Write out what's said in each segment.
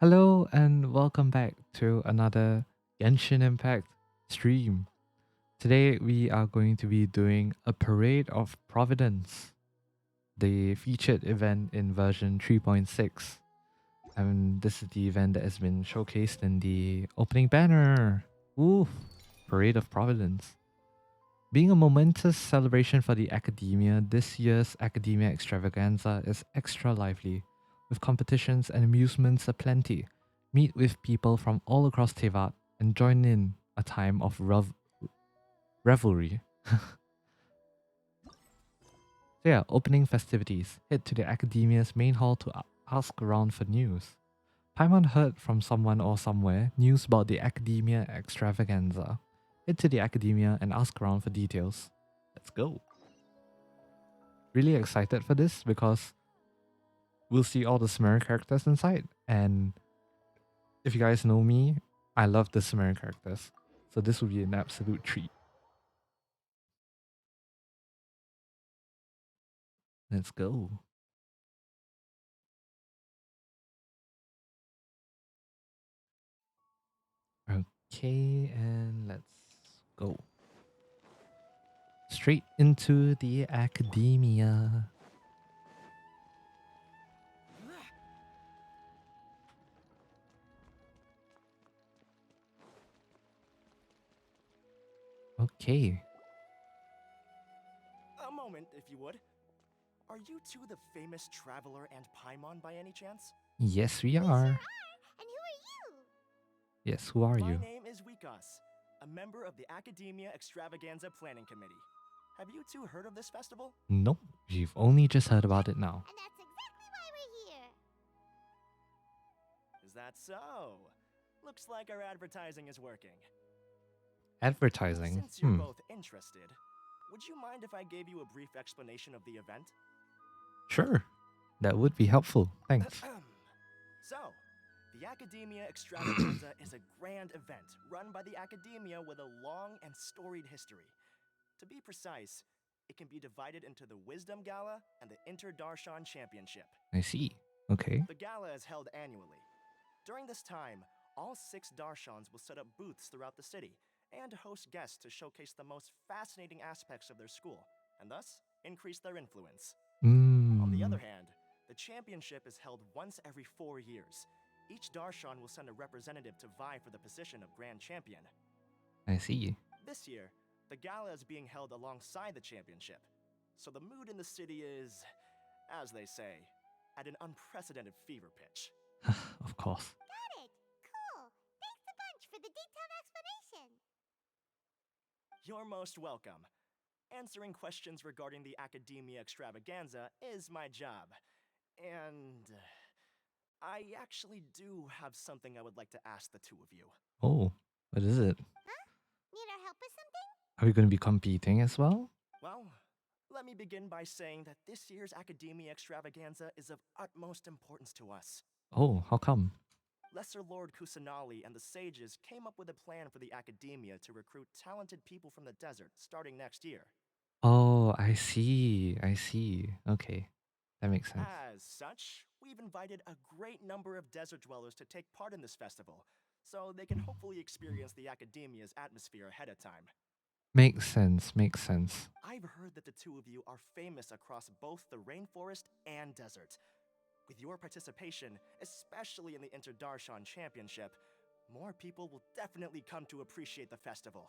Hello and welcome back to another Genshin Impact stream. Today we are going to be doing a Parade of Providence, the featured event in version 3.6. And this is the event that has been showcased in the opening banner. Woo! Parade of Providence. Being a momentous celebration for the academia, this year's Academia Extravaganza is extra lively, with competitions and amusements aplenty. Meet with people from all across Tevat and join in a time of revelry. So yeah, opening festivities. Head to the Academia's main hall to ask around for news. Paimon heard from someone or somewhere news about the Academia Extravaganza. Head to the Academia and ask around for details. Let's go. Really excited for this because we'll see all the Sumeru characters inside. And if you guys know me, I love the Sumeru characters. So this will be an absolute treat. Let's go. Okay, and let's go. Straight into the academia. Okay. A moment, if you would. Are you two the famous Traveler and Paimon by any chance? Yes, we We sure are. are. And who are you? Yes, who are My you? name is Wikas, a member of the Academia Extravaganza Planning Committee. Have you two heard of this festival? Nope, you've only just heard about it now. And that's exactly why we're here. Is that so? Looks like our advertising is working. Advertising. Since you're both interested, would you mind if I gave you a brief explanation of the event? Sure. That would be helpful. Thanks. So, the Academia Extravaganza is a grand event run by the Academia with a long and storied history. To be precise, it can be divided into the Wisdom Gala and the Inter-Darshan Championship. I see. Okay. The gala is held annually. During this time, all 6 Darshans will set up booths throughout the city and host guests to showcase the most fascinating aspects of their school, and thus increase their influence. On the other hand, the championship is held once every 4 years. Each Darshan will send a representative to vie for the position of Grand Champion. I see. This year, the gala is being held alongside the championship, so the mood in the city is, as they say, at an unprecedented fever pitch. Of course. Got it. Cool. Thanks a bunch for the detailed explanation. You're most welcome. Answering questions regarding the Academia Extravaganza is my job. And I actually do have something I would like to ask the two of you. Oh, what is it? Huh? Need our help with something? Are we going to be competing as well? Well, let me begin by saying that this year's Academia Extravaganza is of utmost importance to us. Oh, how come? Lesser Lord Kusanali and the sages came up with a plan for the Academia to recruit talented people from the desert starting next year. Oh, I see. I see. Okay. That makes sense. As such, we've invited a great number of desert dwellers to take part in this festival, so they can hopefully experience the Academia's atmosphere ahead of time. Makes sense. Makes sense. I've heard that the two of you are famous across both the rainforest and desert. With your participation, especially in the Inter-Darshan Championship, more people will definitely come to appreciate the festival.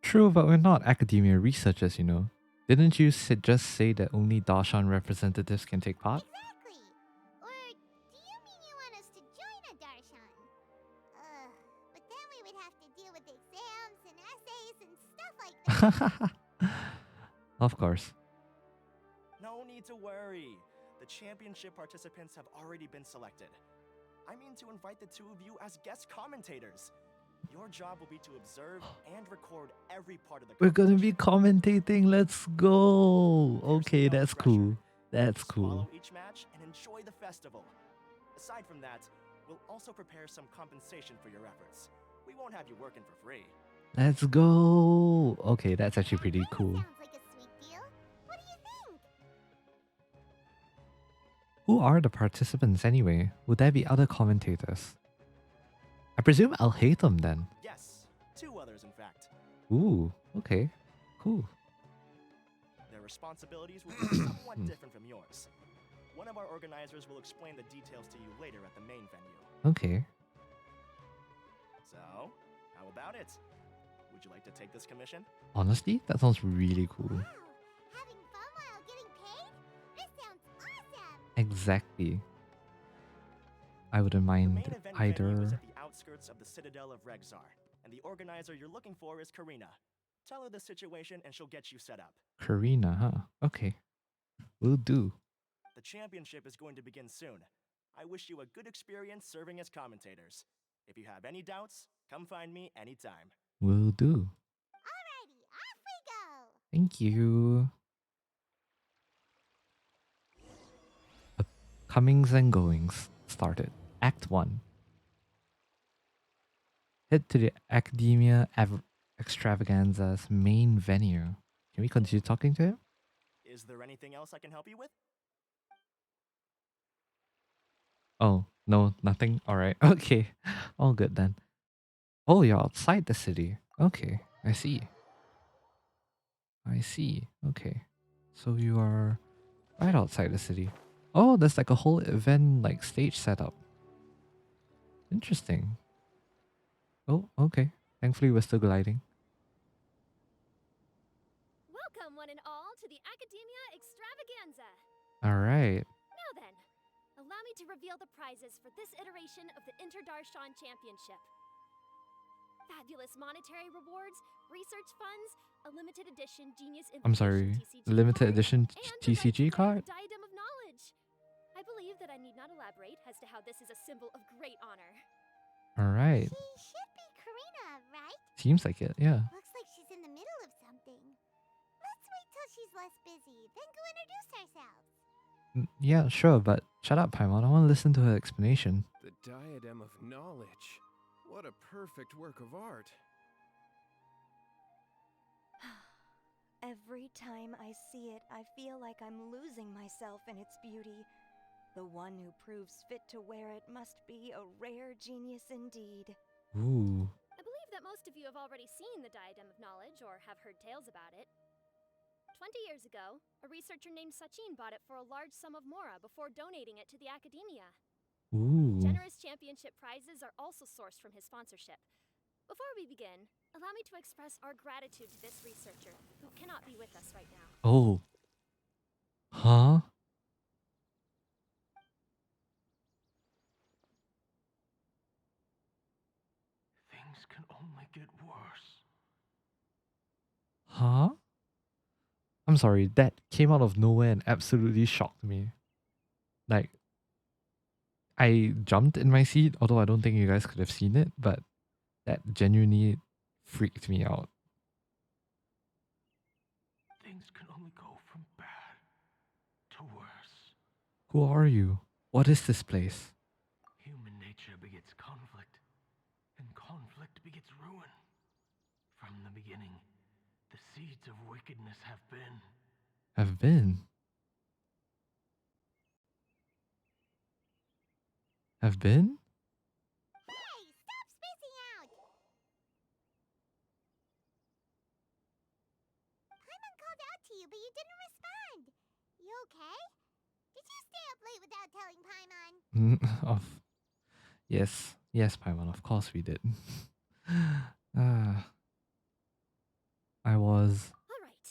True, but we're not academia researchers, you know. Didn't you just say that only Darshan representatives can take part? Exactly. Or do you mean you want us to join a Darshan? But then we would have to deal with exams and essays and stuff like that. Of course. No need to worry. The championship participants have already been selected. I mean to invite the two of you as guest commentators. Your job will be to observe and record every part of the We're gonna be competition. commentating. Let's go. There's Okay, no that's pressure. cool. That's Just cool. follow each match and enjoy the festival. Aside from that, we'll also prepare some compensation for your efforts. We won't have you working for free. Let's go. Okay, that's actually pretty That cool. sounds like a sweet deal. What do you think? Who are the participants anyway? Would there be other commentators? I presume I'll hate them then. Yes, 2 others in fact. Ooh, okay. Cool. Their responsibilities will be somewhat different from yours. One of our organizers will explain the details to you later at the main venue. Okay. So, how about it? Would you like to take this commission? Honestly, that sounds really cool. Wow, having fun while getting paid? This sounds awesome! Exactly. I wouldn't The mind main event venue is either. at the outskirts of the Citadel of Rexar, and the organizer you're looking for is Karina. Tell her the situation and she'll get you set up. Karina, huh? Okay. Will do. The championship is going to begin soon. I wish you a good experience serving as commentators. If you have any doubts, come find me anytime. Will do. Alrighty, off we go! Thank you. Comings and goings started. Act 1. Head to the Academia Extravaganza's main venue. Can we continue talking to him? Is there anything else I can help you with? Oh, no, nothing? Alright, okay. All good then. Oh, you're outside the city. Okay, I see. I see. Okay. So you are right outside the city. Oh, there's like a whole event like stage setup. Interesting. Oh, okay. Thankfully we're still gliding. Welcome, one and all, to the Academia Extravaganza. Alright. Now then, allow me to reveal the prizes for this iteration of the Interdarshan Championship. Fabulous monetary rewards, research funds, a limited edition Genius I'm Invitation sorry. TCG Limited card, edition and the right to TCG wear card? the Diadem of Knowledge. I believe that I need not elaborate as to how this is a symbol of great honor. Alright. She should be Karina, right? Seems like it, yeah. Looks like she's in the middle of something. Let's wait till she's less busy, then go introduce ourselves. Yeah, sure, but shut up, Paimon. I want to listen to her explanation. The Diadem of Knowledge. What a perfect work of art. Every time I see it, I feel like I'm losing myself in its beauty. The one who proves fit to wear it must be a rare genius indeed. Ooh. I believe that most of you have already seen the Diadem of Knowledge or have heard tales about it. 20 years ago, a researcher named Sachin bought it for a large sum of mora before donating it to the Academia. Ooh. Generous championship prizes are also sourced from his sponsorship. Before we begin, allow me to express our gratitude to this researcher, who cannot be with us right now. Oh. Huh? Things can only get worse. Huh? I'm sorry, that came out of nowhere and absolutely shocked me. Like, I jumped in my seat, although I don't think you guys could have seen it, but that genuinely freaked me out. Things can only go from bad to worse. Who are you? What is this place? Human nature begets conflict, and conflict begets ruin. From the beginning, the seeds of wickedness have been. Have been? Have been? Hey, stop spacing out! Paimon called out to you, but you didn't respond. You okay? Did you stay up late without telling Paimon? Of yes, yes, Paimon. Of course we did. I was. All right.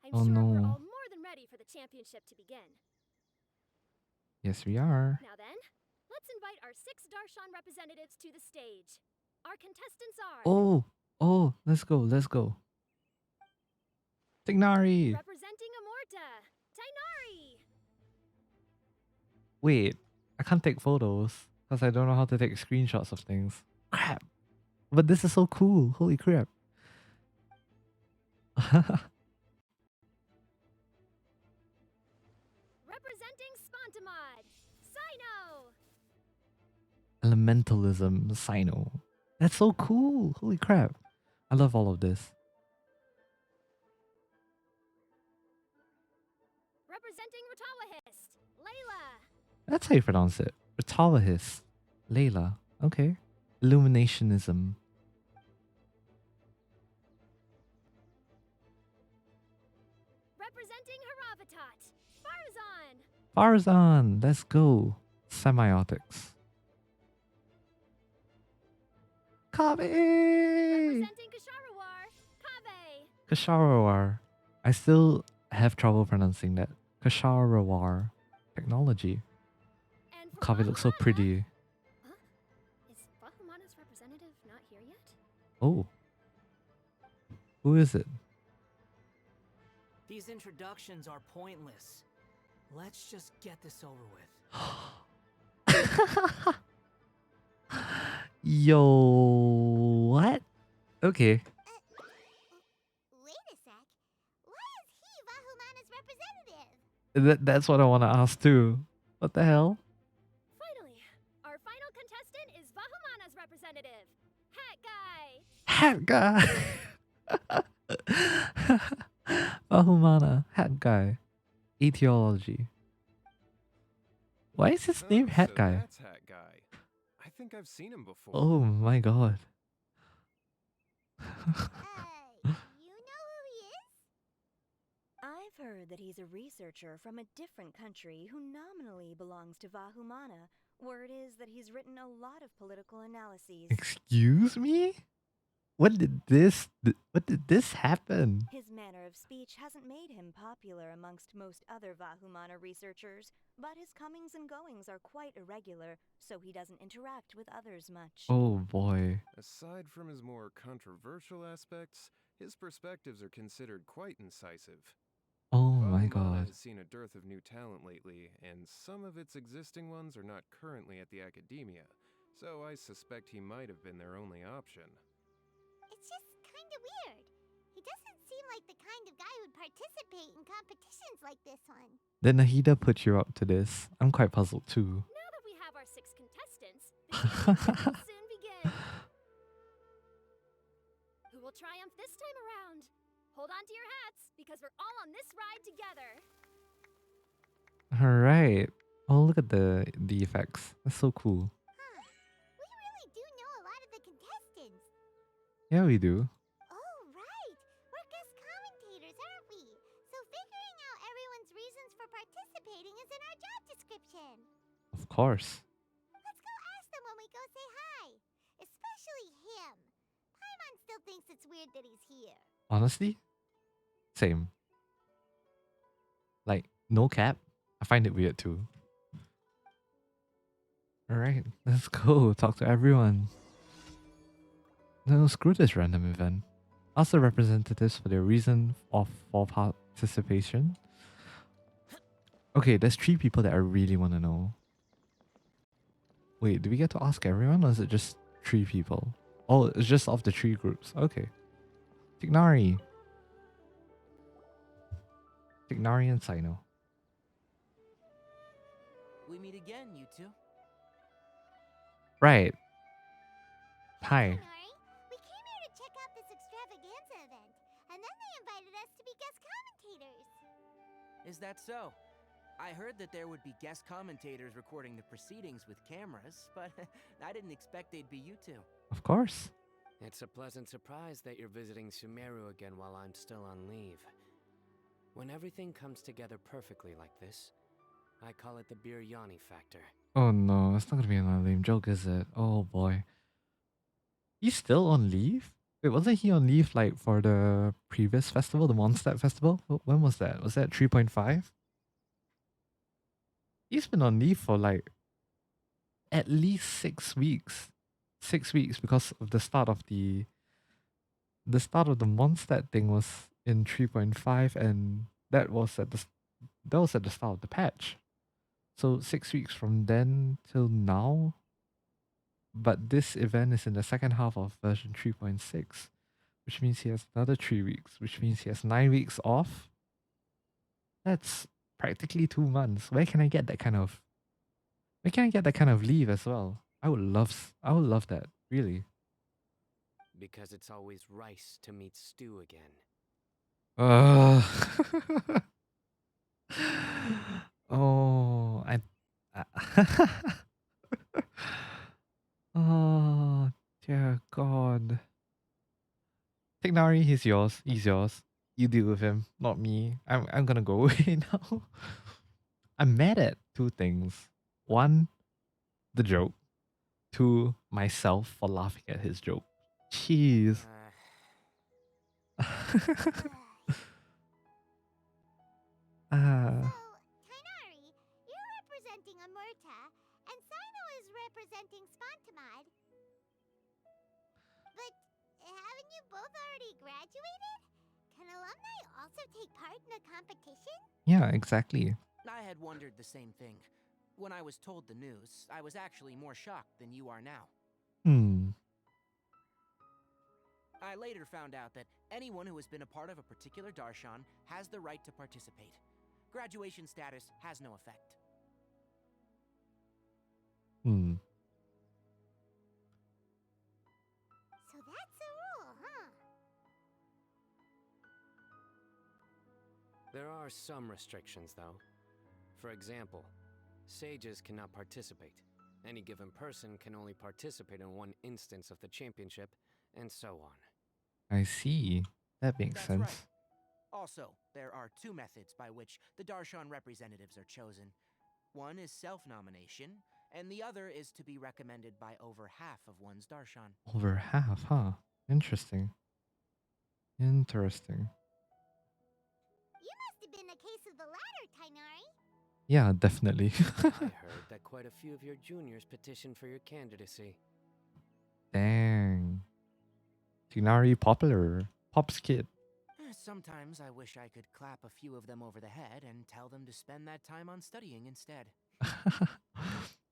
I'm Oh, sure we're no. all more than ready for the championship to begin. Yes, we are. Now then, let's invite our 6 Darshan representatives to the stage. Our contestants are Oh, let's go, let's go. Tignari. representing Amorta, Tainari. Wait, I can't take photos because I don't know how to take screenshots of things. Crap. But this is so cool. Holy crap. Representing Spontamod, Sino. Elementalism, Sino. That's so cool. Holy crap. I love all of this. Representing Rotawahist, Layla. That's how you pronounce it. Retalahis. Layla. Okay. Illuminationism. Representing Haravatat, Farzan! Farzan. Let's go. Semiotics. Kave! Representing Kasharawar, Kave! Kasharawar. I still have trouble pronouncing that. Kasharawar. Technology. And for Kave looks so Bahumana- pretty. Huh? Is Bahumana's representative not here yet? Oh. Who is it? These introductions are pointless. Let's just get this over with. Yo, what? Okay. Wait a sec. Why is he Vahumana's representative? That's what I want to ask too. What the hell? Finally, our final contestant is Vahumana's representative, Hat Guy! Hat guy. Bahumana, hat guy. Etiology. Why is his name Hat so Guy? That's Hat Guy. I think I've seen him before. Oh my god. You know who he is? I've heard that he's a researcher from a different country who nominally belongs to Vahumana. Word is that he's written a lot of political analyses. Excuse me? What did this happen? His manner of speech hasn't made him popular amongst most other Vahumana researchers, but his comings and goings are quite irregular, so he doesn't interact with others much. Oh boy. Aside from his more controversial aspects, his perspectives are considered quite incisive. Oh my Vahumana god. has seen a dearth of new talent lately, and some of its existing ones are not currently at the academia, so I suspect he might have been their only option. It's just kinda weird. He doesn't seem like the kind of guy who'd participate in competitions like this one. Did Nahida put you up to this? I'm quite puzzled too. Now that we have our 6 contestants, the championship will soon begin. Who will triumph this time around? Hold on to your hats, because we're all on this ride together. Alright. Oh, look at the effects. That's so cool. Huh. We really do know a lot of the contestants. Yeah, we do. Oh, right. We're guest commentators, aren't we? So figuring out everyone's reasons for participating is in our job description. Of course. Let's go ask them when we go say hi. Especially him. Paimon still thinks it's weird that he's here. Honestly? Same. Like, no cap. I find it weird too. Alright, let's go. Talk to everyone. No, screw this random event. Ask the representatives for their reason for participation. Okay, there's 3 people that I really want to know. Wait, do we get to ask everyone or is it just 3 people? Oh, it's just of the 3 groups. Okay. Tignari. Tignari and Sino. We meet again, you two. Right. Hi. Nori, we came here to check out this extravaganza event, and then they invited us to be guest commentators. Is that so? I heard that there would be guest commentators recording the proceedings with cameras, but I didn't expect they'd be you two. Of course. It's a pleasant surprise that you're visiting Sumeru again while I'm still on leave. When everything comes together perfectly like this, I call it the biryani factor. Oh no, it's not gonna be another lame joke, is it? Oh boy. He's still on leave? Wait, wasn't he on leave like for the previous festival, the Mondstadt festival? When was that? Was that 3.5? He's been on leave for like at least 6 weeks. 6 weeks because of the start of the Mondstadt thing was in 3.5 and that was at the start of the patch. So 6 weeks from then till now. But this event is in the second half of version 3.6, which means he has another 3 weeks, which means he has 9 weeks off. That's practically 2 months. Where can I get that kind of leave as well? I would love that, really. Because it's always rice to meet stew again. Oh, Oh, dear God. Tignari, he's yours. He's yours. You deal with him, not me. I'm gonna go away now. I'm mad at two things. One, the joke. Two, myself for laughing at his joke. Jeez. So, Ah, Tainari, you're representing Amurta, and Sino is representing Spontamod. But haven't you both already graduated? Can alumni also take part in a competition? yeah, exactly. I had wondered the same thing. When I was told the news, I was actually more shocked than you are now. Hmm. I later found out that anyone who has been a part of a particular darshan has the right to participate. Graduation status has no effect. Hmm. So that's the rule, huh? There are some restrictions, though. For example, sages cannot participate. Any given person can only participate in one instance of the championship, and so on. I see. That makes That's sense. right. Also, there are two methods by which the darshan representatives are chosen. One is self-nomination, and the other is to be recommended by over half of one's darshan. Over half, huh? Interesting. Interesting. You must have been a case of the latter, Tainari. Yeah, definitely. I heard that quite a few of your juniors petitioned for your candidacy. Dang. Tignari popular. Pop's kid. Sometimes I wish I could clap a few of them over the head and tell them to spend that time on studying instead.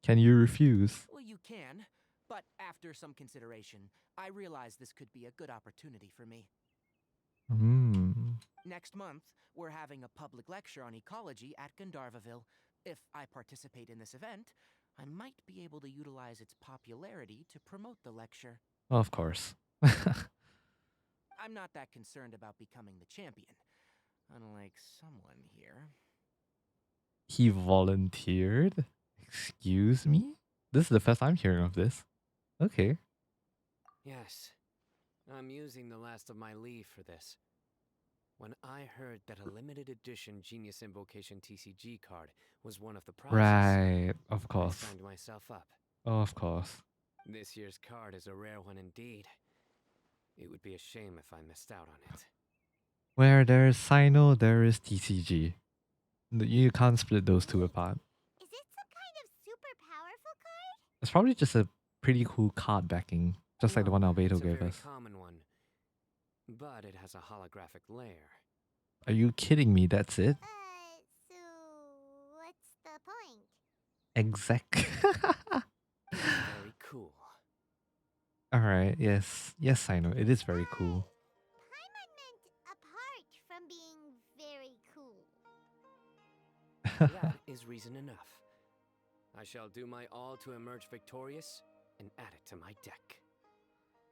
Can you refuse? Well, you can, but after some consideration, I realize this could be a good opportunity for me. Hmm. Next month, we're having a public lecture on ecology at Gandharvaville. If I participate in this event, I might be able to utilize its popularity to promote the lecture. Of course. I'm not that concerned about becoming the champion, unlike someone here. He volunteered? Excuse me? This is the first I'm hearing of this. Okay. Yes, I'm using the last of my leave for this. When I heard that a limited edition Genius Invocation TCG card was one of the prizes, Right. Of I course. signed myself up. Of course. This year's card is a rare one indeed. It would be a shame if I missed out on it. Where there is Sino, there is TCG. You can't split those two apart. Is it some kind of super powerful card? It's probably just a pretty cool card backing, just like the one No, Albedo it's a gave very us. common one, but it has a holographic layer. Are you kidding me? That's it? So what's the point? Exact. Very cool. Alright, yes. Yes, Sino. It is very cool. Paimon meant apart from being very cool. That is reason enough. I shall do my all to emerge victorious and add it to my deck.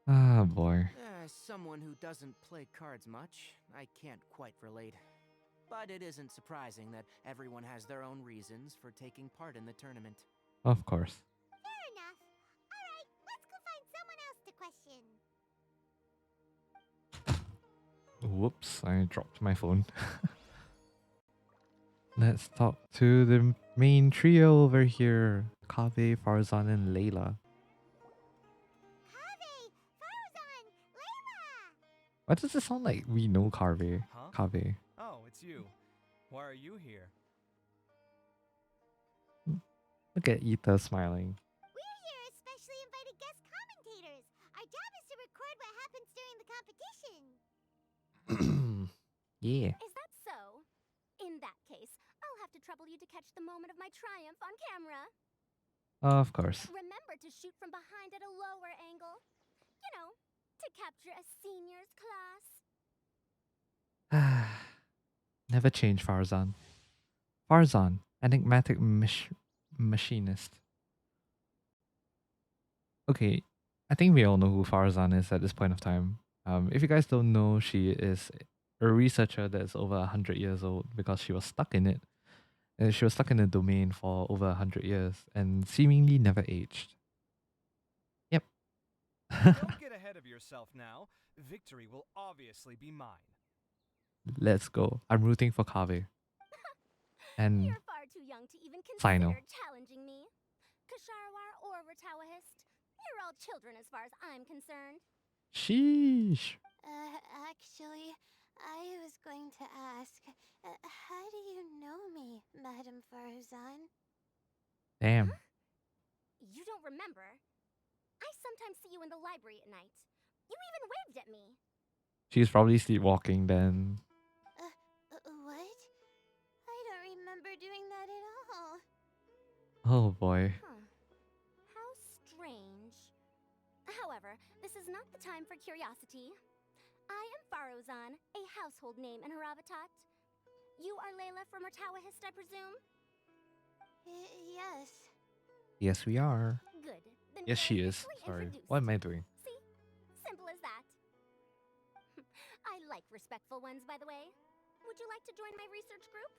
Ah, boy. As someone who doesn't play cards much, I can't quite relate. But it isn't surprising that everyone has their own reasons for taking part in the tournament. Of course. Fair enough. Alright, let's go find someone else to question. Whoops, I dropped my phone. Let's talk to the main trio over here. Kaveh, Farzan, and Layla. Kaveh, Farzan, Layla! Why does it sound like we know Kaveh? Huh? Kaveh. Oh, it's you. Why are you here? Look at Ita smiling. We're here as specially invited guest commentators. Our job is to record what happens during the competition. Yeah. Is that so? In that case, I'll have to trouble you to catch the moment of my triumph on camera. Of course. Remember to shoot from behind at a lower angle. You know, to capture a senior's class. Never change, Farzan. Farzan, enigmatic machinist. Okay, I think we all know who Farzan is at this point of time. If you guys don't know, she is a researcher that's over 100 years old because she was stuck in it She was stuck in a domain for over 100 years and seemingly never aged. Yep. Don't get ahead of yourself now. Victory will obviously be mine. Let's go. I'm rooting for Kave. And You're far too young to even Sino. consider challenging me. Kasharwar or Ratawahist, you're all children as far as I'm concerned. Sheesh. Actually, I was going to ask, how do you know me, Madame Farzan? Damn. Huh? You don't remember? I sometimes see you in the library at night. You even waved at me. She's probably sleepwalking then. What? I don't remember doing that at all. Oh boy. Huh. How strange. However, this is not the time for curiosity. I am Farozan, a household name in Haravatat. You are Layla from Ratawahist, I presume? Yes. Yes, we are. Good. Then Yes, go she is. officially Sorry. introduce What am me. I doing? See? Simple as that. I like respectful ones, by the way. Would you like to join my research group?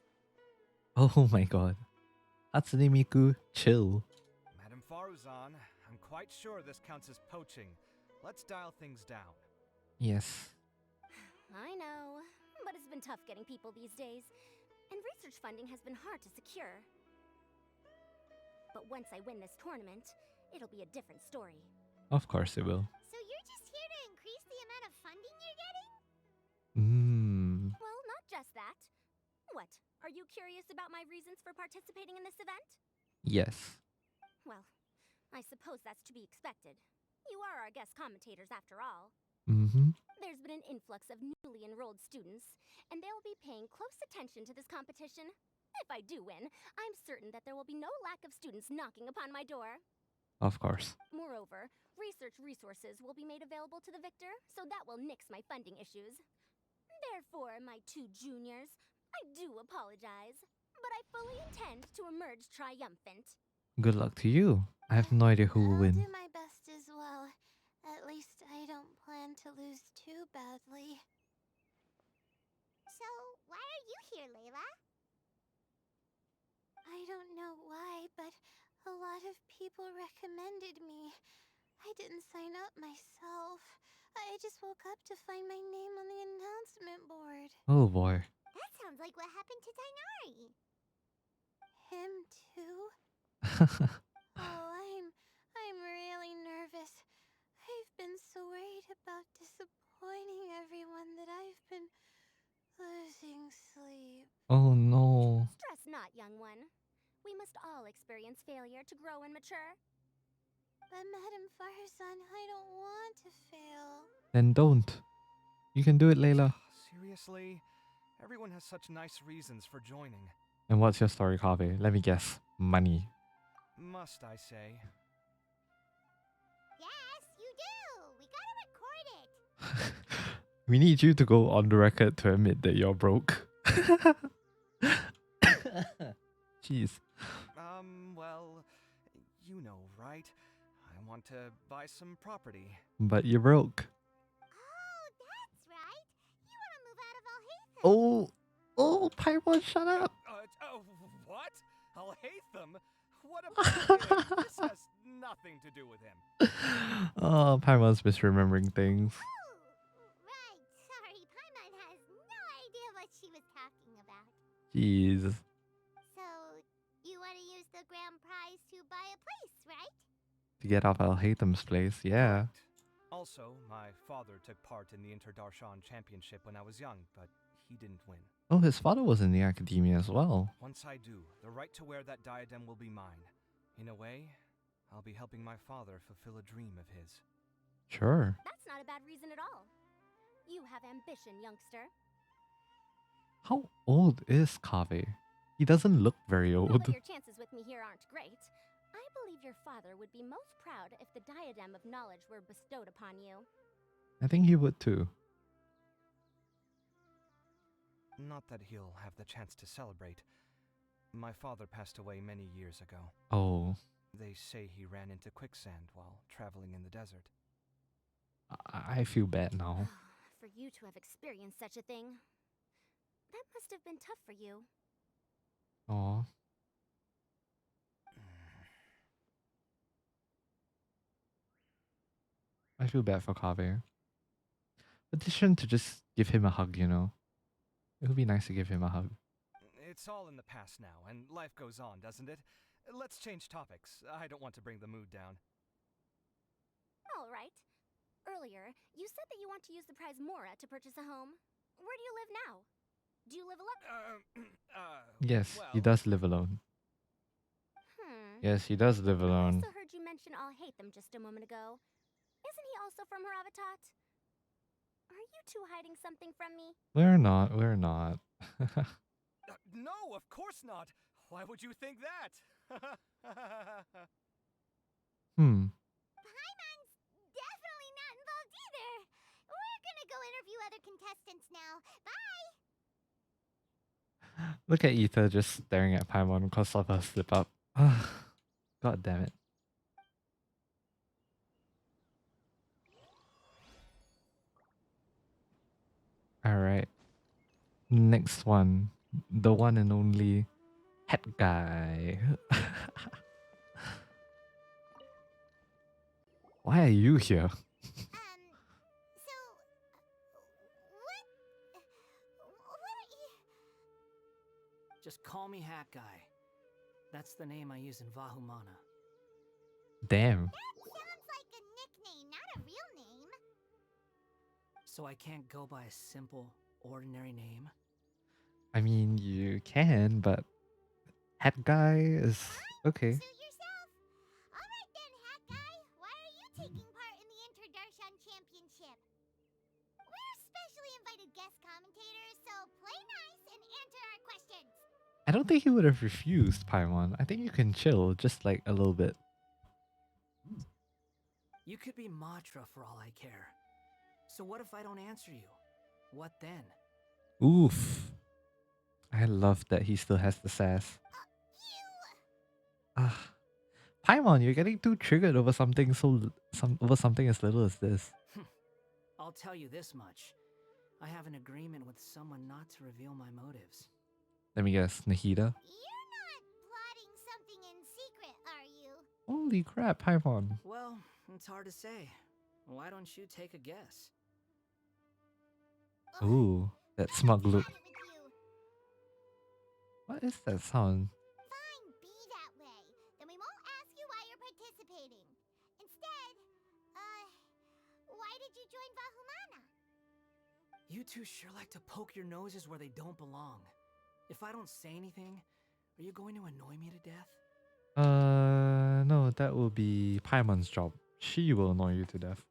Oh my god. Hatsune Miku, chill. Madame Faruzan, I'm quite sure this counts as poaching. Let's dial things down. Yes. I know, but it's been tough getting people these days, and research funding has been hard to secure. But once I win this tournament, it'll be a different story. Of course it will. So you're just here to increase the amount of funding you're getting? Well, not just that. What? Are you curious about my reasons for participating in this event? Yes. Well, I suppose that's to be expected. You are our guest commentators after all. There's been an influx of newly enrolled students, and they'll be paying close attention to this competition. If I do win, I'm certain that there will be no lack of students knocking upon my door. Of course. Moreover, research resources will be made available to the victor, so that will nix my funding issues. Therefore, my two juniors, I do apologize, but I fully intend to emerge triumphant. Good luck to you. I have no idea who will I'll win. do my best as well. At least I don't plan to lose too badly. So, why are you here, Layla? I don't know why, but a lot of people recommended me. I didn't sign up myself. I just woke up to find my name on the announcement board. Oh boy. That sounds like what happened to Dainari. Him too? Oh, I'm really nervous. I've been so worried about disappointing everyone that I've been losing sleep. Oh no. Stress not, young one. We must all experience failure to grow and mature. But Madame Farzan, I don't want to fail. Then don't. You can do it, Layla. Seriously? Everyone has such nice reasons for joining. And what's your story, Kave? Let me guess. Money. Must I say? Yes, you do! We gotta record it! We need you to go on the record to admit that you're broke. Jeez. Well, you know, right? I want to buy some property. But you're broke. Oh, that's right! You wanna move out of Alhaitham! Oh, Paimon, shut up! What? I'll hate them? What about him? This has nothing to do with him. Oh, Paimon's misremembering things. Oh, right. Sorry, Paimon has no idea what she was talking about. Jeez. So, you want to use the grand prize to buy a place, right? To get off Alhaitham's place, yeah. Also, my father took part in the Interdarshan Championship when I was young, but he didn't win. Oh, his father was in the academia as well. Once I do, the right to wear that diadem will be mine. In a way, I'll be helping my father fulfill a dream of his. Sure. That's not a bad reason at all. You have ambition, youngster. How old is Kave? He doesn't look very Although old. your chances with me here aren't great, I believe your father would be most proud if the diadem of knowledge were bestowed upon you. I think he would too. Not that he'll have the chance to celebrate. My father passed away many years ago. Oh. They say he ran into quicksand while traveling in the desert. I feel bad now. For you to have experienced such a thing, that must have been tough for you. Aw. I feel bad for Kaveh. Petition to just give him a hug, you know? It would be nice to give him a hug. It's all in the past now, and life goes on, doesn't it? Let's change topics. I don't want to bring the mood down. All right. Earlier, you said that you want to use the prize Mora to purchase a home. Where do you live now? Do you live alone? Yes, well... he does live alone. Yes, he does live I alone. also heard you mention I'll hate them just a moment ago. Isn't he also from Haravatat? Are you two hiding something from me? We're not, we're not. no, of course not! Why would you think that? Paimon's definitely not involved either. We're gonna go interview other contestants now. Bye! Look at Ether just staring at Paimon because of her slip up. God damn it. Alright. Next one. The one and only head guy. Why are you here? So... What are you... Just call me Hat Guy. That's the name I use in Vahumana. Damn. That sounds like a nickname, not a real name. So I can't go by a simple, ordinary name? I mean, you can, but head guy is okay. Suit yourself. Alright then, Hat Guy. Why are you taking part in the Inter-Darshan Championship? We're specially invited guest commentators, so play nice and answer our questions. I don't think he would have refused, Paimon. I think you can chill just like a little bit. You could be Matra for all I care. So what if I don't answer you? What then? Oof. I love that he still has the sass. Paimon, you're getting too triggered over something over something as little as this. I'll tell you this much. I have an agreement with someone not to reveal my motives. Let me guess, Nahida? You're not plotting something in secret, are you? Holy crap, Paimon. Well, it's hard to say. Why don't you take a guess? Ooh, that smug look. What is that sound? Fine, be that way. Then we won't ask you why you're participating. Instead, why did you join Vahumana? You two sure like to poke your noses where they don't belong. If I don't say anything, are you going to annoy me to death? No, that will be Paimon's job. She will annoy you to death.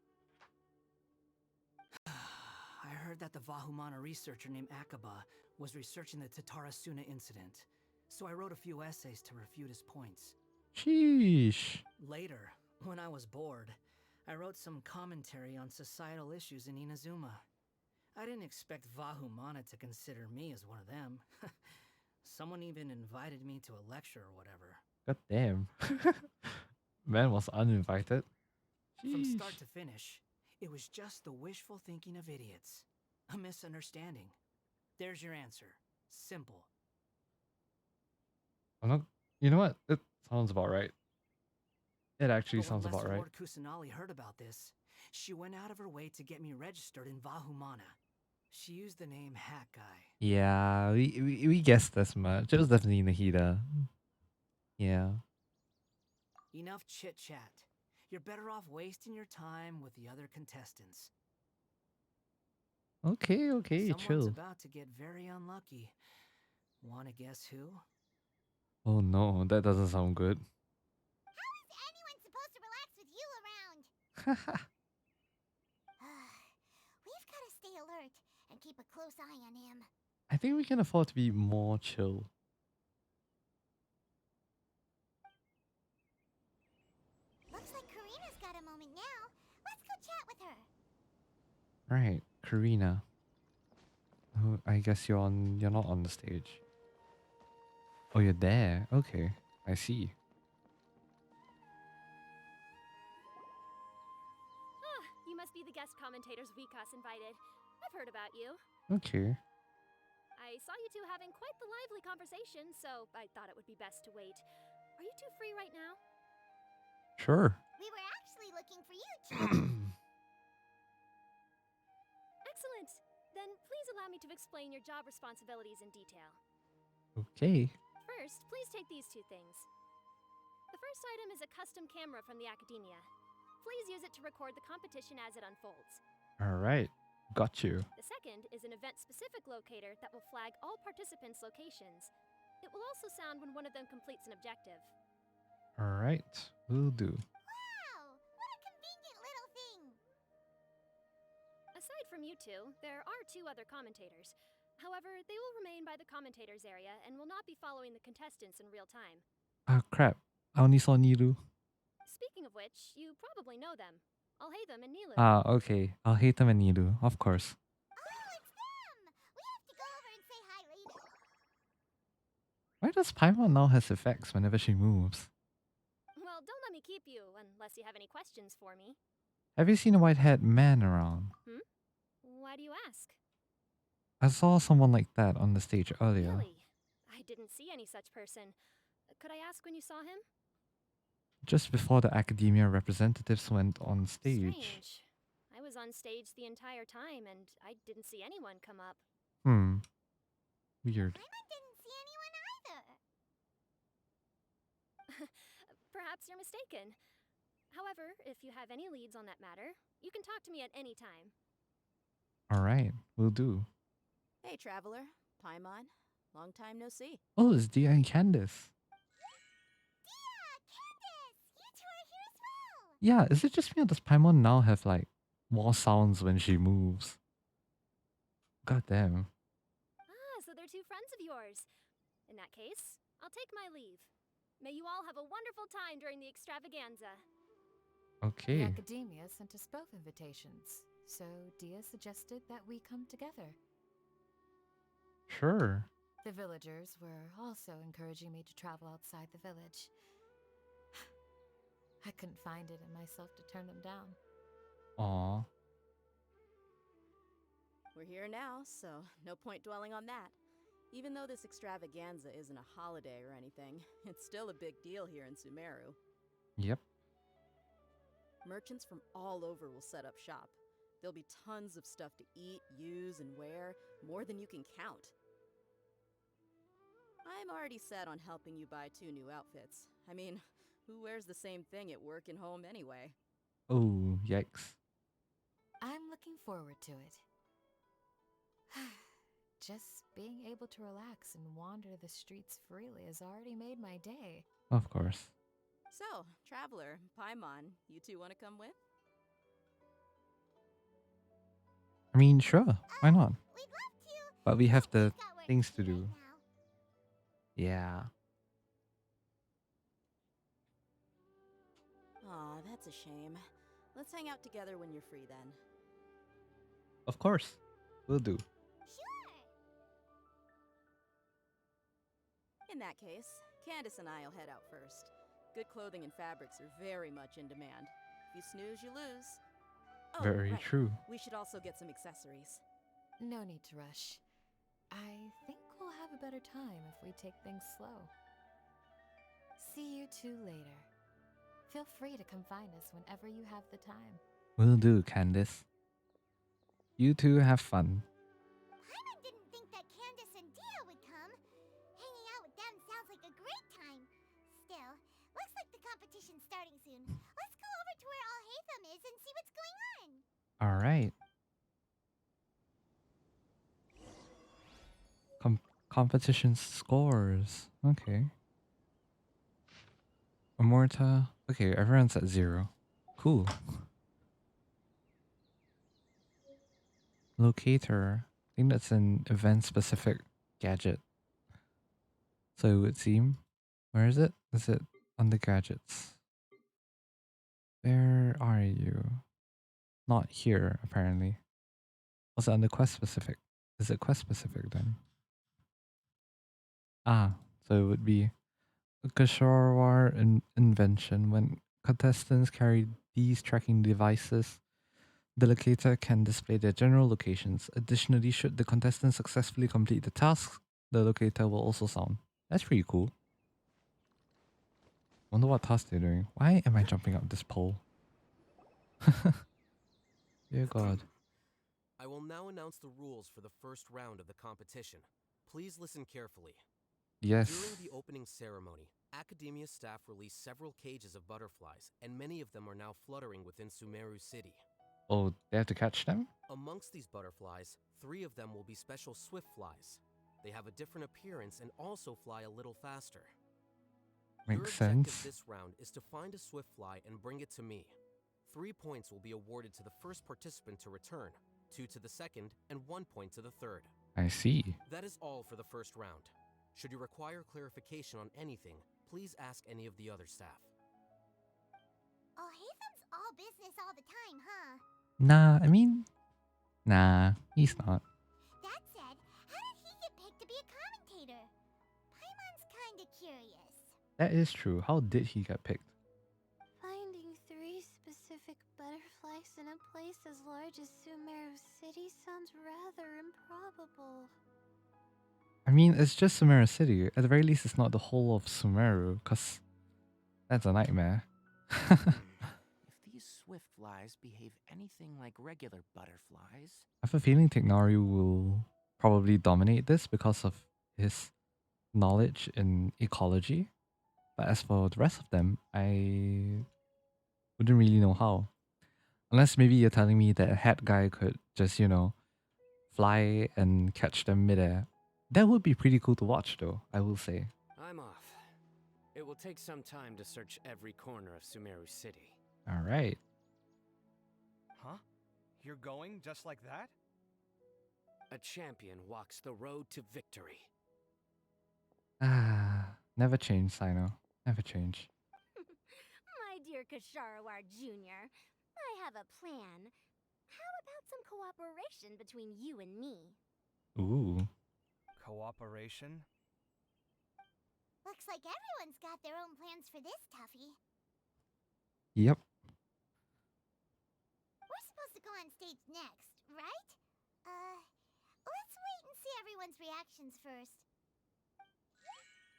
I heard that the Vahumana researcher named Akaba was researching the Tatarasuna incident, so I wrote a few essays to refute his points. Sheesh. Later, when I was bored, I wrote some commentary on societal issues in Inazuma. I didn't expect Vahumana to consider me as one of them. Someone even invited me to a lecture or whatever. God damn. Man was uninvited. From Sheesh. start to finish, it was just the wishful thinking of idiots. A misunderstanding. There's your answer. Simple. I'm not. You know what? It sounds about right. It actually But when sounds about Lesser right. Lord Kusanali heard about this, she went out of her way to get me registered in Vahumana. She used the name Hat Guy. Yeah, we guessed as much. It was definitely Nahida. Yeah. Enough chit-chat. You're better off wasting your time with the other contestants. Okay, okay, Someone's chill. about to get very unlucky. Wanna guess who? Oh no, that doesn't sound good. How is anyone supposed to relax with you around? We've got to stay alert and keep a close eye on him. I think we can afford to be more chill. Looks like Karina's got a moment now. Let's go chat with her. Right, Karina. Oh, I guess you're not on the stage. Oh, you're there. Okay, I see. You must be the guest commentators Wikas invited. I've heard about you. Okay. I I saw you two having quite the lively conversation, so I thought it would be best to wait. Are you two free right now? Sure. We were actually looking for you, Chief. Excellent! Then please allow me to explain your job responsibilities in detail. Okay. First, please take these two things. The first item is a custom camera from the Academia. Please use it to record the competition as it unfolds. All right. Got you. The second is an event-specific locator that will flag all participants' locations. It will also sound when one of them completes an objective. All right. Will do. Wow, what a convenient little thing. Aside from you two, there are two other commentators. However, they will remain by the commentators area and will not be following the contestants in real time. Ah, crap. I only saw Nilu. Speaking of which, you probably know them. Alhaitham and Nilu. Ah, okay. I'll hate them and Nilu, of course. Oh, it's them! We have to go over and say hi later. Why does Paimon now has effects whenever she moves? Well, don't let me keep you unless you have any questions for me. Have you seen a white-haired man around? Why do you ask? I saw someone like that on the stage earlier. Really? I didn't see any such person. Could I ask when you saw him? Just before the Academia representatives went on stage. Strange. I was on stage the entire time and I didn't see anyone come up. Weird. Paimon didn't see anyone either. Perhaps you're mistaken. However, if you have any leads on that matter, you can talk to me at any time. All right. Will do. Hey, Traveler. Paimon. Long time no see. Oh, it's Dia and Candace. Candace, you two are here as well. Yeah, is it just me or does Paimon now have like more sounds when she moves? God damn. Ah, so they're two friends of yours. In that case, I'll take my leave. May you all have a wonderful time during the extravaganza. Okay. The Academia sent us both invitations, so Dia suggested that we come together. Sure. The villagers were also encouraging me to travel outside the village. I couldn't find it in myself to turn them down. Aw. We're here now, so no point dwelling on that. Even though this extravaganza isn't a holiday or anything, it's still a big deal here in Sumeru. Yep. Merchants from all over will set up shop. There'll be tons of stuff to eat, use, and wear, more than you can count. I'm already set on helping you buy 2 new outfits. I mean, who wears the same thing at work and home anyway? Oh, yikes. I'm looking forward to it. Just being able to relax and wander the streets freely has already made my day. Of course. So, Traveler, Paimon, you two want to come with? I mean, sure. Why not? We'd love to. But we have the We've got work things to do do. right now. Yeah. Aw, that's a shame. Let's hang out together when you're free then. Of course. Will do. Sure. In that case, Candace and I'll head out first. Good clothing and fabrics are very much in demand. If you snooze, you lose. Oh, Very right. true. We should also get some accessories. No need to rush. I think we'll have a better time if we take things slow. See you two later. Feel free to come find us whenever you have the time. Will do, Candace. You two have fun. Paimon didn't think that Candace and Dia would come. Hanging out with them sounds like a great time. Still, looks like the competition's starting soon. Let's go over to where Alhaitham is and see what's going on. All right. Competition scores. Okay. Amorta. Okay, everyone's at 0. Cool. Locator. I think that's an event-specific gadget. So it would seem. Where is it? Is it on the gadgets? Where are you? Not here, apparently. Was it on the quest specific? Is it quest specific then? Ah, so it would be a Kashorwar invention. When contestants carry these tracking devices, the locator can display their general locations. Additionally, should the contestant successfully complete the task, the locator will also sound. That's pretty cool. Wonder what task they're doing. Why am I jumping up this pole? Dear God. I will now announce the rules for the first round of the competition. Please listen carefully. Yes. During the opening ceremony, Academia staff released several cages of butterflies, and many of them are now fluttering within Sumeru City. Oh, they have to catch them? Amongst these butterflies, 3 of them will be special swift flies. They have a different appearance and also fly a little faster. Makes Your sense. objective this round is to find a swift fly and bring it to me. 3 points will be awarded to the first participant to return, 2 to the second, and 1 point to the third. I see. That is all for the first round. Should you require clarification on anything, please ask any of the other staff. Oh, Hathem's all business all the time, huh? Nah, he's not. That said, how did he get picked to be a commentator? Paimon's kinda curious. That is true. How did he get picked? Finding 3 specific butterflies in a place as large as Sumeru City sounds rather improbable. I mean, it's just Sumeru City. At the very least, it's not the whole of Sumeru, because that's a nightmare. If these swift flies behave anything like regular butterflies... I have a feeling Tignaru will probably dominate this because of his knowledge in ecology. But as for the rest of them, I wouldn't really know how. Unless maybe you're telling me that a hat guy could just, fly and catch them midair. That would be pretty cool to watch though, I will say. I'm off. It will take some time to search every corner of Sumeru City. Alright. Huh? You're going just like that? A champion walks the road to victory. Never change, Sino. Never change. My dear Kasharawar Jr., I have a plan. How about some cooperation between you and me? Ooh. Cooperation? Looks like everyone's got their own plans for this, Tuffy. Yep. We're supposed to go on stage next, right? Let's wait and see everyone's reactions first.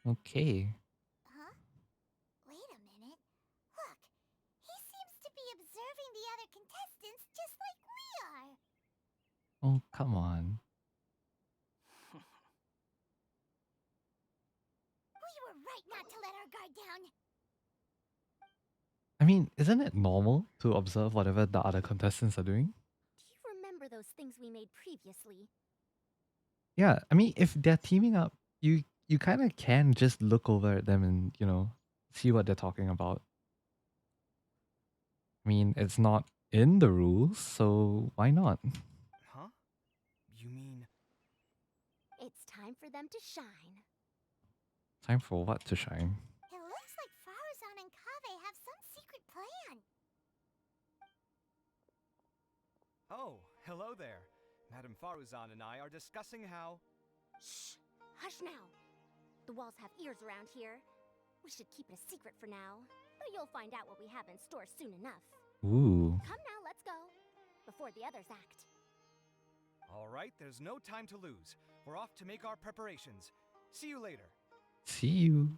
Okay. Huh? Wait a minute. Look, he seems to be observing the other contestants just like we are. Oh, come on. We were right not to let our guard down. I mean, isn't it normal to observe whatever the other contestants are doing? Do you remember those things we made previously? Yeah, I mean, if they're teaming up, you kind of can just look over at them and, see what they're talking about. I mean, it's not in the rules, so why not? Huh? You mean... It's time for them to shine. Time for what to shine? It looks like Faruzan and Kaveh have some secret plan. Oh, hello there. Madame Faruzan and I are discussing how... Shh! Hush now! The walls have ears around here. We should keep it a secret for now, but you'll find out what we have in store soon enough. Ooh. Come now, let's go. Before the others act. Alright, there's no time to lose. We're off to make our preparations. See you later. See you.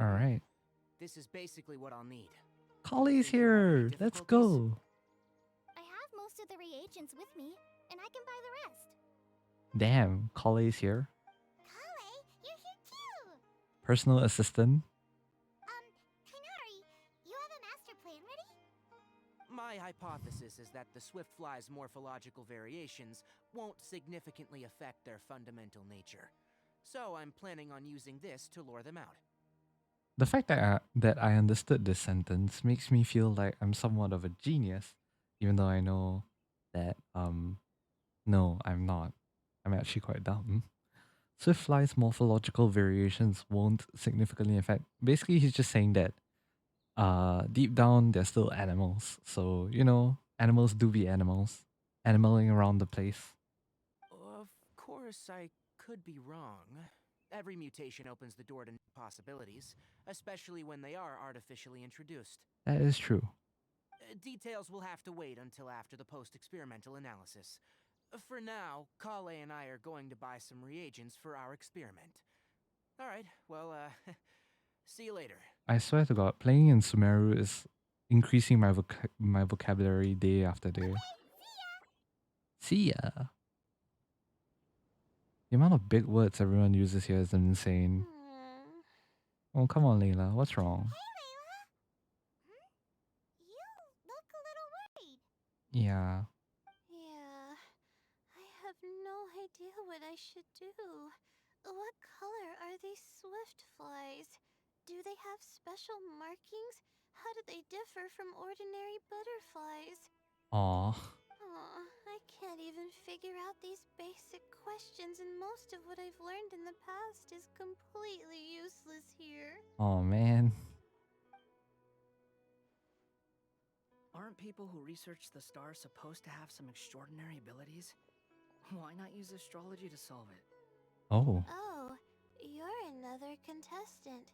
Alright. This is basically what I'll need. Collie's here! Let's go! I have most of the reagents with me, and I can buy the rest. Damn, Collie's here. Kale, you're here too! Personal assistant. Kainari, you have a master plan ready? My hypothesis is that the swift fly's morphological variations won't significantly affect their fundamental nature. So I'm planning on using this to lure them out. The fact that I understood this sentence makes me feel like I'm somewhat of a genius, even though I know that, no, I'm not. I'm actually quite dumb. Swift flies' morphological variations won't significantly affect. Basically, he's just saying that deep down, they're still animals. So, animals do be animals. Animaling around the place. Of course, I could be wrong. Every mutation opens the door to new possibilities, especially when they are artificially introduced. That is true. Details will have to wait until after the post-experimental analysis. For now, Kale and I are going to buy some reagents for our experiment. Alright, well, see you later. I swear to God, playing in Sumeru is increasing my vocabulary day after day. See ya! The amount of big words everyone uses here is insane. Oh, come on, Layla. What's wrong? You look a little worried. Yeah. Yeah, I have no idea what I should do. What color are these swift flies? Do they have special markings? How do they differ from ordinary butterflies? Aw. Aw, I can't even figure out these basic questions, and most of what I've learned in the past is completely useless here. Oh, man. Aren't people who research the stars supposed to have some extraordinary abilities? Why not use astrology to solve it? Oh. Oh, you're another contestant.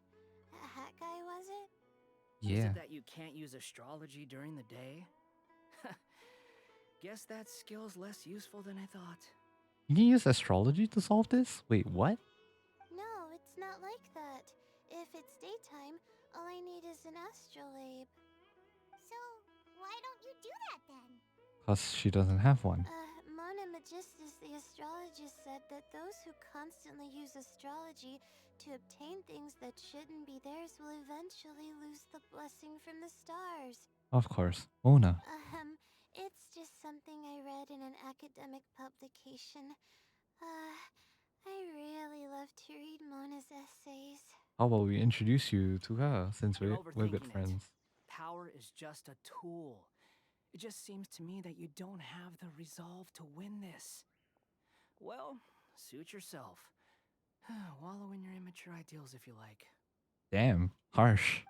Hat guy, was it? Is Yeah. it that you can't use astrology during the day? Guess that skill's less useful than I thought. You can use astrology to solve this? Wait, what? No, it's not like that. If it's daytime, all I need is an astrolabe. So, why don't you do that then? Because she doesn't have one. Mona Magistus, the astrologist, said that those who constantly use astrology to obtain things that shouldn't be theirs will eventually lose the blessing from the stars. Of course. Mona. It's just something I read in an academic publication. I really love to read Mona's essays. How about we introduce you to her since You're we're good overthinking friends? Power is just a tool. It just seems to me that you don't have the resolve to win this. Well, suit yourself. Wallow in your immature ideals if you like. Damn. Harsh.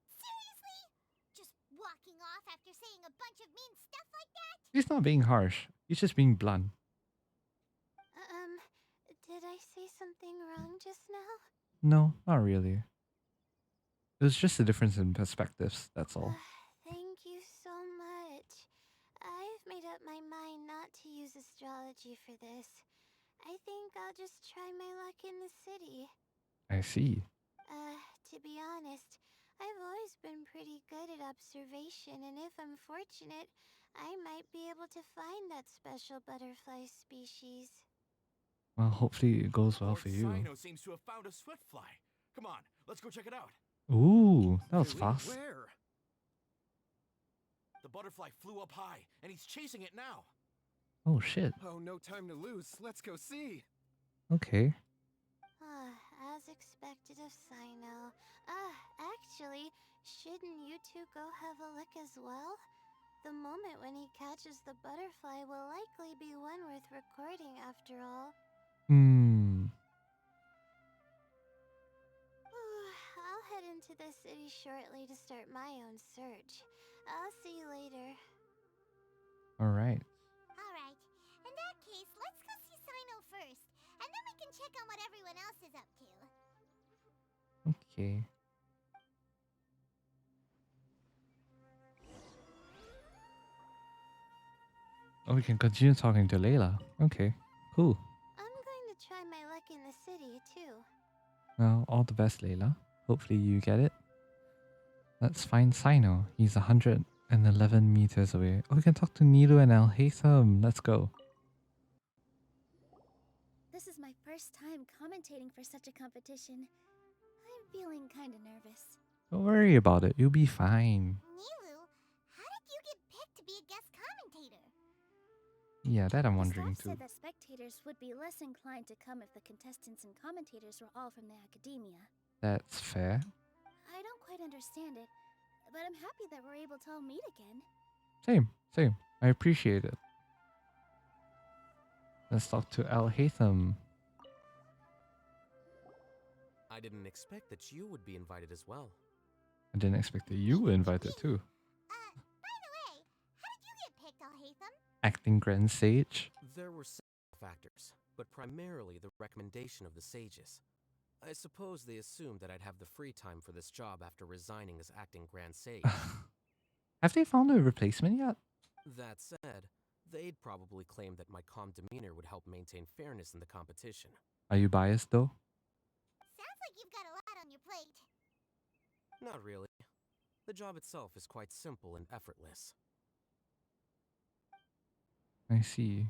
Seriously? Just walking off after saying a bunch of mean stuff like that? He's not being harsh. He's just being blunt. Did I say something wrong just now? No, not really. It was just a difference in perspectives, that's all. Thank you so much. I've made up my mind not to use astrology for this. I think I'll just try my luck in the city. I see. To be honest, I've always been pretty good at observation, and if I'm fortunate, I might be able to find that special butterfly species. Well, hopefully it goes well for you. Sino seems to have found a swift fly. Come on, let's go check it out. Ooh, that was fast. Where? The butterfly flew up high, and he's chasing it now. Oh, shit. Oh, no time to lose. Let's go see. Okay. As expected of Sino. Actually, shouldn't you two go have a look as well? The moment when he catches the butterfly will likely be one worth recording after all. I'll head into the city shortly to start my own search. I'll see you later. Alright. Alright, in that case, let's go see Sino first, and then we can check on what everyone else is up to. Okay. Oh, we can continue talking to Layla. Okay, cool. I'm going to try my luck in the city, too. Well, all the best, Layla. Hopefully you get it. Let's find Sino. He's 111 meters away. Oh, we can talk to Nilu and El Haytham. Let's go. This is my first time commentating for such a competition. I'm feeling kinda nervous. Don't worry about it. You'll be fine. Nilu, how did you get picked to be a guest commentator? Yeah, that I'm The wondering staff too. said that spectators would be less inclined to come if the contestants and commentators were all from the academia. That's fair. I don't quite understand it, but I'm happy that we're able to all meet again. Same. I appreciate it. Let's talk to El Haytham. I didn't expect that you would be invited as well. I didn't expect that you were invited too. By the way, how did you get picked, Al Haytham? Acting Grand Sage. There were several factors. but primarily the recommendation of the sages. I suppose they assumed that I'd have the free time for this job after resigning as acting Grand Sage. Have they found a replacement yet? That said, they'd probably claim that my calm demeanor would help maintain fairness in the competition. Are you biased though? Sounds like you've got a lot on your plate. Not really. The job itself is quite simple and effortless. I see.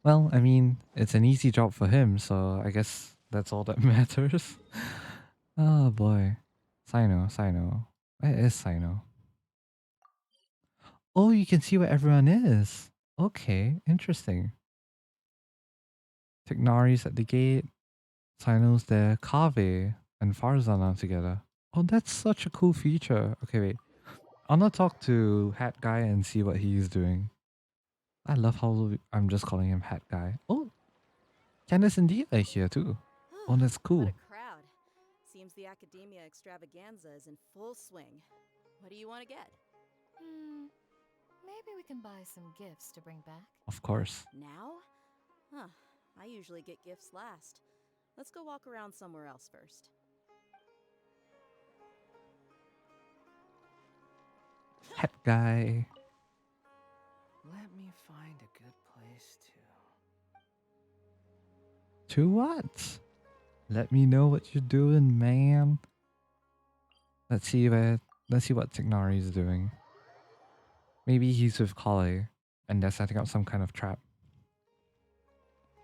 Well, I mean, it's an easy job for him, so I guess that's all that matters. Oh boy. Sino. Where is Sino? Oh, you can see where everyone is. Okay, interesting. Tignari's at the gate. Sino's there. Kave and Farzan are together. Oh, that's such a cool feature. Okay, wait. I'm gonna talk to Hat Guy and see what he's doing. I love how I'm just calling him Hat Guy. Oh, Candace and Dia are here too. Oh, that's cool. What a crowd. Seems the Academia extravaganza is in full swing. What do you want to get? Maybe we can buy some gifts to bring back. Of course. Now? Huh. I usually get gifts last. Let's go walk around somewhere else first. Hat Guy. Let me find a good place to... To what? Let me know what you're doing, man. Let's see what Tignari is doing. Maybe he's with Kale and they're setting up some kind of trap.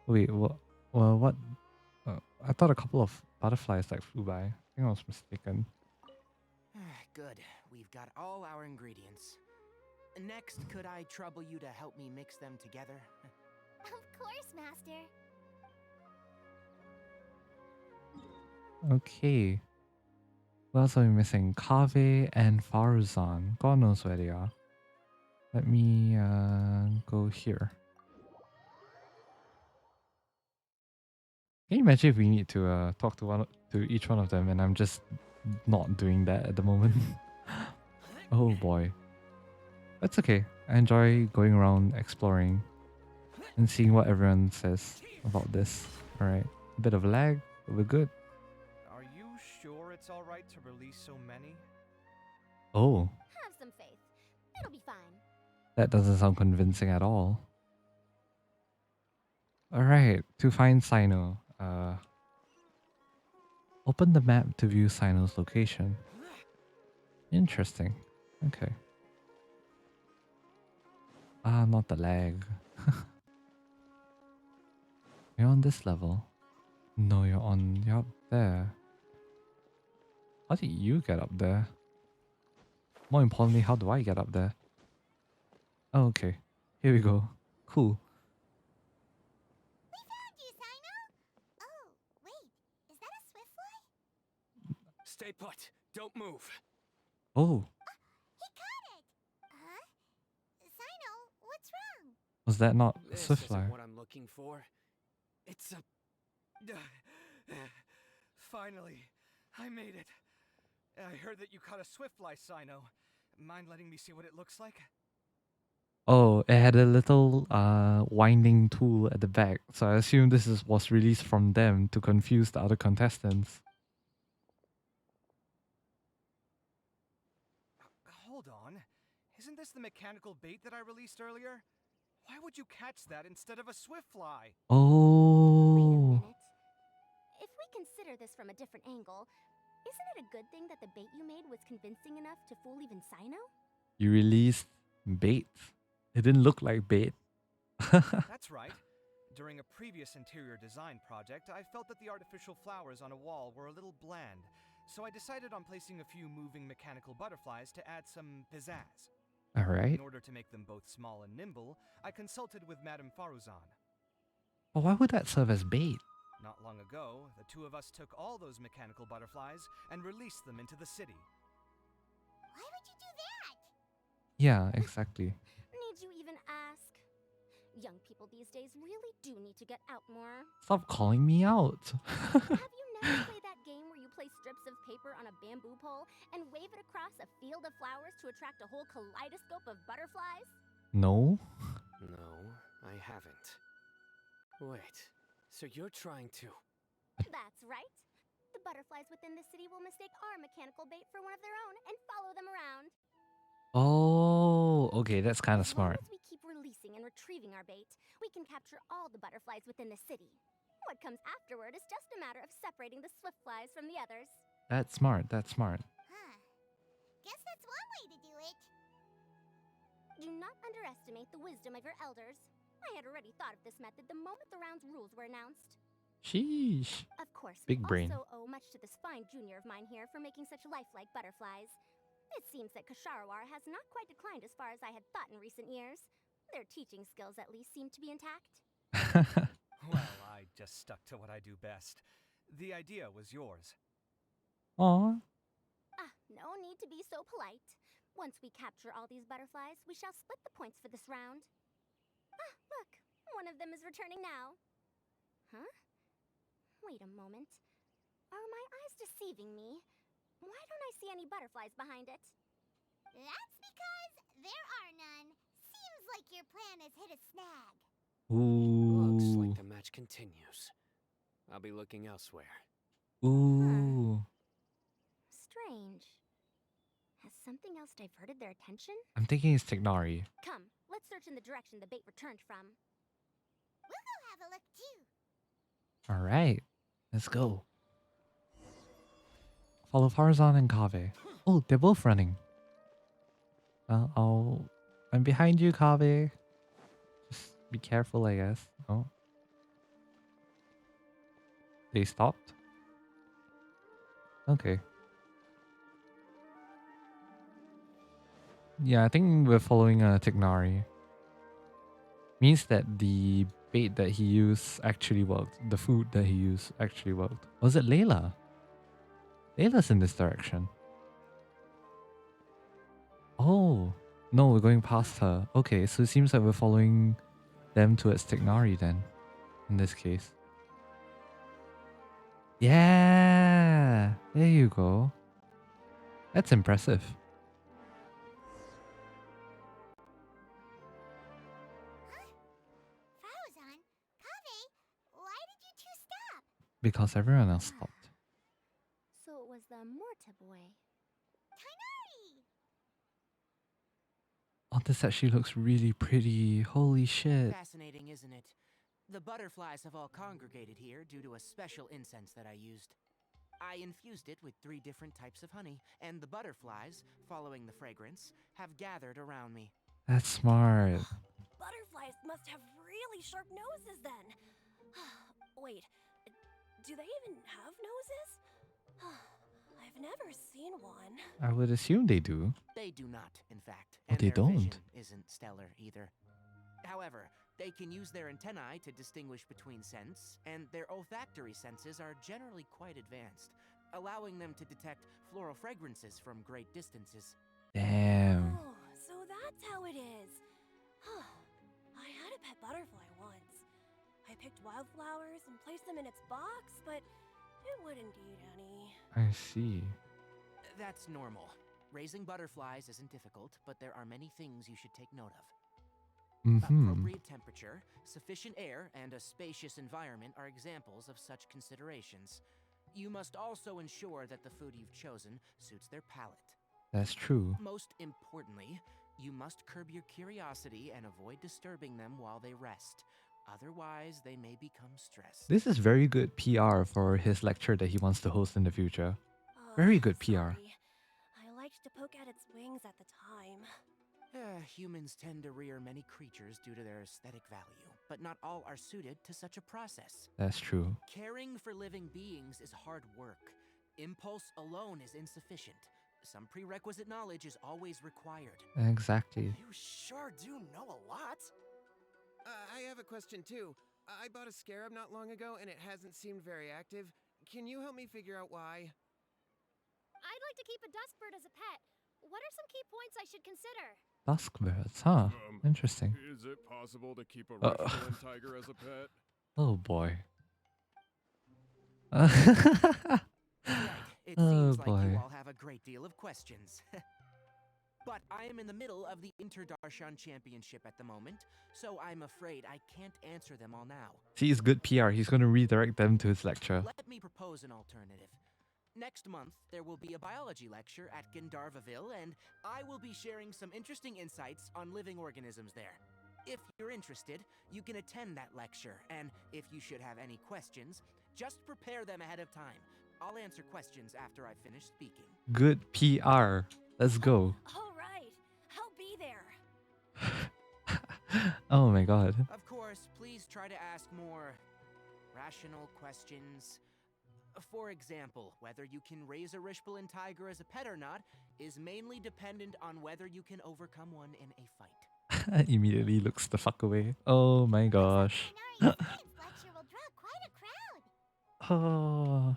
Wait, what? Well, what? I thought a couple of butterflies like flew by. I think I was mistaken. Good. We've got all our ingredients. Next, could I trouble you to help me mix them together? Of course, Master. Okay. What else are we missing? Kave and Farzan. God knows where they are. Let me go here. Can you imagine if we need to talk to each one of them and I'm just not doing that at the moment? Oh boy. That's okay. I enjoy going around exploring and seeing what everyone says about this. Alright. A bit of lag, but we're good. Are you sure it's alright to release so many? Oh. Have some faith. It'll be fine. That doesn't sound convincing at all. Alright, to find Sino. Open the map to view Sino's location. Interesting. Okay. Ah, not the lag. You're on this level. No, you're up there. How did you get up there? More importantly, how do I get up there? Oh, okay. Here we go. Cool. We found you, Sino! Oh, wait. Is that a swift fly? Stay put. Don't move. Oh. He caught it! Huh? Sino, what's wrong? Was that not a This swiftfly? isn't what I'm looking for. It's a... Finally, I made it. I heard that you caught a swiftfly, Sino. Mind letting me see what it looks like? Oh, it had a little winding tool at the back, so I assume this was released from them to confuse the other contestants. Hold on. Isn't this the mechanical bait that I released earlier? Why would you catch that instead of a swiftfly? Oh. Wait a minute. If we consider this from a different angle, isn't it a good thing that the bait you made was convincing enough to fool even Sino? You released bait. It didn't look like bait. That's right. During a previous interior design project, I felt that the artificial flowers on a wall were a little bland, so I decided on placing a few moving mechanical butterflies to add some pizzazz. Alright. In order to make them both small and nimble, I consulted with Madame Faruzan. But why would that serve as bait? Not long ago, the two of us took all those mechanical butterflies and released them into the city. Why would you do that? Yeah, exactly. Need you even ask? Young people these days really do need to get out more. Stop calling me out. Have you never played that game where you place strips of paper on a bamboo pole and wave it across a field of flowers to attract a whole kaleidoscope of butterflies? No. No, I haven't. Wait, so you're trying to... That's right. The butterflies within the city will mistake our mechanical bait for one of their own and follow them around. Oh, okay, that's kind of smart. As long as we keep releasing and retrieving our bait, we can capture all the butterflies within the city. What comes afterward is just a matter of separating the swift flies from the others. That's smart, that's smart. Huh. Guess that's one way to do it. Do not underestimate the wisdom of your elders. I had already thought of this method the moment the round's rules were announced. Sheesh. Of course, Big brain. We also owe much to this fine junior of mine here for making such lifelike butterflies. It seems that Kasharawar has not quite declined as far as I had thought in recent years. Their teaching skills at least seem to be intact. Well, I just stuck to what I do best. The idea was yours. Aww. No need to be so polite. Once we capture all these butterflies, we shall split the points for this round. Look, one of them is returning now. Huh? Wait a moment. Are my eyes deceiving me? Why don't I see any butterflies behind it? That's because there are none. Seems like your plan has hit a snag. Ooh. Looks like the match continues. I'll be looking elsewhere. Ooh. Strange. Has something else diverted their attention? I'm thinking it's Tignari. Come, let's search in the direction the bait returned from. We'll go have a look too. Alright, let's go. Follow Farzan and Kaveh. Oh, they're both running. Well, I'm behind you, Kaveh. Just be careful, I guess. Oh. They stopped? Okay. Yeah, I think we're following Tignari. Means that the bait that he used actually worked. The food that he used actually worked. Was it Layla? Layla's in this direction. Oh. No, we're going past her. Okay, so it seems like we're following them towards Tignari then. In this case. Yeah! There you go. That's impressive. Farazan, Kaveh, why did you two stop? Because everyone else stopped. So it was the Morta boy. Tainari! Oh, this actually looks really pretty. Holy shit. Fascinating, isn't it? The butterflies have all congregated here due to a special incense that I used. I infused it with 3 different types of honey, and the butterflies, following the fragrance, have gathered around me. That's smart. Butterflies must have really sharp noses then. Wait, do they even have noses? I've never seen one. I would assume they do. They do not, in fact. Oh, And they their don't. vision isn't stellar either. However, they can use their antennae to distinguish between scents, and their olfactory senses are generally quite advanced, allowing them to detect floral fragrances from great distances. Damn. Oh, so that's how it is. I had a pet butterfly once. I picked wildflowers and placed them in its box, but it wouldn't eat any. I see. That's normal. Raising butterflies isn't difficult, but there are many things you should take note of. Appropriate temperature, sufficient air, and a spacious environment are examples of such considerations. You must also ensure that the food you've chosen suits their palate. That's true. Most importantly, you must curb your curiosity and avoid disturbing them while they rest. Otherwise, they may become stressed. This is very good PR for his lecture that he wants to host in the future. Very good PR. I liked to poke at its wings at the time. Humans tend to rear many creatures due to their aesthetic value, but not all are suited to such a process. That's true. Caring for living beings is hard work. Impulse alone is insufficient. Some prerequisite knowledge is always required. Exactly. You sure do know a lot. I have a question too. I bought a scarab not long ago and it hasn't seemed very active. Can you help me figure out why? I'd like to keep a duskbird as a pet. What are some key points I should consider? Duskbirds, huh? Interesting. Is it possible to keep a rifle-and tiger as a pet? Oh boy. It seems like you all have a great deal of questions. But I am in the middle of the Inter-Darshan Championship at the moment, so I'm afraid I can't answer them all now. See, it's good PR. He's going to redirect them to his lecture. Let me propose an alternative. Next month, there will be a biology lecture at Gandharvaville, and I will be sharing some interesting insights on living organisms there. If you're interested, you can attend that lecture, and if you should have any questions, just prepare them ahead of time. I'll answer questions after I finish speaking. Good PR. Let's go. All right, I'll be there. Oh my god. Of course, please try to ask more rational questions. For example, whether you can raise a Rishpalin tiger as a pet or not is mainly dependent on whether you can overcome one in a fight. Immediately looks the fuck away. Oh my gosh. Science lecture will draw quite a crowd. Oh.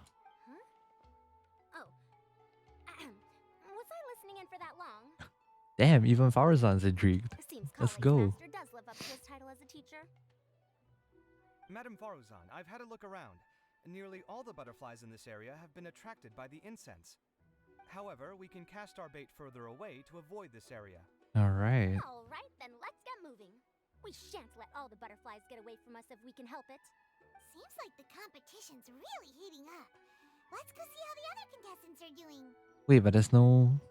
Was I listening in for that long? Damn, even Farazan's intrigued. Seems Let's College go. Master does live up to his title as a teacher. Madam Faruzan, I've had a look around. Nearly all the butterflies in this area have been attracted by the incense. However, we can cast our bait further away to avoid this area. Alright. All right, then let's get moving. We shan't let all the butterflies get away from us if we can help it. Seems like the competition's really heating up. Let's go see how the other contestants are doing. Wait, but there's no...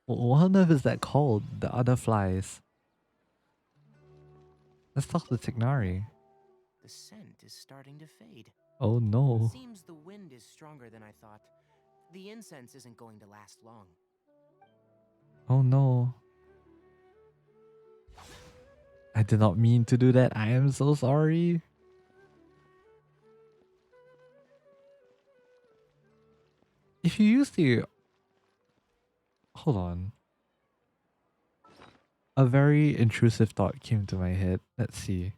What on earth is that called? The other flies. Let's talk to Tignari. The scent is starting to fade. Oh no. Seems the wind is stronger than I thought. The incense isn't going to last long. Oh no. I did not mean to do that. I am so sorry. If you use the... Hold on. A very intrusive thought came to my head. Let's see.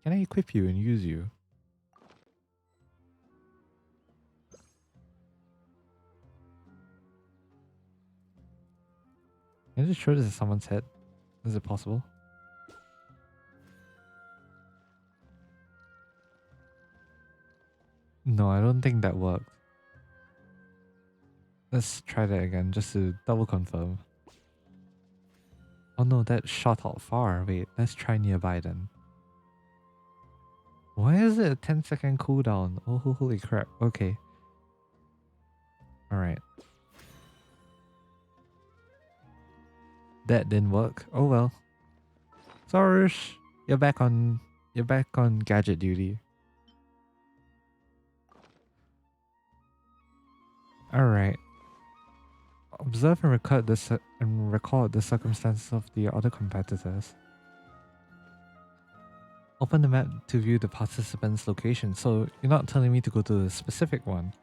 Can I equip you and use you? Can I just throw this at someone's head? Is it possible? No, I don't think that worked. Let's try that again, just to double confirm. Oh no, that shot out far. Wait, let's try nearby then. Why is it a 10-second cooldown? Oh, holy crap. Okay. Alright. That didn't work. Oh well. Sorush, you're back on gadget duty. Alright. Observe and record the circumstances of the other competitors. Open the map to view the participants' location. So you're not telling me to go to a specific one.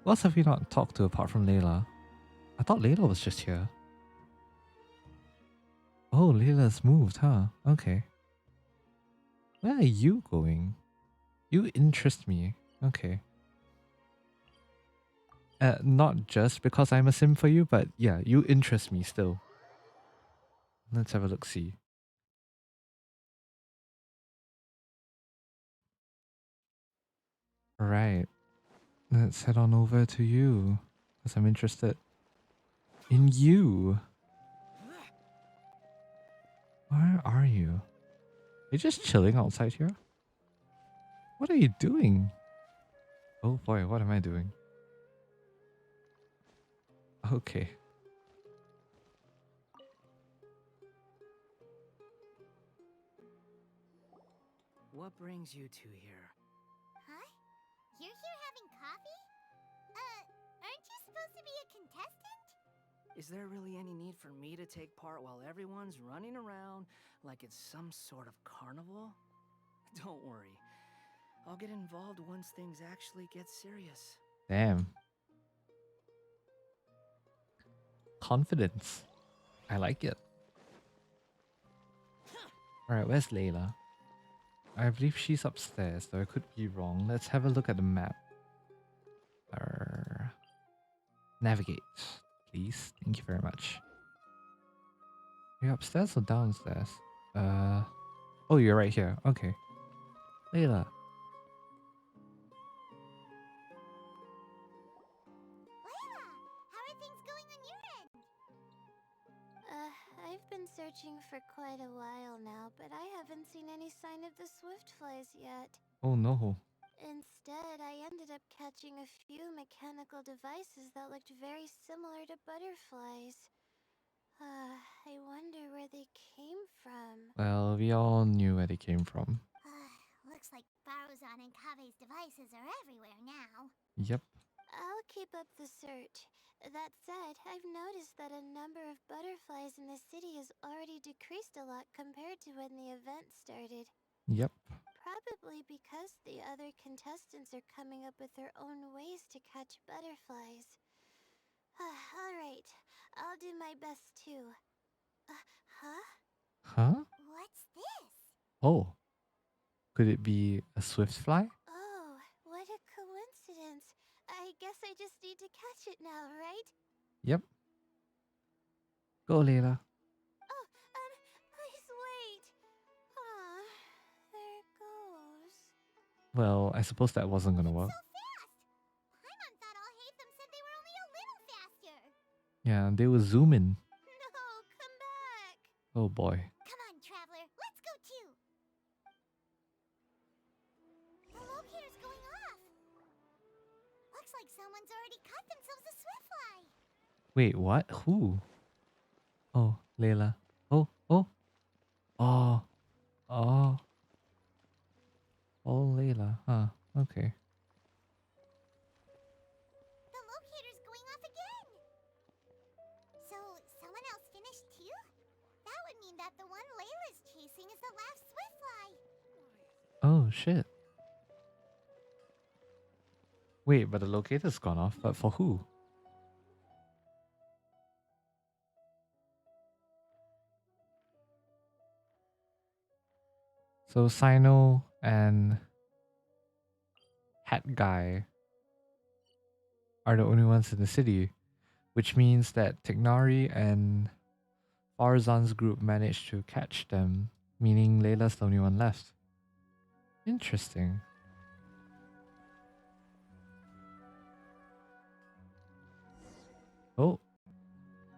What else have you not talked to apart from Layla? I thought Layla was just here. Oh, Layla's moved, huh? Okay. Where are you going? You interest me. Okay. Not just because I'm a sim for you, but yeah, you interest me still. Let's have a look-see. Right. Let's head on over to you. Because I'm interested in you. Where are you? Are you just chilling outside here? What are you doing? Oh boy, what am I doing? Okay. What brings you two here? Huh? You're here having coffee? Aren't you supposed to be a contestant? Is there really any need for me to take part while everyone's running around like it's some sort of carnival? Don't worry. I'll get involved once things actually get serious. Damn. Confidence. I like it. Alright, where's Layla? I believe she's upstairs, though I could be wrong. Let's have a look at the map. Navigate, please. Thank you very much. Are you upstairs or downstairs? Oh, you're right here. Okay. Layla. Layla, how are things going on your end? searching for quite a while now, but I haven't seen any sign of the swiftflies yet. Oh no. Instead, I ended up catching a few mechanical devices that looked very similar to butterflies. I wonder where they came from. Well, we all knew where they came from. Looks like Baruzan and Kave's devices are everywhere now. Yep. I'll keep up the search. That said, I've noticed that a number of butterflies in the city has already decreased a lot compared to when the event started. Yep. Probably because the other contestants are coming up with their own ways to catch butterflies. Alright, I'll do my best too. Huh? Huh? What's this? Oh. Could it be a swift fly? Oh, what a coincidence. I guess I just need to catch it now, right? Yep. Go, Layla. Oh, please wait. Ah, there it goes. Well, I suppose that wasn't gonna work. So fast! Paimon thought all Hatham said they were only a little faster. Yeah, they were zooming. No, come back. Oh boy. Come on, traveler. Let's go too. The locator's going off. Looks like someone's already caught themselves a swiftfly. Wait, what? Who? Oh, Layla. Oh, oh. Oh. Oh. Oh, Layla. Huh. Okay. The locator's going off again. So, someone else finished too? That would mean that the one Layla's chasing is the last swiftfly. Oh, shit. Wait, but the locator's gone off. But for who? So Sino and Hat Guy are the only ones in the city, which means that Tignari and Farzan's group managed to catch them, meaning Layla's the only one left. Interesting. Oh.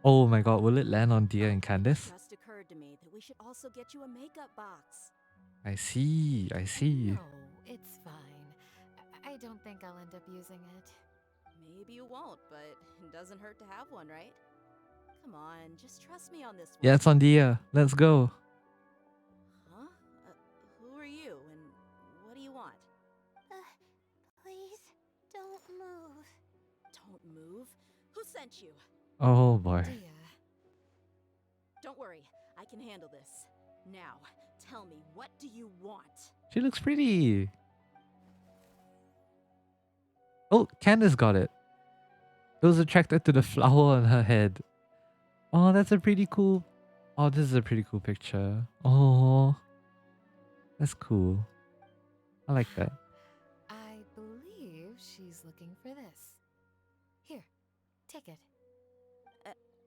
Oh my god, will it land on Dia and Candice? It just occurred to me that we should also get you a makeup box. I see, I see. No, it's fine. I don't think I'll end up using it. Maybe you won't, but it doesn't hurt to have one, right? Come on, just trust me on this one. Yeah, it's on Dia. Let's go. Huh? Who are you, and what do you want? Please, don't move. Don't move? Who sent you? Oh boy. Dia. Don't worry, I can handle this. Now, tell me, what do you want? She looks pretty. Oh, Candice got it. It was attracted to the flower on her head. Oh, that's a pretty cool... Oh, this is a pretty cool picture. Oh, that's cool. I like that. I believe she's looking for this. Here, take it.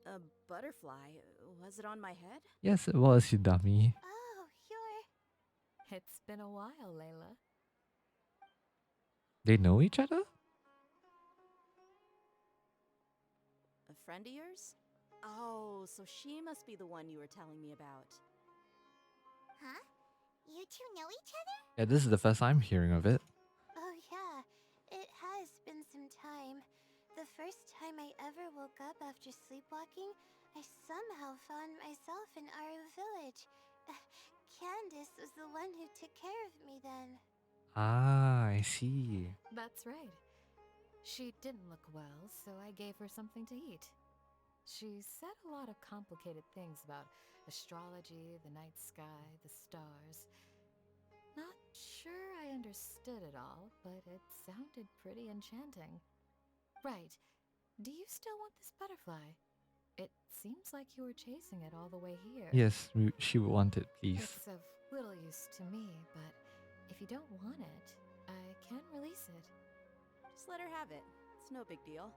A butterfly? Was it on my head? Yes, it was, you dummy. Oh, you're... It's been a while, Layla. They know each other? A friend of yours? Oh, so she must be the one you were telling me about. Huh? You two know each other? Yeah, this is the first I'm hearing of it. Oh yeah, it has been some time. The first time I ever woke up after sleepwalking, I somehow found myself in Aru village. Candice was the one who took care of me then. Ah, I see. That's right. She didn't look well, so I gave her something to eat. She said a lot of complicated things about astrology, the night sky, the stars. Not sure I understood it all, but it sounded pretty enchanting. Right. Do you still want this butterfly? It seems like you were chasing it all the way here. Yes, she would want it, please. It's of little use to me, but if you don't want it, I can release it. Just let her have it. It's no big deal.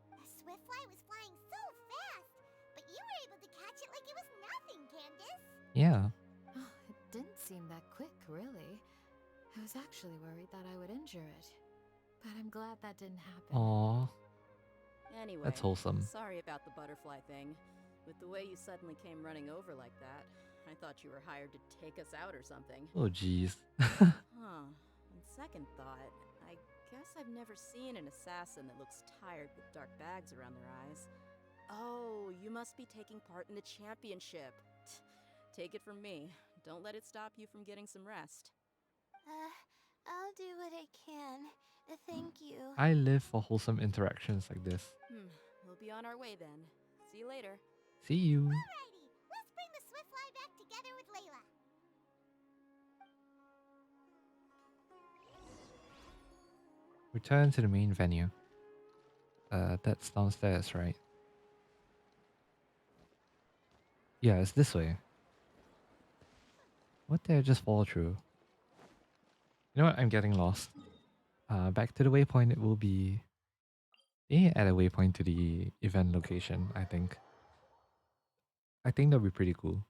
The swiftfly was flying so fast, but you were able to catch it like it was nothing, Candice. Yeah. Oh, it didn't seem that quick, really. I was actually worried that I would injure it. But I'm glad that didn't happen. Aww. Anyway, That's wholesome. sorry about the butterfly thing. With the way you suddenly came running over like that, I thought you were hired to take us out or something. Oh, jeez. Huh. On second thought, I guess I've never seen an assassin that looks tired with dark bags around their eyes. Oh, you must be taking part in the championship. Take it from me. Don't let it stop you from getting some rest. I'll do what I can. Thank you. I live for wholesome interactions like this. We'll be on our way then. See you later. See you. Alrighty, let's bring the Swiftfly back together with Layla. Return to the main venue. That's downstairs, right? Yeah, it's this way. What did I just fall through? You know what? I'm getting lost. Back to the waypoint. It will be at a waypoint to the event location, I think. I think that'll be pretty cool.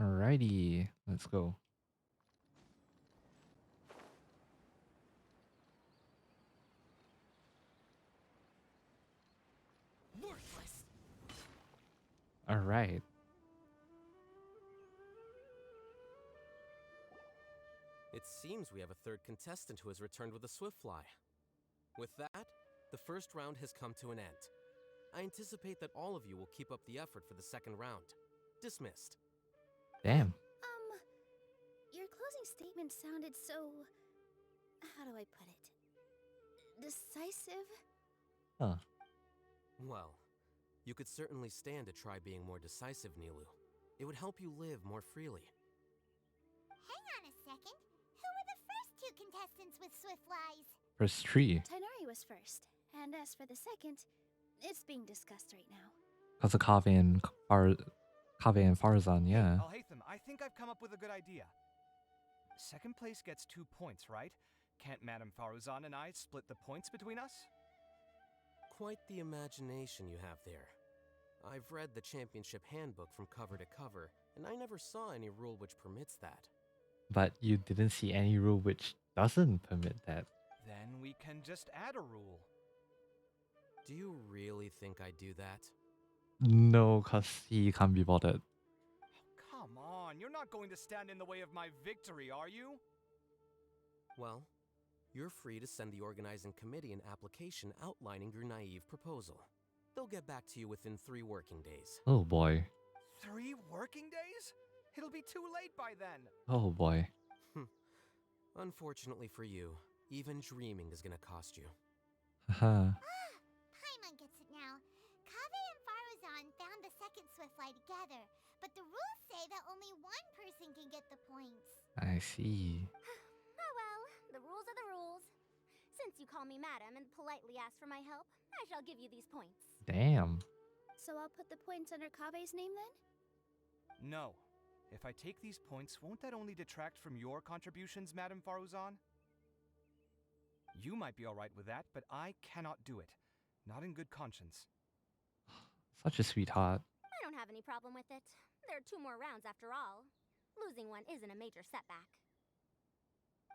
Alrighty, let's go. Worthless. Alright. It seems we have a third contestant who has returned with a Swiftfly. With that, the first round has come to an end. I anticipate that all of you will keep up the effort for the second round. Dismissed. Damn. Your closing statement sounded so... how do I put it? Decisive? Huh. Well, you could certainly stand to try being more decisive, Nilu. It would help you live more freely. Hang on a second. Who were the first two contestants with Swiftflies? First three. Tainari was first, and as for the second, it's being discussed right now. Because of Kaveh and Farzan, yeah. Alhaitham, I think I've come up with a good idea. Second place gets 2 points, right? Can't Madame Faruzan and I split the points between us? Quite the imagination you have there. I've read the championship handbook from cover to cover, and I never saw any rule which permits that. But you didn't see any rule which doesn't permit that. Then we can just add a rule. Do you really think I'd do that? No, because he can't be bothered. Come on, you're not going to stand in the way of my victory, are you? Well, you're free to send the organizing committee an application outlining your naive proposal. They'll get back to you within 3 working days. Oh boy. 3 working days? It'll be too late by then. Oh boy. Unfortunately for you, even dreaming is gonna cost you. Haha. Paimon gets it now. Kaveh and Faruzan found the second Swiftfly together, but the rules say that only one person can get the points. I see. Oh well, the rules are the rules. Since you call me madam and politely ask for my help, I shall give you these points. Damn. So I'll put the points under Kaveh's name then? No. If I take these points, won't that only detract from your contributions, Madame Faruzan? You might be alright with that, but I cannot do it. Not in good conscience. Such a sweetheart. I don't have any problem with it. There are 2 more rounds after all. Losing one isn't a major setback.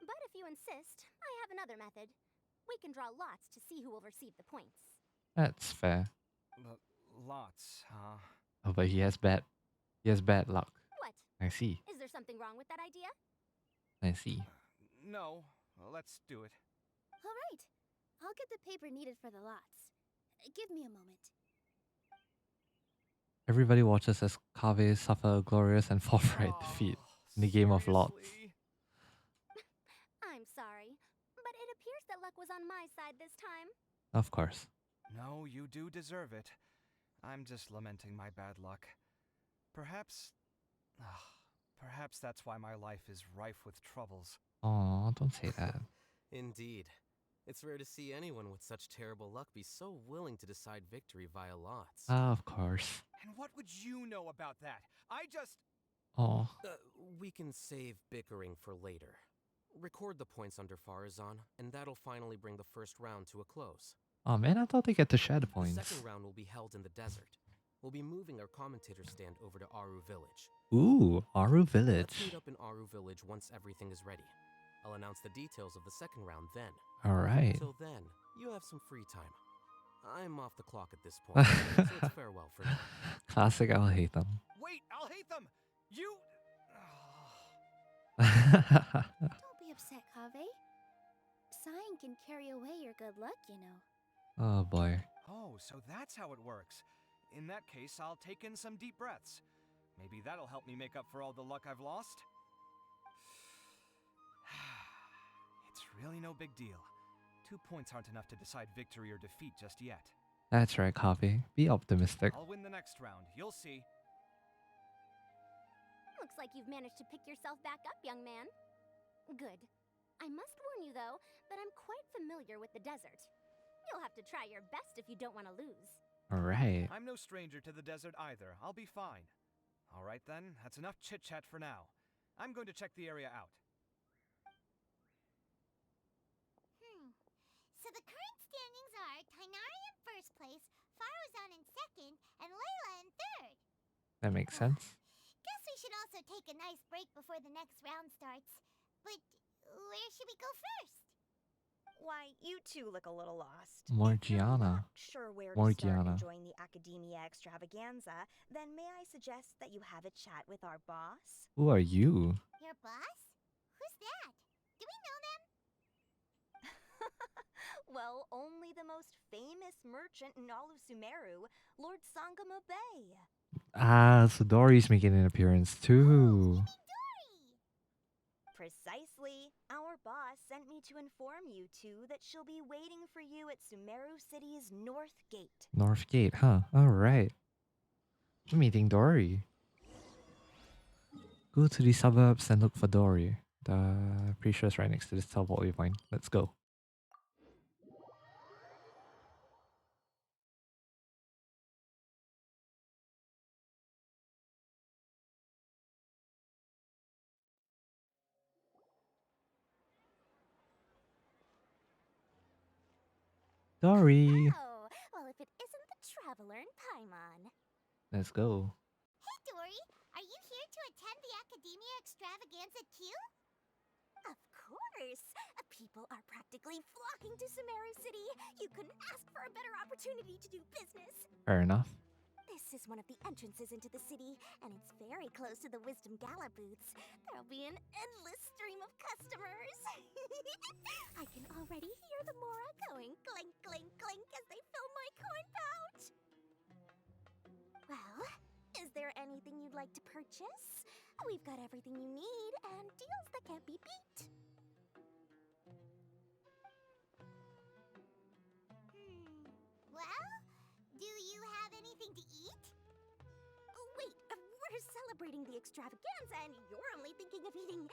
But if you insist, I have another method. We can draw lots to see who will receive the points. That's fair. Lots, huh? Oh, but he has bad luck. What? I see. Is there something wrong with that idea? I see. No. Well, let's do it. All right. I'll get the paper needed for the lots. Give me a moment. Everybody watches as Kaveh suffer a glorious and forthright defeat in the game of lots. I'm sorry, but it appears that luck was on my side this time. Of course. No, you do deserve it. I'm just lamenting my bad luck. Perhaps that's why my life is rife with troubles. Oh, don't say that. Indeed. It's rare to see anyone with such terrible luck be so willing to decide victory via lots. Of course. And what would you know about that? I just... Oh. We can save bickering for later. Record the points under Farazan, and that'll finally bring the first round to a close. Oh man, I thought they get to share the The points. second round will be held in the desert. We'll be moving our commentator stand over to Aru Village. Ooh, Aru Let's Village. meet up in Aru Village once everything is ready. I'll announce the details of the second round then. Alright. Till then, You have some free time. I'm off the clock at this point, so it's farewell for now. Classic, I'll hate them. Wait, I'll hate them! You... Don't be upset, Kaveh. Sighing can carry away your good luck, you know. Oh boy. Oh, so that's how it works. In that case, I'll take in some deep breaths. Maybe that'll help me make up for all the luck I've lost. It's really no big deal. 2 points aren't enough to decide victory or defeat just yet. That's right, Coffee. Be optimistic. I'll win the next round. You'll see. Looks like you've managed to pick yourself back up, young man. Good. I must warn you, though, that I'm quite familiar with the desert. You'll have to try your best if you don't want to lose. Alright. I'm no stranger to the desert either. I'll be fine. Alright then, that's enough chit-chat for now. I'm going to check the area out. So the current standings are Tainari in first place, Faruzan in second, and Layla in third. That makes sense. Guess we should also take a nice break before the next round starts. But where should we go first? Why, you two look a little lost. Morgiana. Sure where to Morgiana. start enjoying the Academia extravaganza, then may I suggest that you have a chat with our boss? Who are you? Your boss? Who's that? Do we know them? Well, only the most famous merchant in all of Sumeru, Lord Sangamo Bay. Ah, so Dory's making an appearance too. Precisely. Our boss sent me to inform you two that she'll be waiting for you at Sumeru City's North Gate. North Gate, huh? Alright. I'm meeting Dory. Go to the suburbs and look for Dory. Pretty sure it's right next to this teleport waypoint. Let's go. Dory! Oh, well, if it isn't the Traveler in Paimon. Let's go. Hey, Dory! Are you here to attend the Academia extravaganza too? Of course! People are practically flocking to Sumeru City. You couldn't ask for a better opportunity to do business. Fair enough. This is one of the entrances into the city, and it's very close to the Wisdom Gala booths. There'll be an endless stream of customers. I can already hear the Mora going clink, clink, clink as they fill my coin pouch. Well, is there anything you'd like to purchase? We've got everything you need and deals that can't be beat. Well, do you have anything to eat? Oh, wait, we're celebrating the extravaganza and you're only thinking of eating...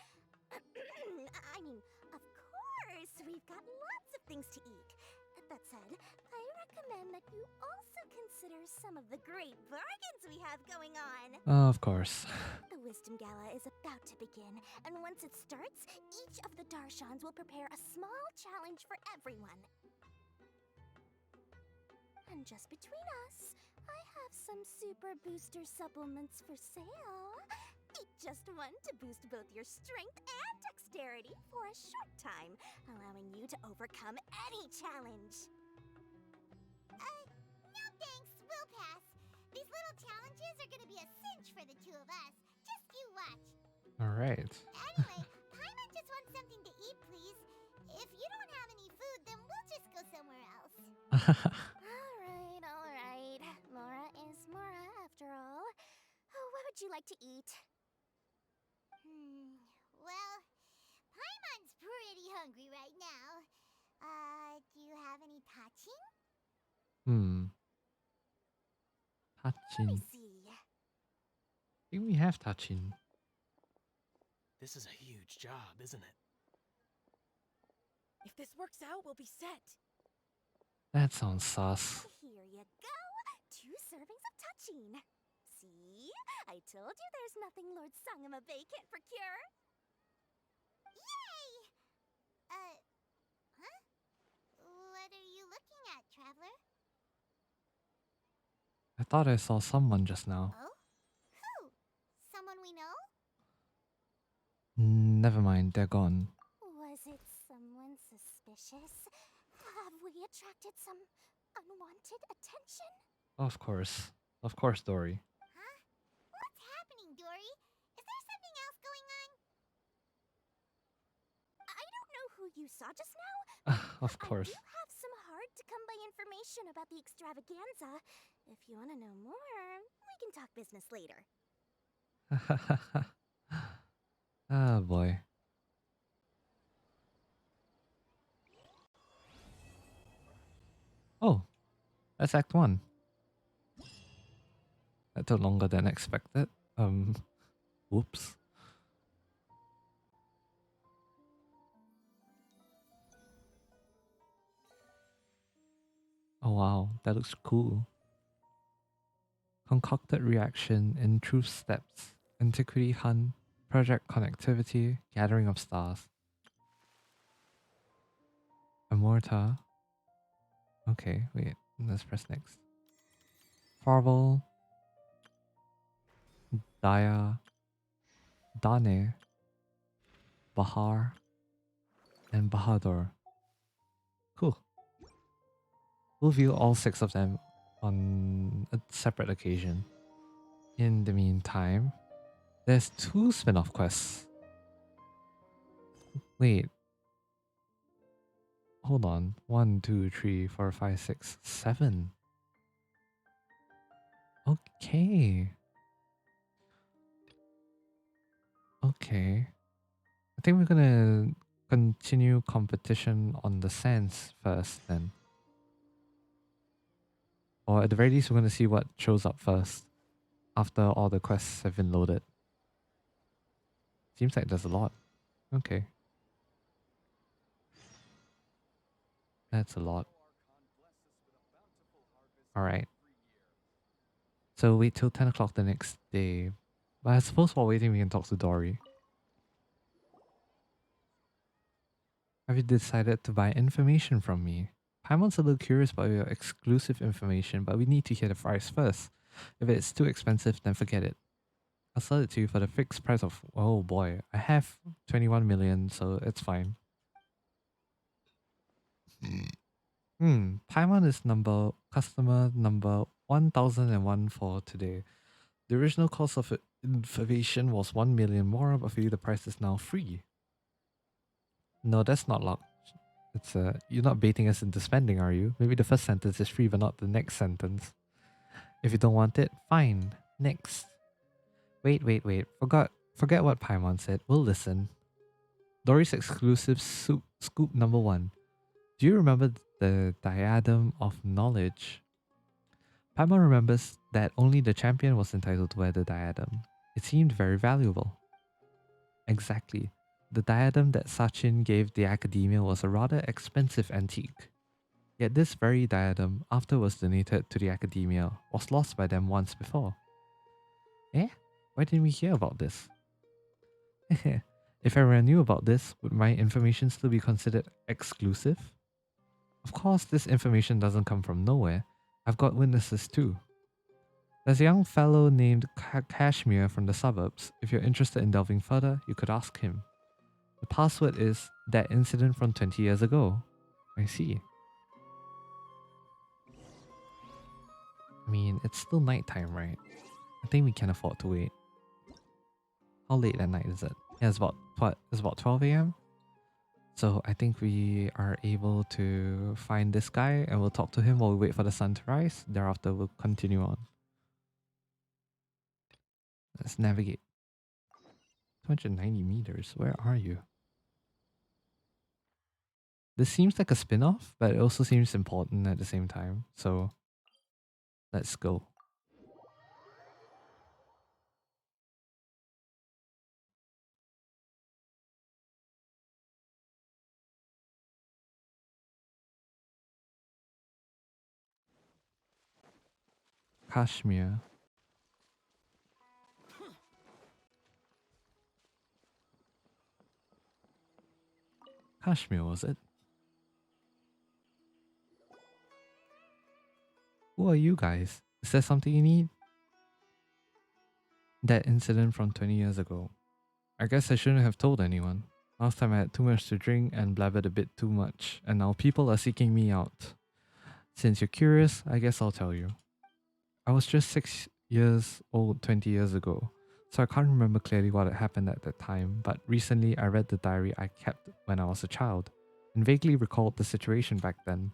I mean, of course, we've got lots of things to eat. That said, I recommend that you also consider some of the great bargains we have going on. Of course. The Wisdom Gala is about to begin, and once it starts, each of the Darshans will prepare a small challenge for everyone. And just between us, I have some super booster supplements for sale. Eat just one to boost both your strength and dexterity for a short time, allowing you to overcome any challenge. No thanks, we'll pass. These little challenges are gonna be a cinch for the two of us. Just you watch. Alright. Anyway, Paimon just wants something to eat, please. If you don't have any food, then we'll just go somewhere else. Alright. Mora is Mora after all. Oh, what would you like to eat? Well, Paimon's pretty hungry right now. Do you have any touching? Let me Touching. see. I think we have touching. This is a huge job, isn't it? If this works out, we'll be set. That sounds sus. Here you go. 2 servings of touching. See? I told you there's nothing Lord Sangamo Bay can't procure. Yay! Huh? What are you looking at, Traveler? I thought I saw someone just now. Oh? Who? Someone we know? Never mind, they're gone. Was it someone suspicious? Have we attracted some unwanted attention? Of course. Of course, Dory. Huh? What's happening, Dory? Is there something else going on? I don't know who you saw just now, Of but I course. do have some hard-to-come-by information about the extravaganza. If you want to know more, we can talk business later. Ah, boy. Oh, that's Act 1. That took longer than expected. Whoops. Oh wow, that looks cool. Concocted reaction in truth steps. Antiquity hunt. Project connectivity. Gathering of stars. Amorta. Okay, wait. Let's press next. Farvel. Daya. Dane. Bahar. And Bahadur. Cool. We'll view all 6 of them on a separate occasion. In the meantime, there's 2 spin-off quests. Wait. Hold on. 1, 2, 3, 4, 5, 6, 7. Okay. Okay. I think we're gonna continue competition on the sands first then. Or at the very least, we're gonna see what shows up first after all the quests have been loaded. Seems like there's a lot. Okay. That's a lot. Alright. So wait till 10 o'clock the next day. But I suppose while waiting we can talk to Dory. Have you decided to buy information from me? Paimon's a little curious about your exclusive information, but we need to hear the price first. If it's too expensive, then forget it. I'll sell it to you for the fixed price of... Oh boy, I have 21 million, so it's fine. Paimon is customer number 1001 for today. The original cost of information was 1 million more, but for you the price is now free. No, that's not luck. It's you're not baiting us into spending, are you? Maybe the first sentence is free, but not the next sentence. If you don't want it, fine. Next. Wait. Forget what Paimon said. We'll listen. Dory's exclusive scoop number 1. Do you remember the diadem of knowledge? Paimon remembers that only the champion was entitled to wear the diadem. It seemed very valuable. Exactly. The diadem that Sachin gave the academia was a rather expensive antique. Yet this very diadem, after it was donated to the academia, was lost by them once before. Eh? Why didn't we hear about this? If everyone knew about this, would my information still be considered exclusive? Of course, this information doesn't come from nowhere. I've got witnesses too. There's a young fellow named Kashmir from the suburbs. If you're interested in delving further, you could ask him. The password is that incident from 20 years ago. I see. I mean, it's still nighttime, right? I think we can afford to wait. How late at night is it? Yeah, it's about 12 a.m. So I think we are able to find this guy and we'll talk to him while we wait for the sun to rise. Thereafter, we'll continue on. Let's navigate. 290 meters. Where are you? This seems like a spin-off, but it also seems important at the same time. So let's go. Kashmir. Kashmir, was it? Who are you guys? Is there something you need? That incident from 20 years ago. I guess I shouldn't have told anyone. Last time I had too much to drink and blabbered a bit too much, and now people are seeking me out. Since you're curious, I guess I'll tell you. I was just 6 years old 20 years ago, so I can't remember clearly what had happened at that time, but recently I read the diary I kept when I was a child, and vaguely recalled the situation back then.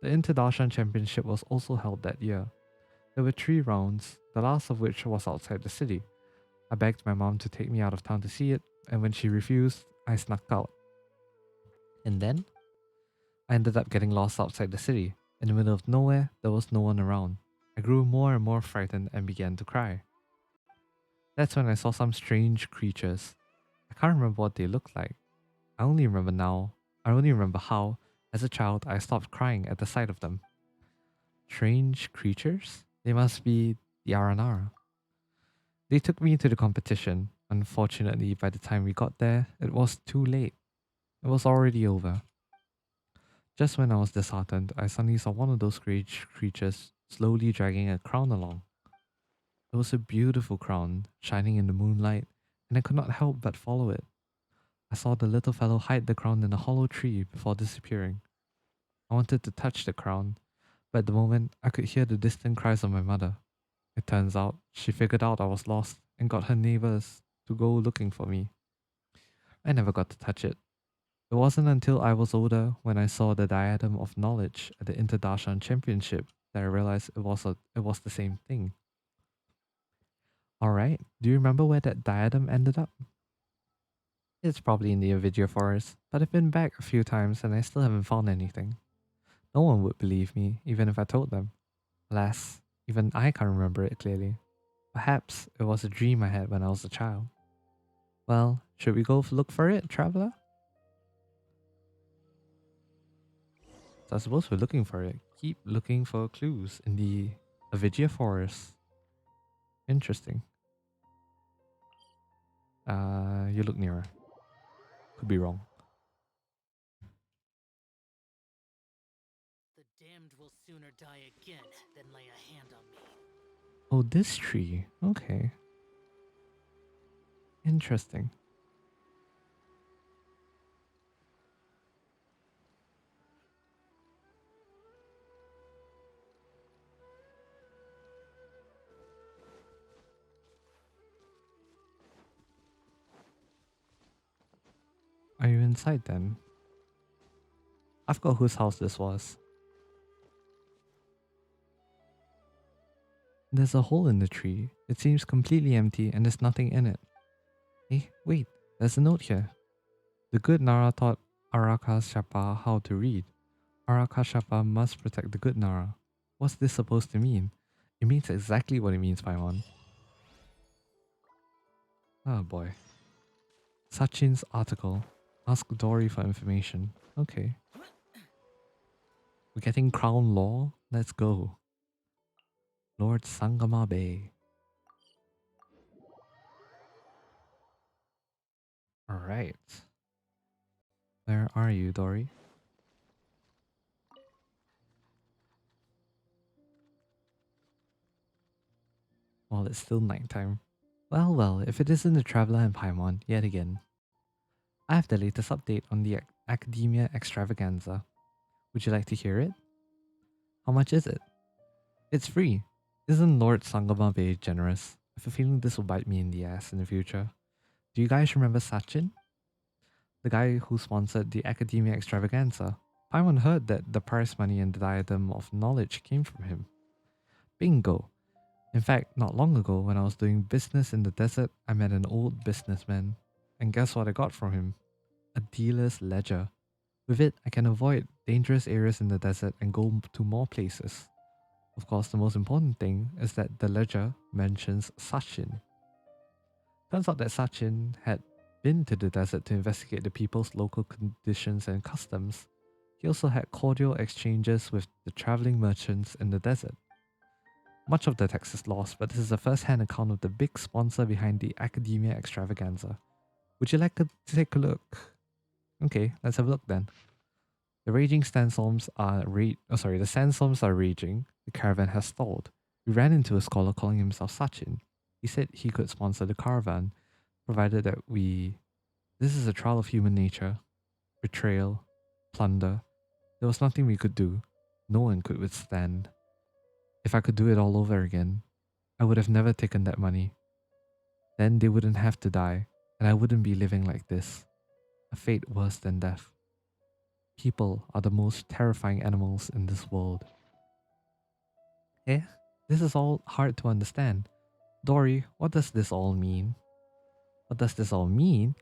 The Inter-Darshan Championship was also held that year. There were 3 rounds, the last of which was outside the city. I begged my mom to take me out of town to see it, and when she refused, I snuck out. And then, I ended up getting lost outside the city. In the middle of nowhere, there was no one around. I grew more and more frightened and began to cry. That's when I saw some strange creatures. I can't remember what they looked like. I only remember how, as a child, I stopped crying at the sight of them. Strange creatures? They must be the Aranara. They took me to the competition. Unfortunately, by the time we got there, it was too late. It was already over. Just when I was disheartened, I suddenly saw one of those strange creatures slowly dragging a crown along. It was a beautiful crown, shining in the moonlight, and I could not help but follow it. I saw the little fellow hide the crown in a hollow tree before disappearing. I wanted to touch the crown, but at the moment I could hear the distant cries of my mother. It turns out she figured out I was lost and got her neighbors to go looking for me. I never got to touch it. It wasn't until I was older, when I saw the diadem of knowledge at the Inter-Darshan Championship, that I realized it was the same thing. Alright, do you remember where that diadem ended up? It's probably in the Avidya forest, but I've been back a few times and I still haven't found anything. No one would believe me, even if I told them. Alas, even I can't remember it clearly. Perhaps it was a dream I had when I was a child. Well, should we go look for it, traveler? So I suppose we're looking for it. Keep looking for clues in the Avidya forest. Interesting. You look nearer. Could be wrong. The damned will sooner die again than lay a hand on me. Oh, this tree. Okay. Interesting. Are you inside then? I forgot whose house this was. There's a hole in the tree. It seems completely empty and there's nothing in it. Hey, wait, there's a note here. The good Nara taught Arakashapa how to read. Arakashapa must protect the good Nara. What's this supposed to mean? It means exactly what it means, Paimon. Oh boy. Sachin's article. Ask Dory for information. Okay. We're getting crown law? Let's go. Lord Sangama Bay. Alright. Where are you, Dory? Well, it's still nighttime. Well, well, if it isn't the Traveler and Paimon, yet again. I have the latest update on the Academia Extravaganza. Would you like to hear it? How much is it? It's free. Isn't Lord Sangama Bay generous? I have a feeling this will bite me in the ass in the future. Do you guys remember Sachin? The guy who sponsored the Academia Extravaganza. Paimon heard that the prize money and the diadem of knowledge came from him. Bingo! In fact, not long ago when I was doing business in the desert, I met an old businessman. And guess what I got from him? A dealer's ledger. With it, I can avoid dangerous areas in the desert and go to more places. Of course, the most important thing is that the ledger mentions Sachin. Turns out that Sachin had been to the desert to investigate the people's local conditions and customs. He also had cordial exchanges with the traveling merchants in the desert. Much of the text is lost, but this is a first-hand account of the big sponsor behind the Academia Extravaganza. Would you like to take a look? Okay, let's have a look then. The sandstorms are raging. The caravan has stalled. We ran into a scholar calling himself Sachin. He said he could sponsor the caravan, provided that This is a trial of human nature. Betrayal. Plunder. There was nothing we could do. no one could withstand. If I could do it all over again, I would have never taken that money. Then they wouldn't have to die, and I wouldn't be living like this. A fate worse than death. People are the most terrifying animals in this world. Eh? This is all hard to understand. Dory, what does this all mean? What does this all mean?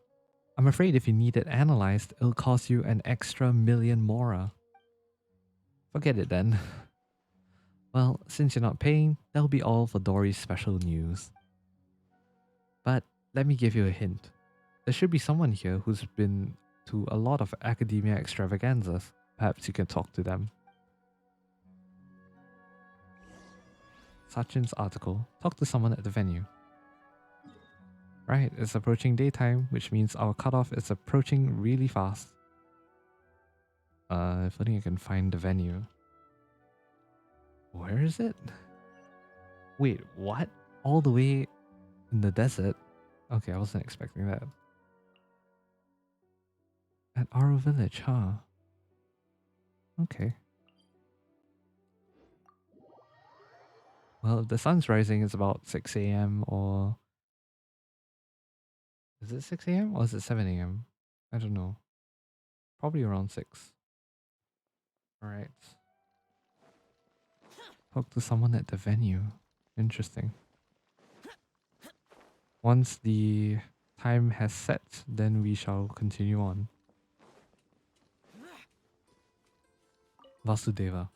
I'm afraid if you need it analyzed, it'll cost you an extra million mora. Forget it then. Well, since you're not paying, that'll be all for Dory's special news. But let me give you a hint. There should be someone here who's been to a lot of academia extravaganzas. Perhaps you can talk to them. Sachin's article, talk to someone at the venue. Right, it's approaching daytime, which means our cutoff is approaching really fast. If only I can find the venue. Where is it? Wait, what? All the way in the desert? Okay, I wasn't expecting that. At Aro Village, huh? Okay. Well, if the sun's rising, it's about 6 a.m. or... Is it 6 a.m. or is it 7 a.m.? I don't know. Probably around 6. Alright. Talk to someone at the venue. Interesting. Once the time has set, then we shall continue on. Vasudeva.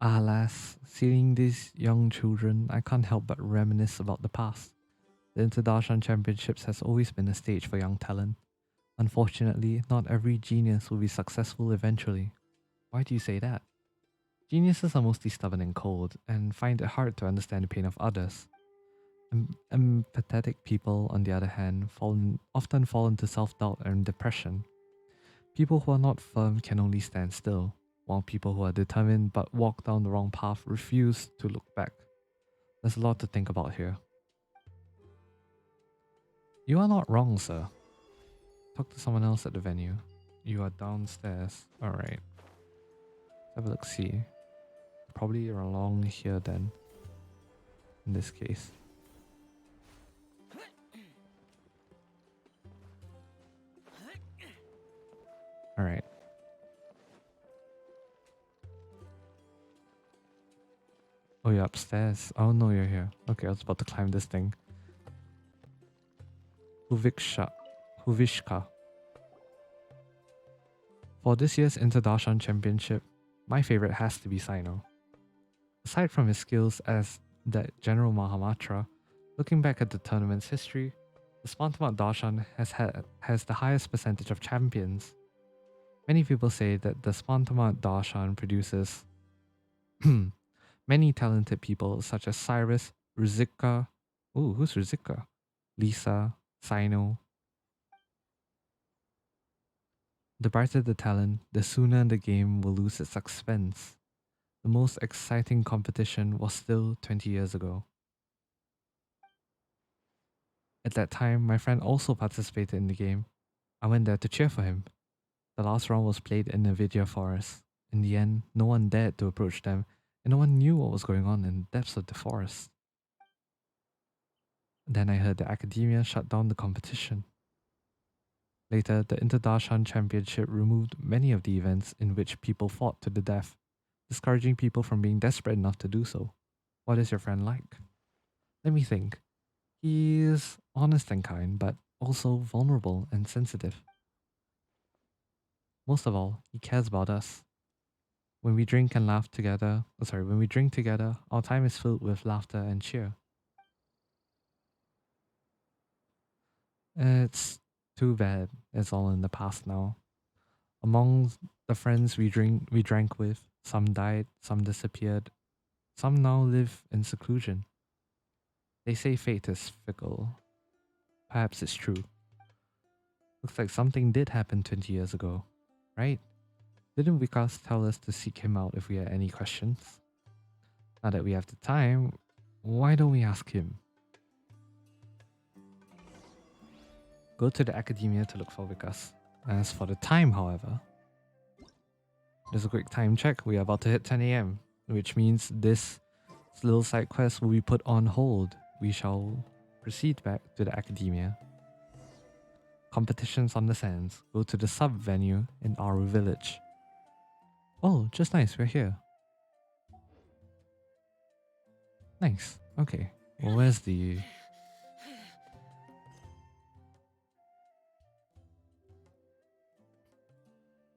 Alas, seeing these young children, I can't help but reminisce about the past. The Interdarshan Championships has always been a stage for young talent. Unfortunately, not every genius will be successful eventually. Why do you say that? Geniuses are mostly stubborn and cold, and find it hard to understand the pain of others. Empathetic people, on the other hand, often fall into self-doubt and depression. People who are not firm can only stand still, while people who are determined but walk down the wrong path refuse to look back. There's a lot to think about here. You are not wrong, sir. Talk to someone else at the venue. You are downstairs. Alright. Have a look, see. Probably along here then. In this case. Alright. Oh, you're upstairs. Oh no, you're here. Okay, I was about to climb this thing. Huvishka. For this year's Interdarshan Championship, my favorite has to be Sino. Aside from his skills as that General Mahamatra, looking back at the tournament's history, the Spantamat Darshan has the highest percentage of champions. Many people say that the Spantamat Darshan produces many talented people such as Cyrus, Rizika. Ooh, who's Rizika? Lisa, Sino. The brighter the talent, the sooner the game will lose its suspense. The most exciting competition was still 20 years ago. At that time, my friend also participated in the game. I went there to cheer for him. The last round was played in a Vidya forest. In the end, no one dared to approach them, and no one knew what was going on in the depths of the forest. Then I heard the academia shut down the competition. Later, the Interdarshan Championship removed many of the events in which people fought to the death, discouraging people from being desperate enough to do so. What is your friend like? Let me think. He is honest and kind, but also vulnerable and sensitive. Most of all, he cares about us. When we drink and laugh together, when we drink together, our time is filled with laughter and cheer. It's too bad it's all in the past now. Among the friends we drank with, some died, some disappeared, some now live in seclusion. They say fate is fickle. Perhaps it's true. Looks like something did happen 20 years ago, right? Didn't Vikas tell us to seek him out if we had any questions? Now that we have the time, why don't we ask him? Go to the academia to look for Vikas. As for the time, however, Just a quick time check. We are about to hit 10 a.m., which means this little side quest will be put on hold. We shall proceed back to the academia. Competitions on the sands. Go to the sub venue in Aru village. Oh, just nice. We're here. Nice. Okay. Well, where's the...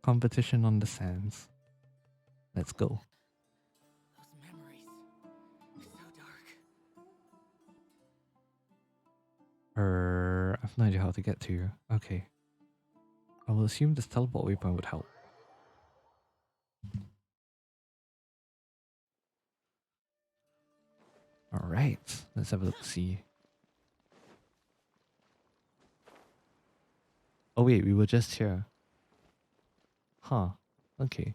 competition on the sands? Let's go. Those memories. So dark. I have no idea how to get to you. Okay. I will assume this teleport waypoint would help. Alright. Let's have a look see. Oh wait, we were just here. Huh. Okay.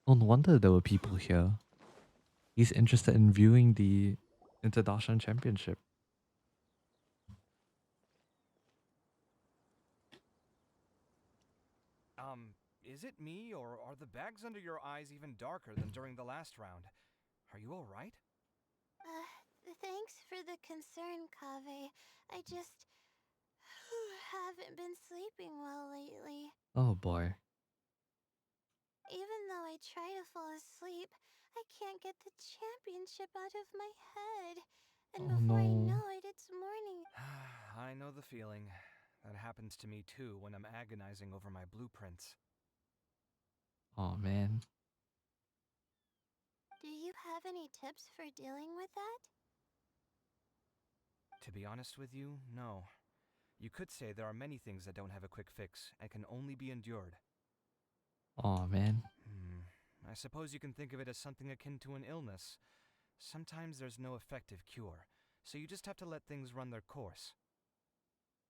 Oh, no wonder there were people here. He's interested in viewing the Inter-Darshan Championship. Is it me, or are the bags under your eyes even darker than during the last round? Are you alright? Thanks for the concern, Kaveh. I just haven't been sleeping well lately. Oh boy. Even though I try to fall asleep, I can't get the championship out of my head. And before I know it, it's morning. I know the feeling. That happens to me too when I'm agonizing over my blueprints. Oh man. Do you have any tips for dealing with that? To be honest with you, no. You could say there are many things that don't have a quick fix and can only be endured. Oh man. I suppose you can think of it as something akin to an illness. Sometimes there's no effective cure, so you just have to let things run their course.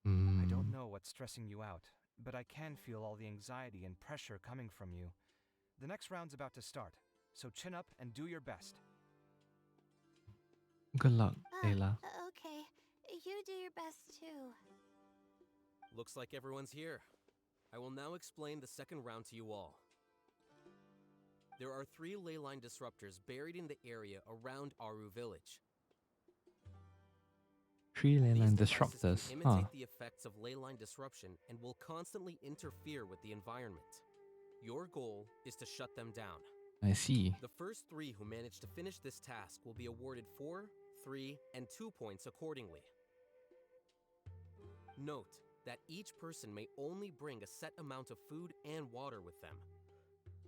I don't know what's stressing you out, but I can feel all the anxiety and pressure coming from you. The next round's about to start, so chin up and do your best. Good luck, Layla. Okay. You do your best too. Looks like everyone's here. I will now explain the second round to you all. There are 3 ley line disruptors buried in the area around Aru village. 3 ley line These disruptors, devices can imitate the effects of ley line disruption and will constantly interfere with the environment. Your goal is to shut them down. I see. The first 3 who manage to finish this task will be awarded 4, 3, and 2 points accordingly. Note that each person may only bring a set amount of food and water with them,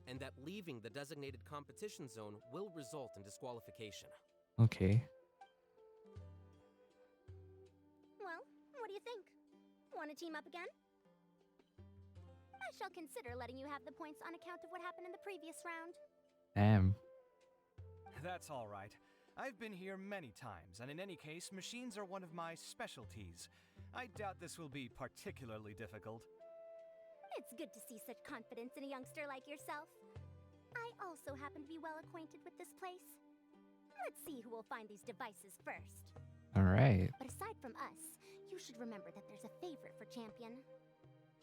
and that leaving the designated competition zone will result in disqualification. Okay. Well, what do you think? Want to team up again? I shall consider letting you have the points on account of what happened in the previous round. Damn. That's all right. I've been here many times, and in any case, machines are one of my specialties. I doubt this will be particularly difficult. It's good to see such confidence in a youngster like yourself. I also happen to be well acquainted with this place. Let's see who will find these devices first. Alright. But aside from us, you should remember that there's a favorite for Champion.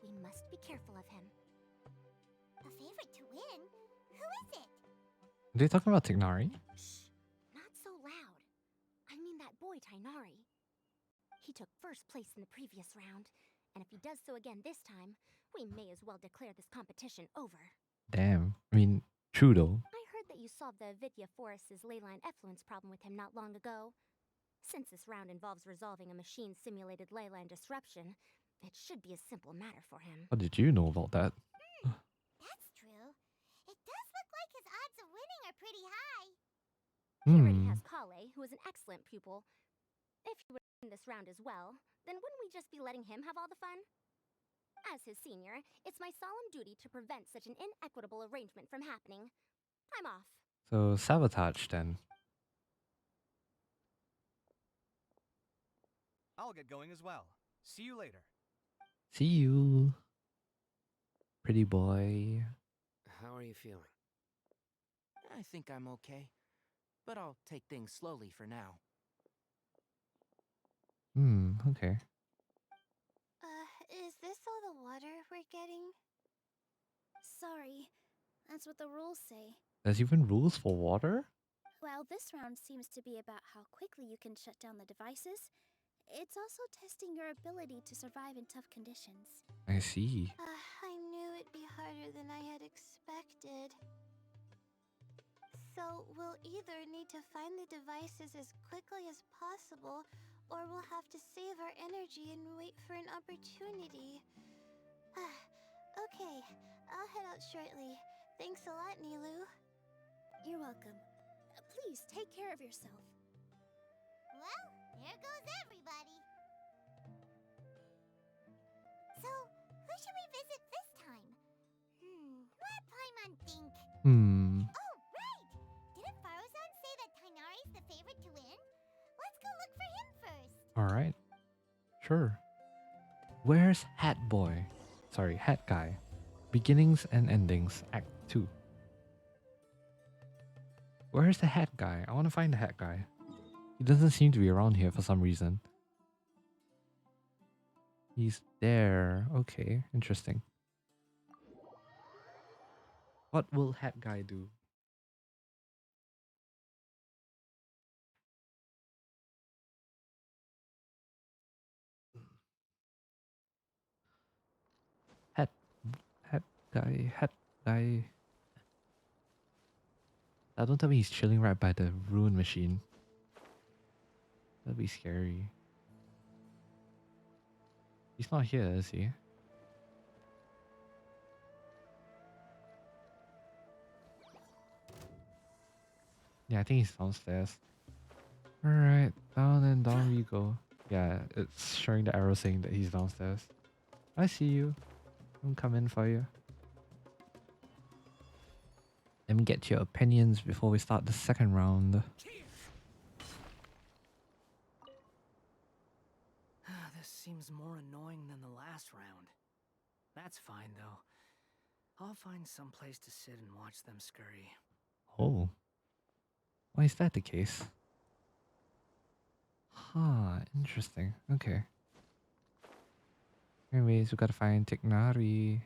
We must be careful of him. A favorite to win? Who is it? Are they talking about Tignari? Shh, not so loud. I mean that boy Tainari. He took first place in the previous round, and if he does so again this time, we may as well declare this competition over. Damn. I mean, true though. I heard that you solved the Vidya Forest's leyline effluence problem with him not long ago. Since this round involves resolving a machine-simulated leyline disruption, it should be a simple matter for him. How did you know about that? That's true. It does look like his odds of winning are pretty high. He already has Kale, who is an excellent pupil. If he were in this round as well, then wouldn't we just be letting him have all the fun? As his senior, it's my solemn duty to prevent such an inequitable arrangement from happening. I'm off. So, sabotage then. I'll get going as well. See you later. See you. Pretty boy. How are you feeling? I think I'm okay, but I'll take things slowly for now. Okay. Is this all the water we're getting? Sorry. That's what the rules say. There's even rules for water? While this round seems to be about how quickly you can shut down the devices, it's also testing your ability to survive in tough conditions. I see. I knew it'd be harder than I had expected. So we'll either need to find the devices as quickly as possible, or we'll have to save our energy and wait for an opportunity. Okay, I'll head out shortly. Thanks a lot, Nilu. You're welcome. Please take care of yourself. Well, there goes everybody. So, who should we visit this time? Let Paimon think. Oh, right! Didn't Farozan say that Tainari's the favorite to win? Let's go look for him first. Alright. Sure. Where's Hat Boy? Sorry, Hat Guy. Beginnings and Endings, Act 2. Where's the Hat Guy? I want to find the Hat Guy. He doesn't seem to be around here for some reason. He's there. Okay, interesting. What will Hat Guy do? Hat Guy, Hat Guy. Don't tell me he's chilling right by the ruin machine. That'd be scary. He's not here, is he? Yeah, I think he's downstairs. Alright, down and down we go. Yeah, it's showing the arrow saying that he's downstairs. I see you. I'm coming for you. Let me get your opinions before we start the second round. This seems more annoying than the last round. That's fine, though. I'll find some place to sit and watch them scurry. Oh. Why is that the case? Huh, interesting. Okay. Anyways, we gotta find Tignari.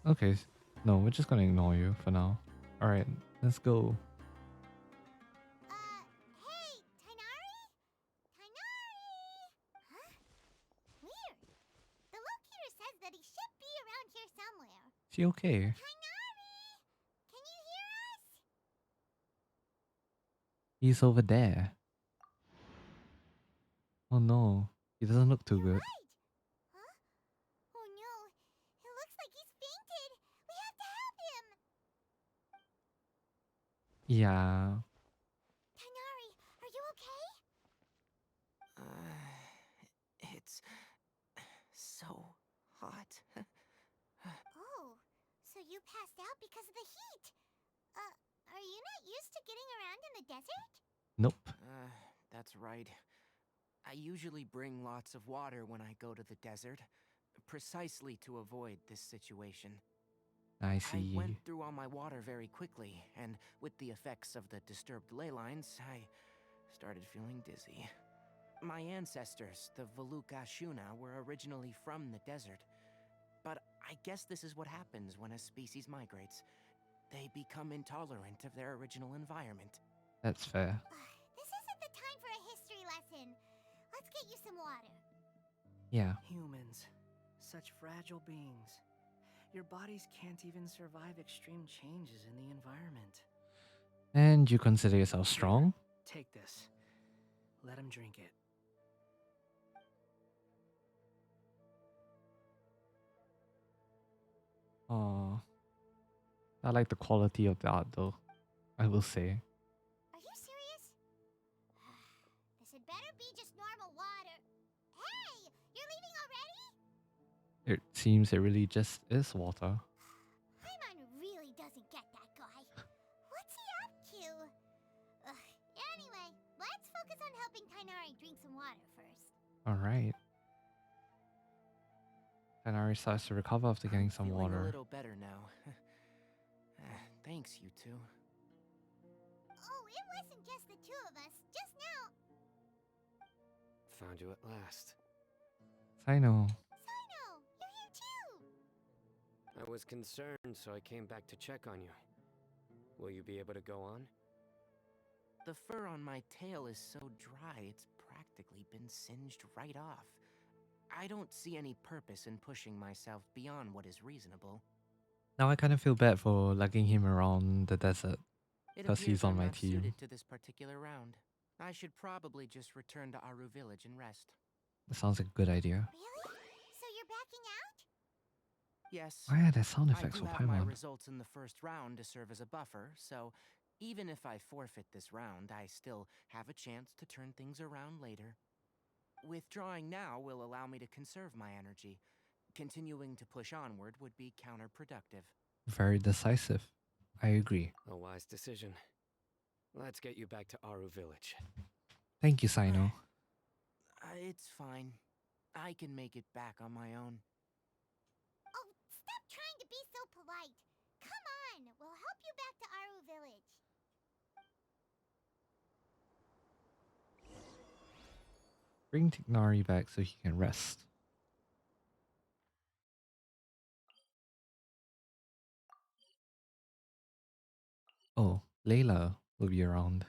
Okay, no, we're just gonna ignore you for now. Alright, let's go. Hey, Tainari? Tainari! Huh? Weird. The locator says that he should be around here somewhere. Is he okay? Tainari! Can you hear us? He's over there. Oh no, he doesn't look too good. Huh? Oh no, it looks like he's fainted. We have to help him. Yeah. Tainari, are you okay? It's so hot. Oh, so you passed out because of the heat. Are you not used to getting around in the desert? Nope. That's right. I usually bring lots of water when I go to the desert, precisely to avoid this situation. I see. I went through all my water very quickly, and with the effects of the disturbed ley lines, I started feeling dizzy. My ancestors, the Valukashuna, were originally from the desert. But I guess this is what happens when a species migrates. They become intolerant of their original environment. That's fair. This isn't the time for a history lesson. Let's get you some water. Yeah. Humans, such fragile beings. Your bodies can't even survive extreme changes in the environment. And you consider yourself strong? Take this. Let him drink it. Oh, I like the quality of the art though, I will say. Are you serious? This had better be just normal water. Hey, you're leaving already? It seems it really just is water. Paimon really doesn't get that guy. What's he up to? Anyway, let's focus on helping Tainari drink some water first. Alright. Tainari starts to recover after getting some Feeling water. a little better now. Thanks, you two. Oh, it wasn't just the two of us. Just now. Found you at last. Sino. Sino, you're here too. I was concerned, so I came back to check on you. Will you be able to go on? The fur on my tail is so dry, it's practically been singed right off. I don't see any purpose in pushing myself beyond what is reasonable. Now I kind of feel bad for lugging him around the desert. It Because appears he's on I'm my not team. suited to this particular round. I should probably just return to Aru Village and rest. That sounds like a good idea. Really? So you're backing out? Yes. Oh yeah, there's sound I effects do for have my Paimon. results in the first round to serve as a buffer, so even if I forfeit this round, I still have a chance to turn things around later. Withdrawing now will allow me to conserve my energy. Continuing to push onward would be counterproductive. Very decisive. I agree. A wise decision. Let's get you back to Aru Village. Thank you, Sino. It's fine. I can make it back on my own. Oh, stop trying to be so polite. Come on, we'll help you back to Aru Village. Bring Tignari back so he can rest. Oh, Layla will be around.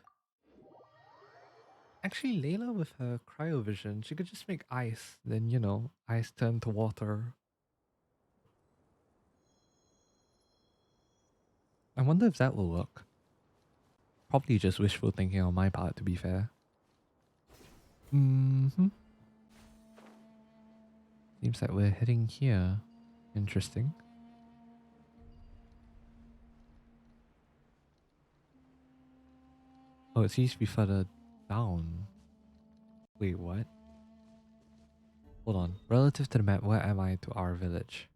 Actually, Layla with her cryovision, she could just make ice. Then, you know, ice turn to water. I wonder if that will work. Probably just wishful thinking on my part, to be fair. Seems like we're heading here. Interesting. Oh, it seems to be further down. Wait, what? Hold on. Relative to the map, where am I to our village?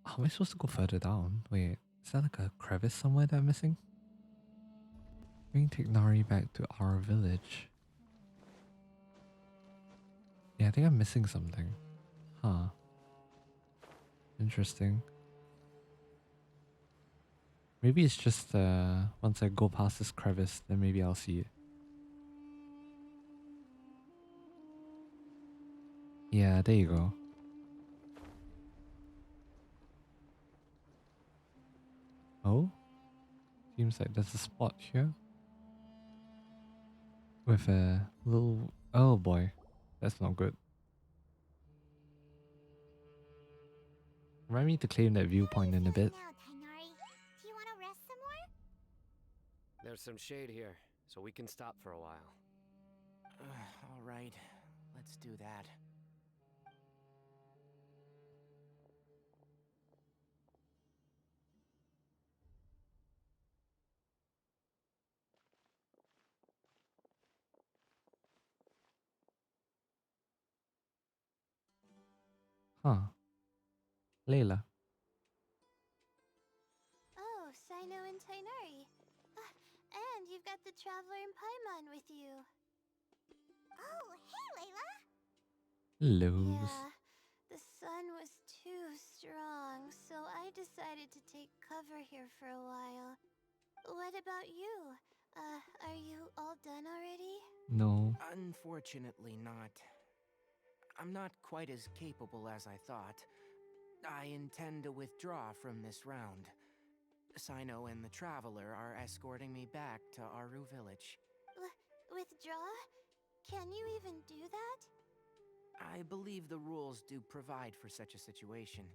How am I supposed to go further down? Wait, is that like a crevice somewhere that I'm missing? Bring Tignari back to our village. Yeah, I think I'm missing something. Huh. Interesting. Maybe it's just once I go past this crevice, then maybe I'll see it. Yeah, there you go. Oh? Seems like there's a spot here. With a little... Oh boy. That's not good. Remind me to claim that viewpoint in a bit. Now, Tainari, do you want to rest some more? There's some shade here, so we can stop for a while. All right, let's do that. Huh. Layla. Oh, Sino and Tainari. And you've got the Traveler and Paimon with you. Oh, hey, Layla! Hello. Yeah, the sun was too strong, so I decided to take cover here for a while. What about you? Are you all done already? No. Unfortunately not. I'm not quite as capable as I thought. I intend to withdraw from this round. Sino and the Traveler are escorting me back to Aru Village. Withdraw? Can you even do that? I believe the rules do provide for such a situation.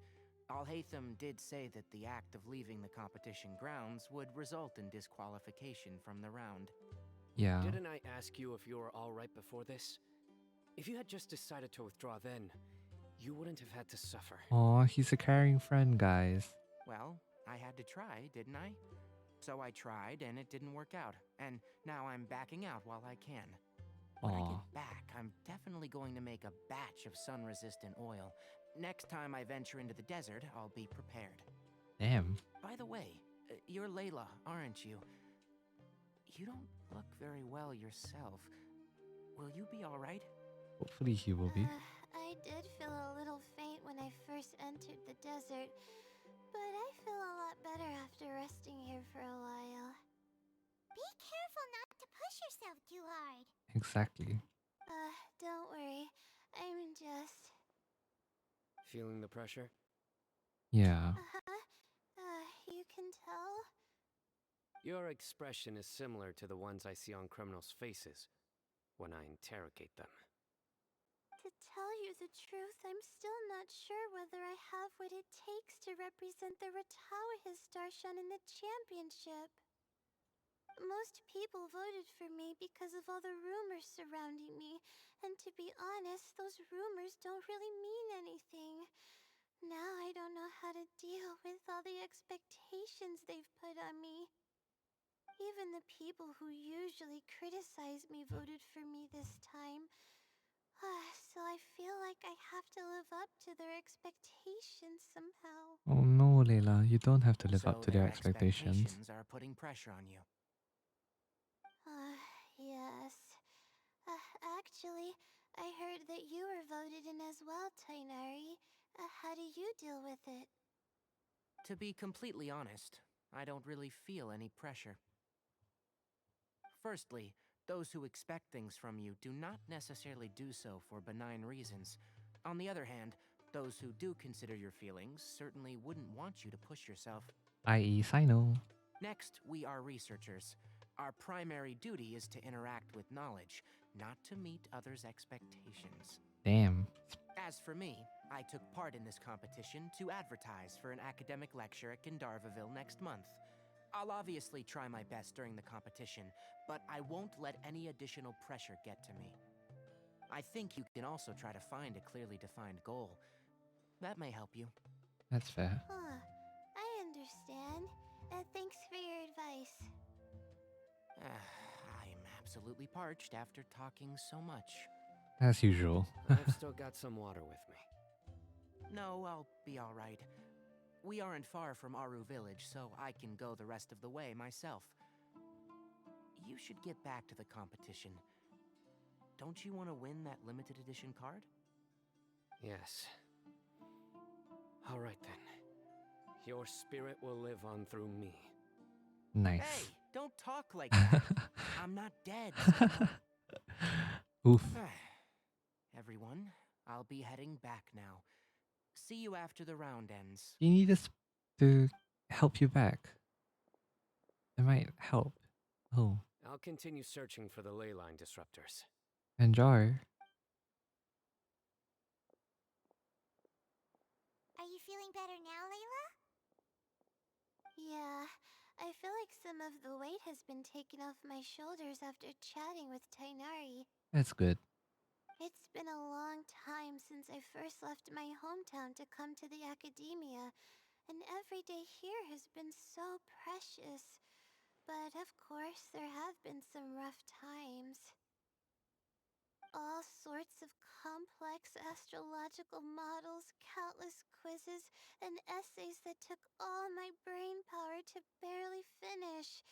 Alhaitham did say that the act of leaving the competition grounds would result in disqualification from the round. Yeah. Didn't I ask you if you were alright before this? If you had just decided to withdraw then, you wouldn't have had to suffer. Aw, he's a caring friend, guys. Well, I had to try, didn't I? So I tried, and it didn't work out. And now I'm backing out while I can. When I get back, I'm definitely going to make a batch of sun-resistant oil. Next time I venture into the desert, I'll be prepared. Damn. By the way, you're Layla, aren't you? You don't look very well yourself. Will you be alright? Hopefully he will be. I did feel a little faint when I first entered the desert, but I feel a lot better after resting here for a while. Exactly. Don't worry. I'm just... Feeling the pressure? Yeah. You can tell? Your expression is similar to the ones I see on criminals' faces when I interrogate them. To tell you the truth, I'm still not sure whether I have what it takes to represent the Ratawa Darshan in the championship. Most people voted for me because of all the rumors surrounding me, and to be honest, those rumors don't really mean anything. Now I don't know how to deal with all the expectations they've put on me. Even the people who usually criticize me voted for me this time. So I feel like I have to live up to their expectations somehow. Oh no, Layla, you don't have to live up So to their their expectations. expectations are putting pressure on you. Yes. Actually, I heard that you were voted in as well, Tainari. How do you deal with it? To be completely honest, I don't really feel any pressure. Firstly, those who expect things from you do not necessarily do so for benign reasons. On the other hand, those who do consider your feelings certainly wouldn't want you to push yourself. I.e. Sino. Next, we are researchers. Our primary duty is to interact with knowledge, not to meet others' expectations. Damn. As for me, I took part in this competition to advertise for an academic lecture at Gandharvaville next month. I'll obviously try my best during the competition, but I won't let any additional pressure get to me. I think you can also try to find a clearly defined goal. That may help you. That's fair. I understand. Thanks for your advice. I am absolutely parched after talking so much. As usual. I've still got some water with me. No, I'll be alright. We aren't far from Aru village, so I can go the rest of the way myself. You should get back to the competition. Don't you want to win that limited edition card? Yes. Alright then. Your spirit will live on through me. Nice. Hey, don't talk like that. I'm not dead. Oof. Everyone, I'll be heading back now. See you after the round ends. You need us to help you back. It might help. Oh. I'll continue searching for the ley line disruptors. Enjoy. Are you feeling better now, Layla? Yeah, I feel like some of the weight has been taken off my shoulders after chatting with Tainari. That's good. It's been a long time since I first left my hometown to come to the academia, and every day here has been so precious. But of course, there have been some rough times. All sorts of complex astrological models, countless quizzes, and essays that took all my brain power to barely finish.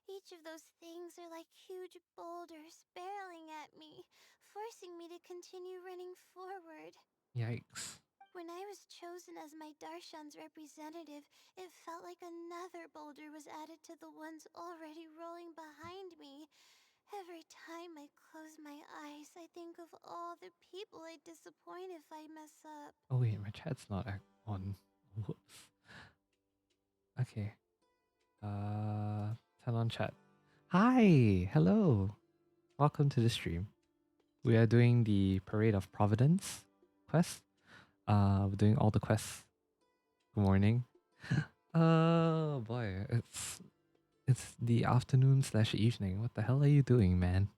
Each of those things are like huge boulders barreling at me, forcing me to continue running forward. Yikes. When I was chosen as my Darshan's representative, it felt like another boulder was added to the ones already rolling behind me. Every time I close my eyes, I think of all the people I'd disappoint if I mess up. Oh wait, my chat's not on. Whoops. Okay. Turn on chat. Hi! Hello! Welcome to the stream. We are doing the Parade of Providence quest. We're doing all the quests. Good morning. Oh boy, it's the afternoon/evening. What the hell are you doing, man?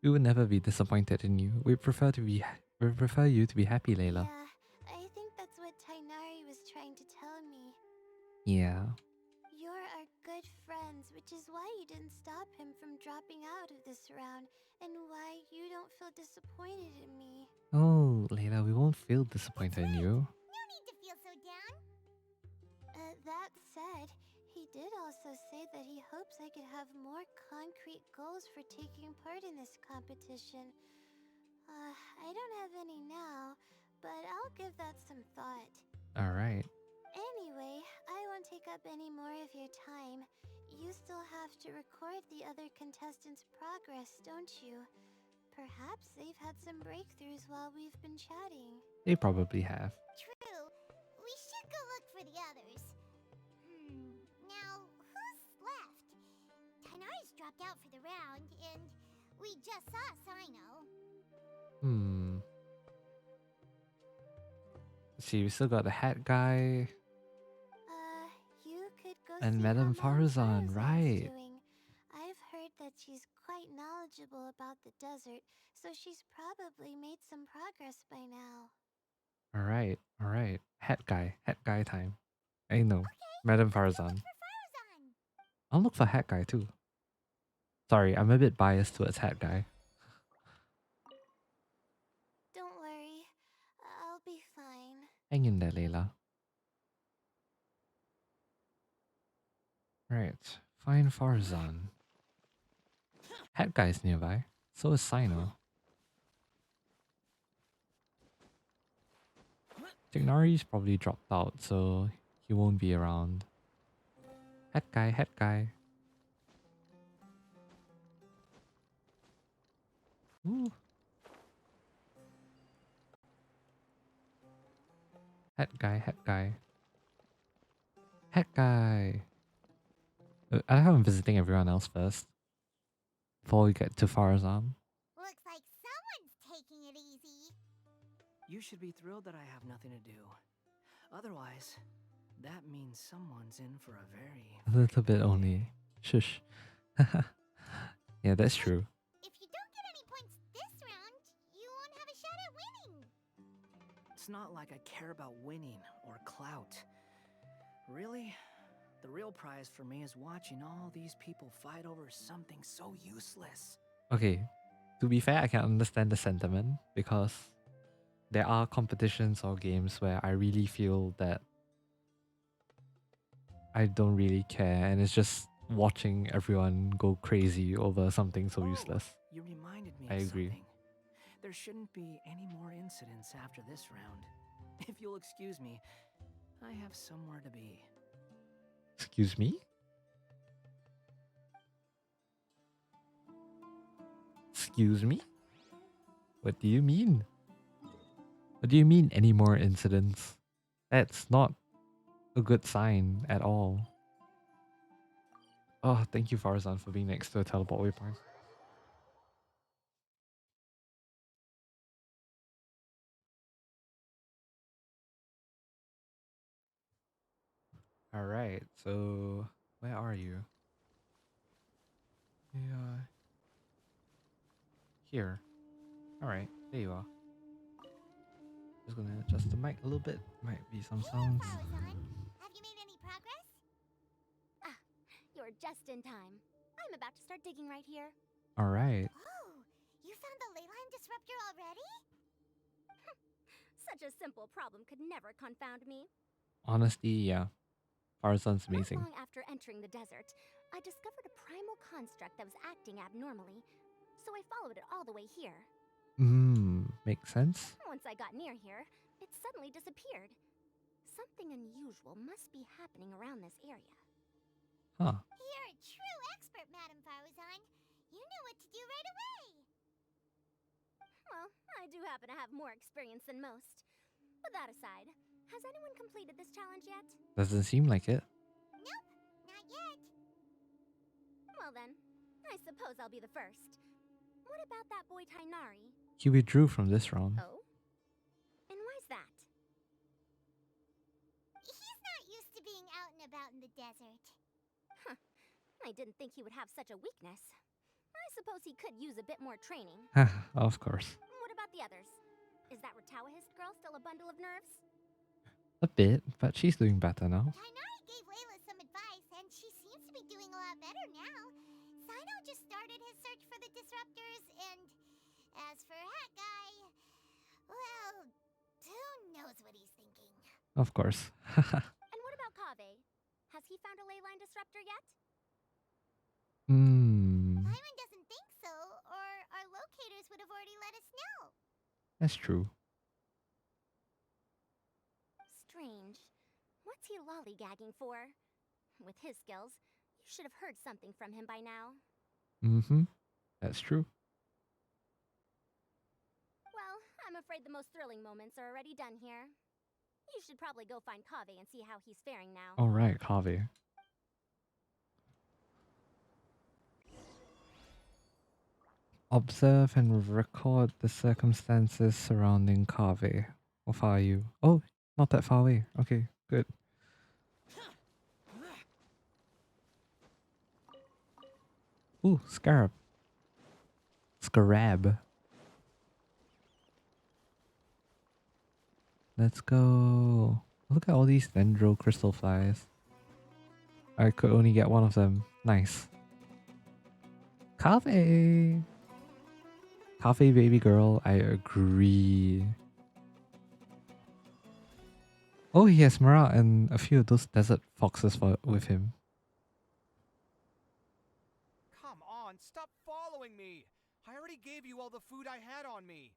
We would never be disappointed in you. We prefer you to be happy, Layla. Yeah, I think that's what Tainari was trying to tell me. Yeah. You're our good friends, which is why you didn't stop him from dropping out of this round, and why you don't feel disappointed in me. Oh, Layla, we won't feel disappointed in you. No need to feel so down. That said, he did also say that he hopes I could have more concrete goals for taking part in this competition. I don't have any now, but I'll give that some thought. Alright. Anyway, I won't take up any more of your time. you still have to record the other contestants' progress, don't you? Perhaps they've had some breakthroughs while we've been chatting. They probably have. True. We should go look for the others. Now, who's left? Tainari's dropped out for the round, and we just saw Sino. Let's see, we still got the hat guy. You could go And see Madame how Madame Farzan, Farzan's right. doing. I've heard that she's quite knowledgeable about the desert, so she's probably made some progress by now. Alright. Hat guy time. I know. Madame Farzan. I'll look for hat guy too. Sorry, I'm a bit biased towards hat guy. Don't worry, I'll be fine. Hang in there, Layla. Right, find Farzan. Hat guy's nearby. So is Sino. Tignari's probably dropped out, so he won't be around. Hat guy. Ooh. Hat guy. I like how I'm visiting everyone else first. Before we get to Farzan. Looks like someone's taking it easy. You should be thrilled that I have nothing to do. Otherwise, that means someone's in for a A little bit only. Shush. Yeah, that's true. If you don't get any points this round, you won't have a shot at winning. It's not like I care about winning or clout. Really? The real prize for me is watching all these people fight over something so useless. Okay, to be fair, I can understand the sentiment because there are competitions or games where I really feel that I don't really care and it's just watching everyone go crazy over something so useless. You reminded me I of agree. something. There shouldn't be any more incidents after this round. If you'll excuse me, I have somewhere to be. Excuse me? Excuse me? What do you mean? What do you mean any more incidents? That's not a good sign at all. Oh, thank you Farzan for being next to a teleport waypoint. Alright, so where are you? Yeah. Here. Alright, there you are. Just gonna adjust the mic a little bit. Might be some sounds. Have you made any progress? Ah, you're just in time. I'm about to start digging right here. Alright. Oh, you found the ley line disruptor already? Such a simple problem could never confound me. Honestly, yeah. Farzan's amazing. Not long after entering the desert, I discovered a primal construct that was acting abnormally, so I followed it all the way here. Makes sense. Once I got near here, it suddenly disappeared. Something unusual must be happening around this area. Huh. You're a true expert, Madame Farzan. You knew what to do right away. Well, I do happen to have more experience than most. But that aside, has anyone completed this challenge yet? Doesn't seem like it. Nope, not yet. Well then, I suppose I'll be the first. What about that boy Tainari? He withdrew from this round. Oh? And why's that? He's not used to being out and about in the desert. Huh. I didn't think he would have such a weakness. I suppose he could use a bit more training. Of course. What about the others? Is that Ratawahist girl still a bundle of nerves? A bit, but she's doing better now. Tainari gave Layla some advice, and she seems to be doing a lot better now. Sino just started his search for the disruptors, and as for Hat Guy, well, who knows what he's thinking. Of course. And what about Kaveh? Has he found a ley line disruptor yet? Paimon doesn't think so, or our locators would have already let us know. That's true. Strange. What's he lollygagging for? With his skills, You should have heard something from him by now. Mm-hmm. That's true. Well, I'm afraid the most thrilling moments are already done here. You should probably go find Kaveh and see how he's faring now. All right, Kaveh. Observe and record the circumstances surrounding Kaveh. How far are you? Oh, not that far away. Okay, good. Ooh, scarab. Scarab. Let's go. Look at all these dendro crystal flies. I could only get one of them. Nice. Kaveh. Kaveh, baby girl. I agree. Oh, he has Marat and a few of those desert foxes with him. Come on, stop following me. I already gave you all the food I had on me.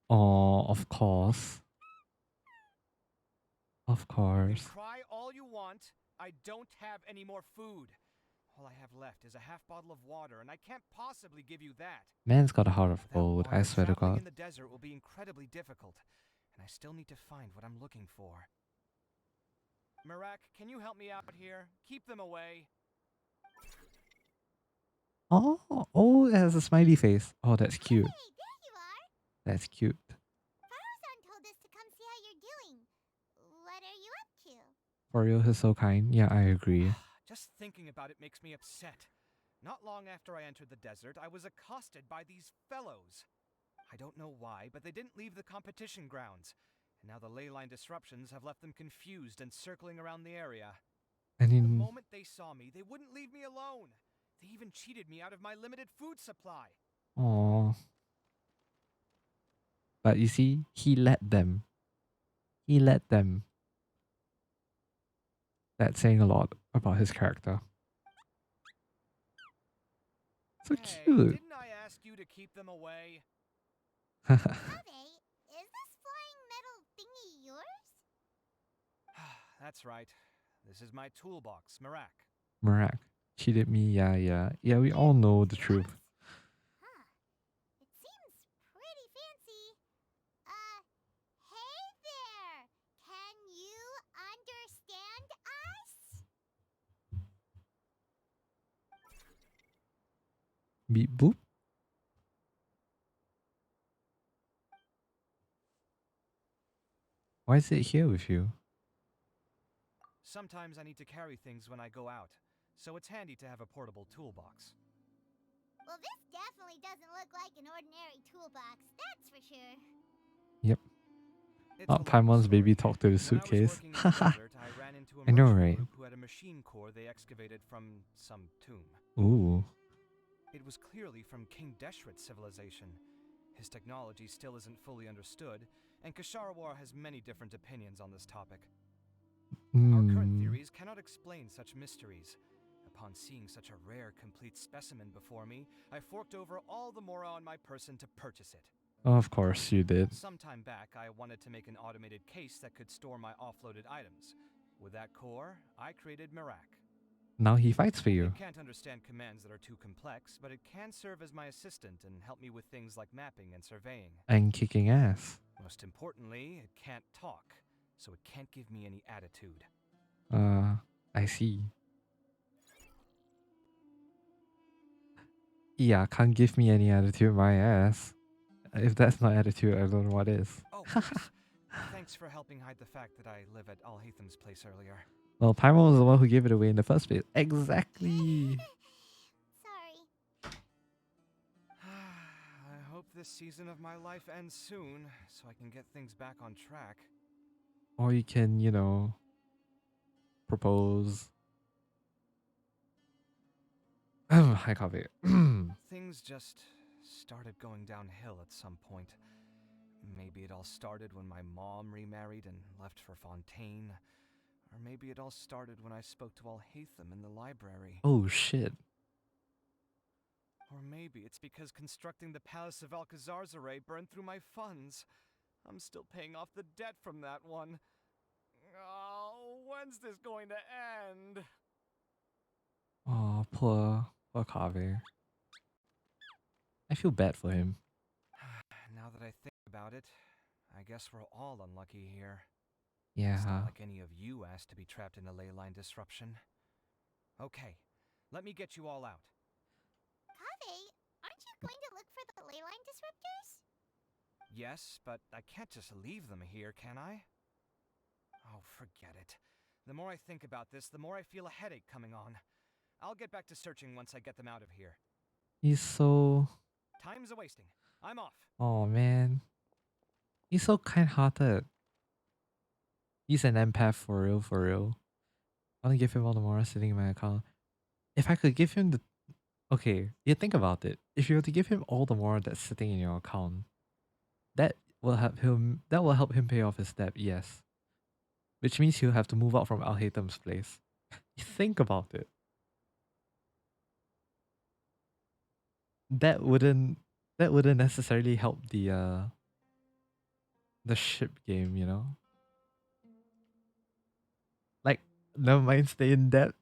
Oh, of course. Of You course. can cry all you want. I don't have any more food. All I have left is a half bottle of water, and I can't possibly give you that. Man's got a heart of Without gold, water, I swear to traveling God. in the desert will be incredibly difficult, and I still need to find what I'm looking for. Marak, can you help me out here? Keep them away. Oh, it has a smiley face. Oh, that's cute. Hey, there you are. That's cute. Faruzan told us to come see how you're doing. What are you up to? For real, he's so kind. Yeah, I agree. Just thinking about it makes me upset. Not long after I entered the desert, I was accosted by these fellows. I don't know why, but they didn't leave the competition grounds. And now the ley line disruptions have left them confused and circling around the area. And The in moment they saw me, they wouldn't leave me alone. They even cheated me out of my limited food supply. Aww. But you see, he let them. He let them. That's saying a lot about his character. So Hey, cute. didn't I ask you to keep them away? Kaveh, is this flying metal thingy yours? That's right. This is my toolbox, Marak. Marak cheated me. Yeah. Yeah, we all know the truth. Huh. It seems pretty fancy. Hey there! Can you understand us? Beep boop. Why is it here with you? Sometimes I need to carry things when I go out, so it's handy to have a portable toolbox. Well, this definitely doesn't look like an ordinary toolbox, that's for sure. Yep. It's Not a long Paimon's story. baby talk to the When I was suitcase. working in the desert, I ran into a I know, merchant right? group who had a machine core they excavated from some tomb. Ooh. It was clearly from King Deshret's civilization. His technology still isn't fully understood, and Kasharawar has many different opinions on this topic. Our current theories cannot explain such mysteries. Upon seeing such a rare, complete specimen before me, I forked over all the mora on my person to purchase it. Of course you did. Some time back, I wanted to make an automated case that could store my offloaded items. With that core, I created Marak. Now he fights for you. It can't understand commands that are too complex, but it can serve as my assistant and help me with things like mapping and surveying. And kicking ass. Most importantly, it can't talk, so it can't give me any attitude. I see. Yeah, can't give me any attitude, my ass. If that's not attitude, I don't know what is. Oh, yes. Thanks for helping hide the fact that I live at Al-Haytham's place earlier. Well, Paimon was the one who gave it away in the first place. Exactly. Sorry. I hope this season of my life ends soon, so I can get things back on track. Or you can, you know, propose. Hi, Kaveh. Things just started going downhill at some point. Maybe it all started when my mom remarried and left for Fontaine. Or maybe it all started when I spoke to Al-Haytham in the library. Oh, shit. Or maybe it's because constructing the Palace of Alcazarzaray burned through my funds. I'm still paying off the debt from that one. Oh, when's this going to end? Oh, poor Kaveh. I feel bad for him. Now that I think about it, I guess we're all unlucky here. Yeah. It's not like any of you asked to be trapped in a ley line disruption. Okay, let me get you all out. Kaveh, aren't you going to look for the ley line disruptors? Yes, but I can't just leave them here, can I? Oh, forget it. The more I think about this, the more I feel a headache coming on. I'll get back to searching once I get them out of here. He's so... Time's a-wasting. I'm off. Oh, man. He's so kind-hearted. He's an empath for real, for real. I want to give him all the more sitting in my account. If I could give him the... Okay, you think about it. If you were to give him all the more that's sitting in your account, that will help him pay off his debt, yes. Which means he'll have to move out from Al Haytham's place. Think about it. That wouldn't necessarily help the ship game, you know? Like, never mind stay in debt.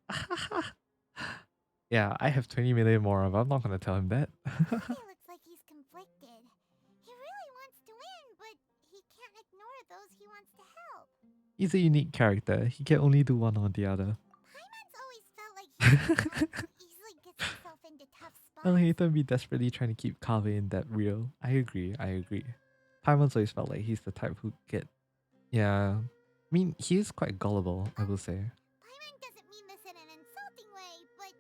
Yeah, I have 20 million more, but I'm not gonna tell him that. Kaveh looks like he's conflicted. He really wants to win, but he can't ignore those he wants to help. He's a unique character. He can only do one or the other. Paimon's always felt like he easily gets himself into tough spots. Al Haytham be desperately trying to keep Kaveh in that real. I agree. Paimon's always felt like he's the type who get... Yeah. I mean, he is quite gullible, I will say. Paimon doesn't mean this in an insulting way, but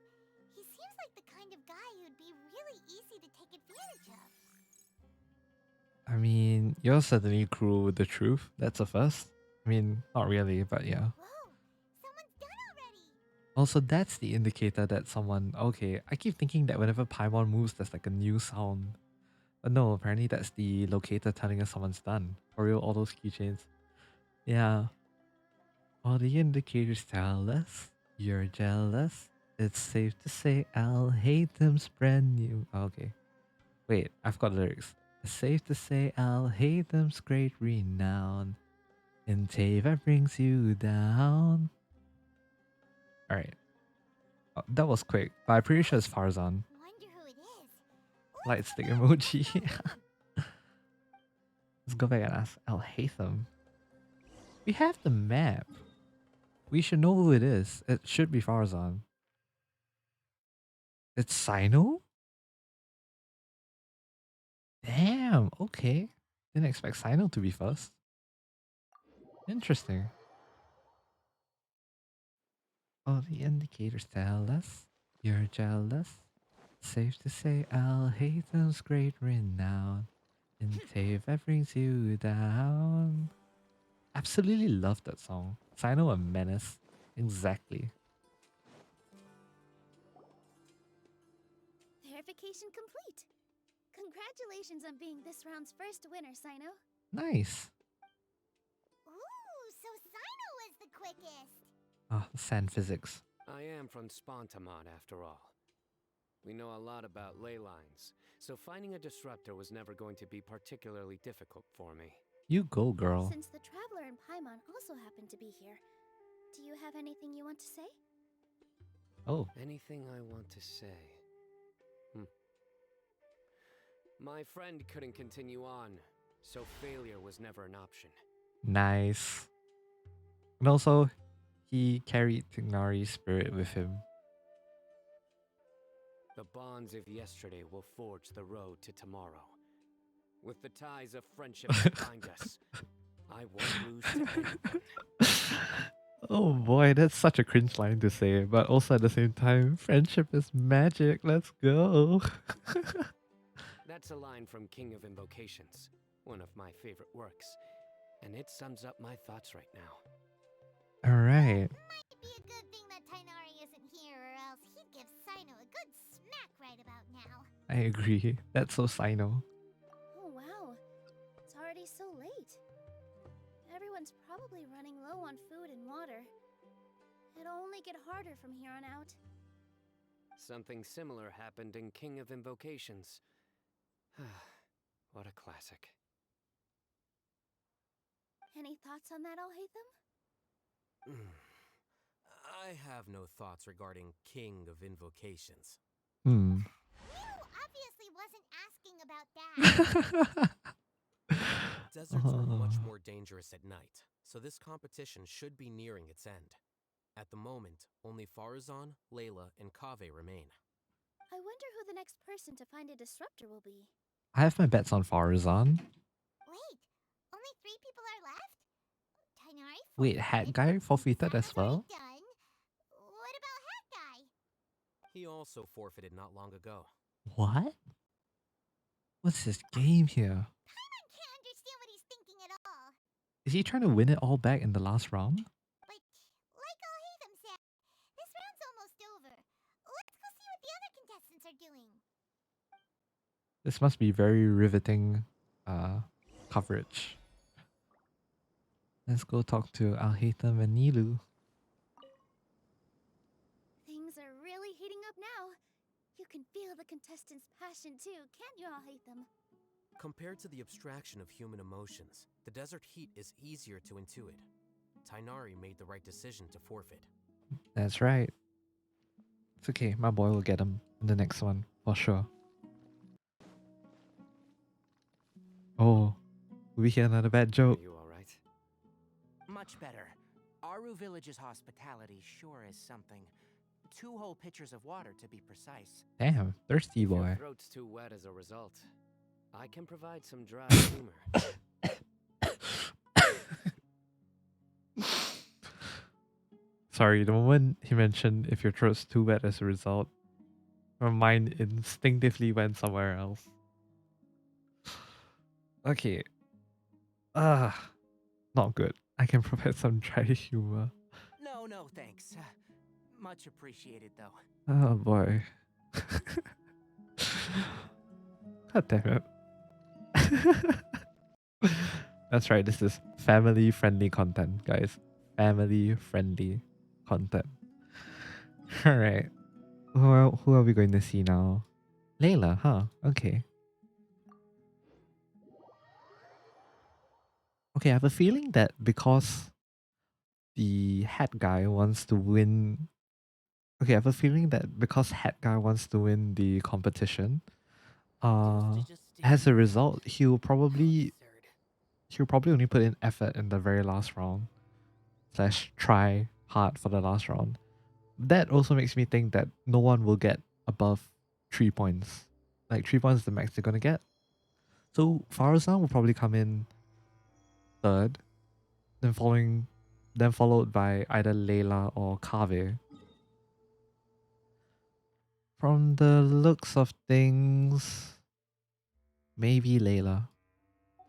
he seems like the kind of guy who'd be really easy to take advantage of. I mean, you're certainly cruel with the truth. That's a first. I mean, not really, but yeah. Whoa, someone's done already. Also, that's the indicator that someone... Okay, I keep thinking that whenever Paimon moves, there's like a new sound. But no, apparently that's the locator telling us someone's done. For real, all those keychains. Yeah. All the indicators tell us you're jealous. It's safe to say Al Haytham's brand new... Okay. Wait, I've got the lyrics. It's safe to say Al Haytham's great renown. And Teva brings you down. Alright. Oh, that was quick, but I'm pretty sure it's Farzan. Wonder who it is. Light stick emoji. Let's go back and ask Al Haytham. We have the map. We should know who it is. It should be Farzan. It's Sino? Damn, okay. Didn't expect Sino to be first. Interesting. All the indicators tell us you're jealous. Safe to say Al Haytham's great renown. And Teva brings you down. Absolutely love that song. Sino a menace. Exactly. Verification complete. Congratulations on being this round's first winner, Sino. Nice. Ooh, so Sino was the quickest. Ah, sand physics. I am from Spontamod, after all. We know a lot about ley lines, so finding a disruptor was never going to be particularly difficult for me. You go, girl. Since the Traveler and Paimon also happen to be here, do you have anything you want to say? Oh. Anything I want to say? My friend couldn't continue on, so failure was never an option. Nice. And also, he carried Tignari's spirit with him. The bonds of yesterday will forge the road to tomorrow. With the ties of friendship that bind us, I won't lose to anyone. Oh boy, that's such a cringe line to say, but also at the same time, friendship is magic. Let's go. That's a line from King of Invocations, one of my favorite works, and it sums up my thoughts right now. Alright. Might be a good thing that Tainari isn't here, or else he'd give Sino a good smack right about now. I agree. That's so Sino. Oh wow, it's already so late. Everyone's probably running low on food and water. It'll only get harder from here on out. Something similar happened in King of Invocations. What a classic. Any thoughts on that, Al Haytham? I have no thoughts regarding King of Invocations. Hmm. Mew obviously wasn't asking about that. Deserts are much more dangerous at night, so this competition should be nearing its end. At the moment, only Farazan, Layla, and Kaveh remain. I wonder who the next person to find a disruptor will be. I have my bets on Farazan. Wait, only 3 people are left? Tainari Wait, forfeited, Hat Guy forfeited as well? done. What about Hat Guy? He also forfeited not long ago. What? What's this game here? Paimon can't understand what he's thinking at all. Is he trying to win it all back in the last round? But like Al-Haytham said, this round's almost over. Let's go see what the other contestants are doing. This must be very riveting coverage. Let's go talk to Al-Haytham and Nilu. Things are really heating up now. You can feel the contestants' passion too, can't you, Al-Haytham? Compared to the abstraction of human emotions, the desert heat is easier to intuit. Tainari made the right decision to forfeit. That's right. It's okay, my boy will get him in the next one, for sure. Oh, we hear another bad joke. Are you alright? Much better. Aru Village's hospitality sure is something. 2 whole pitchers of water, to be precise. Damn, thirsty If your boy. throat's too wet as a result, I can provide some dry humor. Sorry, the moment he mentioned if your throat's too wet as a result, my mind instinctively went somewhere else. Okay. Not good. I can provide some dry humor. No, thanks. Much appreciated, though. Oh boy. God damn it. That's right, this is family friendly content, guys. Family friendly content. Alright. Who are we going to see now? Layla, huh? Okay. Okay, I have a feeling that because the hat guy wants to win. Okay, I have a feeling that because hat guy wants to win the competition, as a result, he'll probably only put in effort in the very last round. / try hard for the last round. That also makes me think that no one will get above 3 points. Like 3 points is the max they're gonna get. So Farazan will probably come in third, then followed by either Layla or Kaveh. From the looks of things, maybe Layla.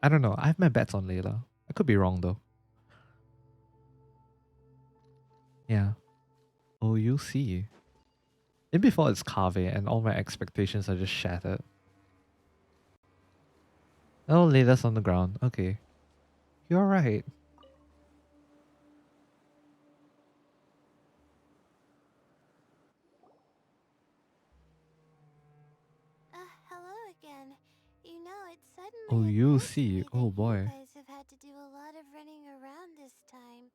I don't know. I have my bets on Layla. I could be wrong though. Yeah. Oh, you see. Maybe before it's Kaveh and all my expectations are just shattered. Oh, Layla's on the ground. Okay. You're right. Hello again. You know, it suddenly Oh, you occurred to see. me Oh that you boy. guys have had to do a lot of running around this time.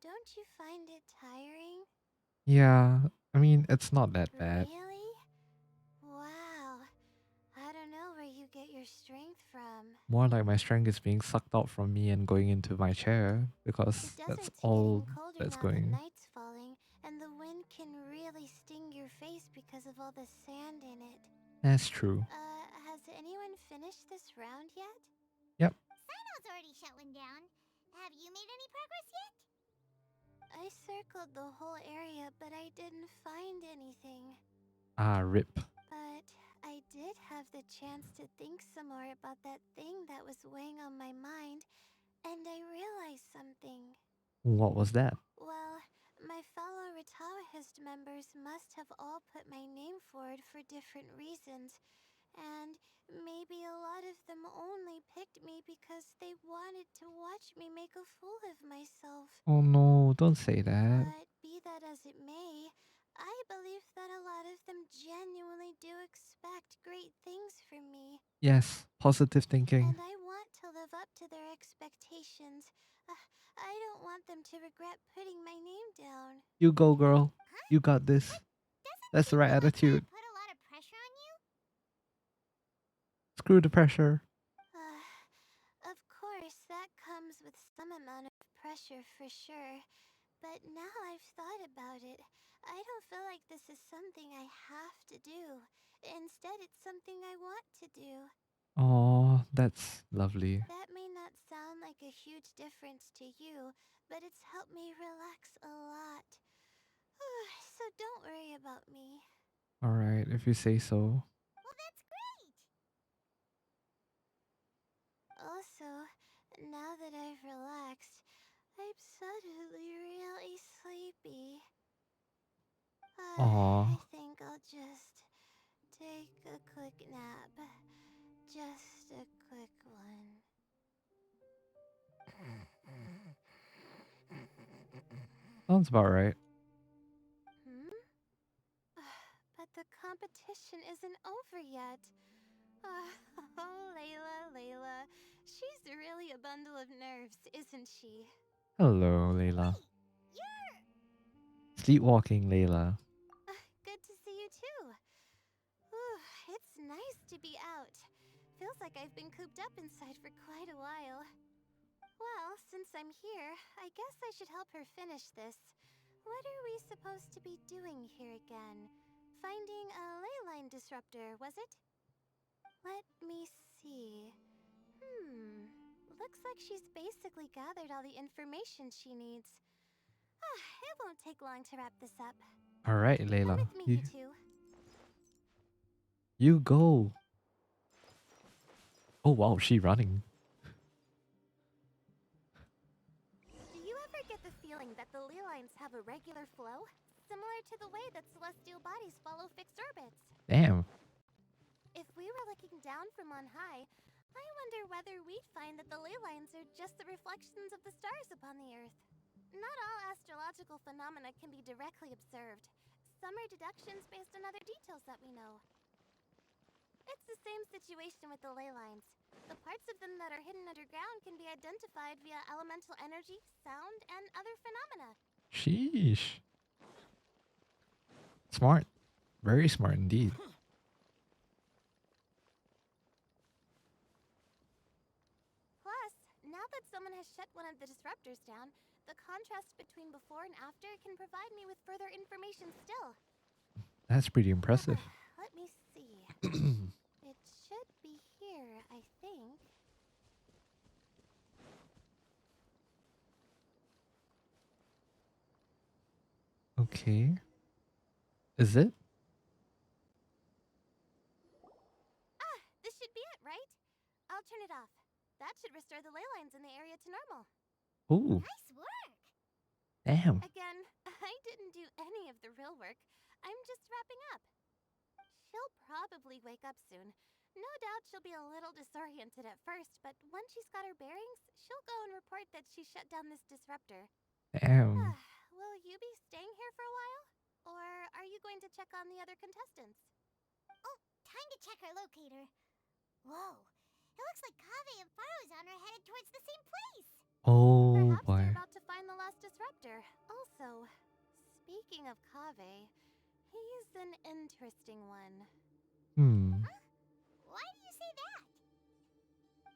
Don't you find it tiring? Yeah. I mean, it's not that bad. Really? Wow. I don't know where you get your strength from. More like my strength is being sucked out from me and going into my chair because The that's desert's all getting colder that's now that going. night's falling, and the wind can really sting your face because of all the sand in it. That's true. Has anyone finished this round yet? Yep. Sino's already shut one down. Have you made any progress yet? I circled the whole area, but I didn't find anything. Ah, rip. But I did have the chance to think some more about that thing that was weighing on my mind, and I realized something. What was that? Well, my fellow Ritawahist members must have all put my name forward for different reasons, and maybe a lot of them only picked me because they wanted to watch me make a fool of myself. Oh no, don't say that. But be that as it may, I believe that a lot of them genuinely do expect great things from me. Yes, positive thinking. And I want to live up to their expectations. I don't want them to regret putting my name down. You go, girl. You got this. That's the right attitude. Put a lot of pressure on you? Screw the pressure. Of course, that comes with some amount of pressure for sure. But now I've thought about it, I don't feel like this is something I have to do. Instead, it's something I want to do. Oh, that's lovely. That may not sound like a huge difference to you, but it's helped me relax a lot. So don't worry about me. Alright, if you say so. Well, that's great! Also, now that I've relaxed, I'm suddenly really sleepy. Aww. I think I'll just take a quick nap. Just a quick one. Sounds about right. But the competition isn't over yet. Oh, Layla. She's really a bundle of nerves, isn't she? Hello, Layla. You're... Sleepwalking, Layla. Good to see you too. It's nice to be out. Feels like I've been cooped up inside for quite a while. Well, since I'm here, I guess I should help her finish this. What are we supposed to be doing here again? Finding a ley line disruptor, was it? Let me see. Looks like she's basically gathered all the information she needs. It won't take long to wrap this up. Alright, Layla. Come with me, you two. You go. Oh wow, she running. Do you ever get the feeling that the ley lines have a regular flow? Similar to the way that celestial bodies follow fixed orbits. Damn. If we were looking down from on high, I wonder whether we'd find that the ley lines are just the reflections of the stars upon the Earth. Not all astrological phenomena can be directly observed. Some are deductions based on other details that we know. It's the same situation with the ley lines. The parts of them that are hidden underground can be identified via elemental energy, sound, and other phenomena. Sheesh. Smart. Very smart indeed. Plus, now that someone has shut one of the disruptors down, the contrast between before and after can provide me with further information still. That's pretty impressive. Let me see. It should be here, I think. Okay. Is it? This should be it, right? I'll turn it off. That should restore the ley lines in the area to normal. Ooh. Nice work! Damn. Again, I didn't do any of the real work. I'm just wrapping up. She'll probably wake up soon. No doubt she'll be a little disoriented at first, but once she's got her bearings, she'll go and report that she shut down this disruptor. Damn. Will you be staying here for a while? Or are you going to check on the other contestants? Oh, time to check our locator. Whoa, it looks like Kaveh and Farozan are headed towards the same place. Oh Perhaps boy. they're about to find the last disruptor. Also, speaking of Kaveh, he's an interesting one. Why do you say that?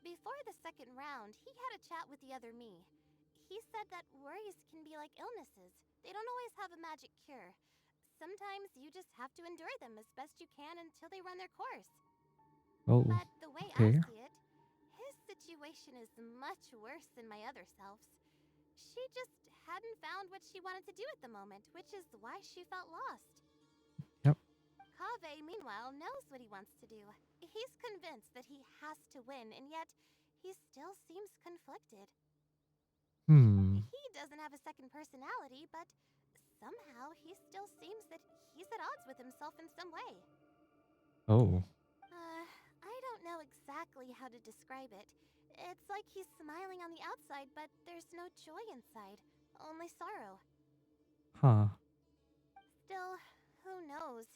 Before the second round, he had a chat with the other me. He said that worries can be like illnesses. They don't always have a magic cure. Sometimes you just have to endure them as best you can until they run their course. Oh, But the way okay. I see it, his situation is much worse than my other self's. She just hadn't found what she wanted to do at the moment, which is why she felt lost. Yep. Kaveh, meanwhile, knows what he wants to do. He's convinced that he has to win, and yet he still seems conflicted. He doesn't have a second personality, but somehow he still seems that he's at odds with himself in some way. Oh. I don't know exactly how to describe it. It's like he's smiling on the outside, but there's no joy inside, only sorrow. Huh. Still, who knows?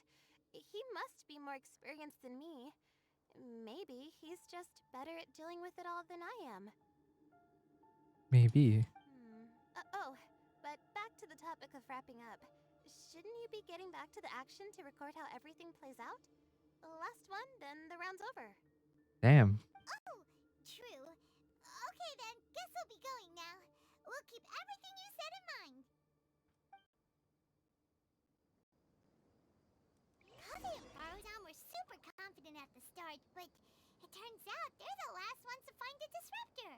He must be more experienced than me. Maybe he's just better at dealing with it all than I am. Maybe. Oh, but back to the topic of wrapping up. Shouldn't you be getting back to the action to record how everything plays out? The last one, then the round's over. Damn. Oh, true. Okay then, guess we'll be going now. We'll keep everything you said in mind. Kaze and Faruzan were super confident at the start, but it turns out they're the last ones to find the disruptor.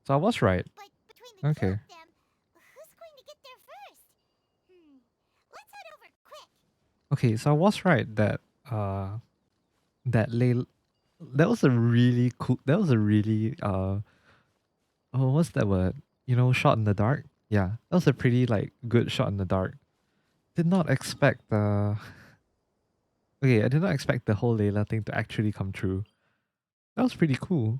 So I was right. But between the two Okay. of them, who's going to get there first? Let's head over quick. Okay, so I was right that that that was a really cool, that was a really oh, what's that word? You know, shot in the dark? Yeah. That was a pretty like good shot in the dark. Did not expect the Okay, I did not expect the whole Layla thing to actually come true. That was pretty cool.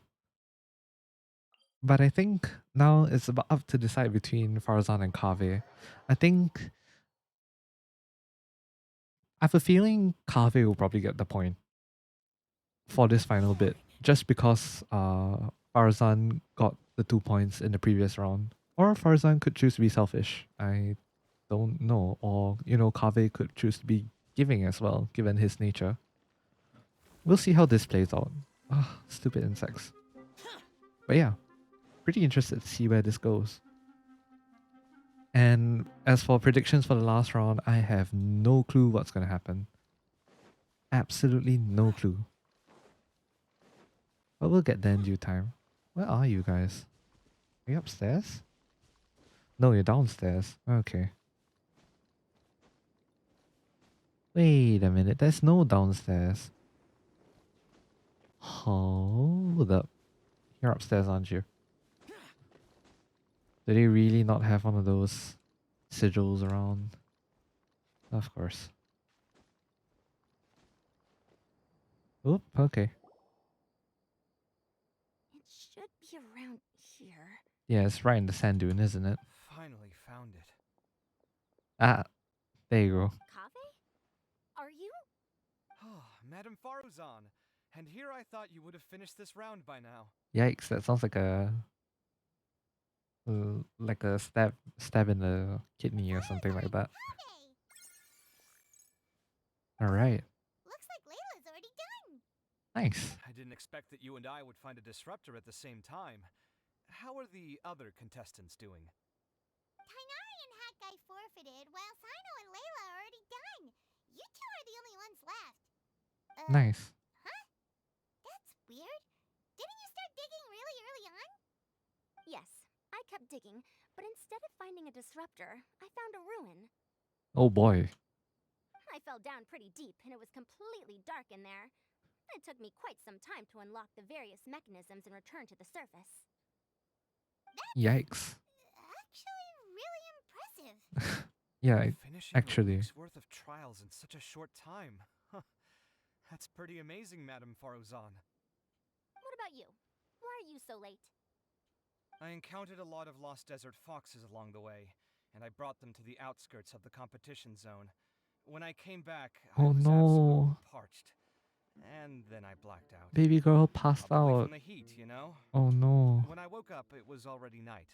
But I think now it's about up to decide between Farzan and Kaveh. I think I have a feeling Kaveh will probably get the point for this final bit, just because Farzan got the 2 points in the previous round. Or Farzan could choose to be selfish. I don't know. Or, you know, Kaveh could choose to be giving as well, given his nature. We'll see how this plays out. Ah, stupid insects. But yeah, pretty interested to see where this goes. And as for predictions for the last round, I have no clue what's going to happen. Absolutely no clue. But we'll get there in due time. Where are you guys? Are you upstairs? No, you're downstairs. Okay. Wait a minute, there's no downstairs. Hold up. You're upstairs, aren't you? Do they really not have one of those sigils around? Of course. Oop, okay. It should be around here. Yeah, it's right in the sand dune, isn't it? Finally found it. Ah, there you go. Kaveh? Are you? Oh, Madame Faruzan. And here I thought you would have finished this round by now. Yikes, that sounds like a stab in the kidney or something like that. Alright. Looks like Layla's already done. Nice. I didn't expect that you and I would find a disruptor at the same time. How are the other contestants doing? Tainari and Hakai forfeited, while Sino and Layla are already done. You two are the only ones left. Nice. Huh? That's weird. Didn't you start digging really early on? Yes, I kept digging, but instead of finding a disruptor, I found a ruin. Oh boy. I fell down pretty deep, and it was completely dark in there. It took me quite some time to unlock the various mechanisms and return to the surface. Yikes. Actually, really impressive. Yeah, Finishing actually. a week's worth of trials in such a short time. Huh. That's pretty amazing, Madame Faruzan. What about you? Why are you so late? I encountered a lot of lost desert foxes along the way, and I brought them to the outskirts of the competition zone. When I came back, I Oh was no. absolutely parched. And then I blacked out. Baby girl passed Probably out. from the heat, you know? Oh no. When I woke up, it was already night.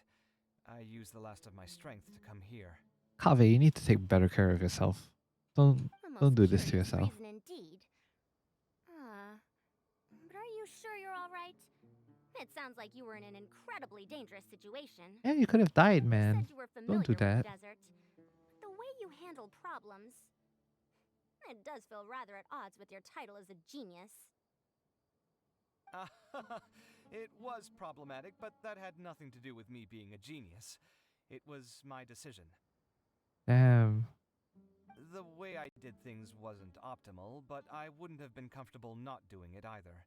I used the last of my strength to come here. Kaveh, you need to take better care of yourself. Don't do this to Curious yourself. reason indeed. But are you sure you're all right? It sounds like you were in an incredibly dangerous situation. Yeah, you could have died, You man. said you were familiar Don't do with the that. desert. The way you handle problems, it does feel rather at odds with your title as a genius. It was problematic, but that had nothing to do with me being a genius. It was my decision. Damn. The way I did things wasn't optimal, but I wouldn't have been comfortable not doing it either.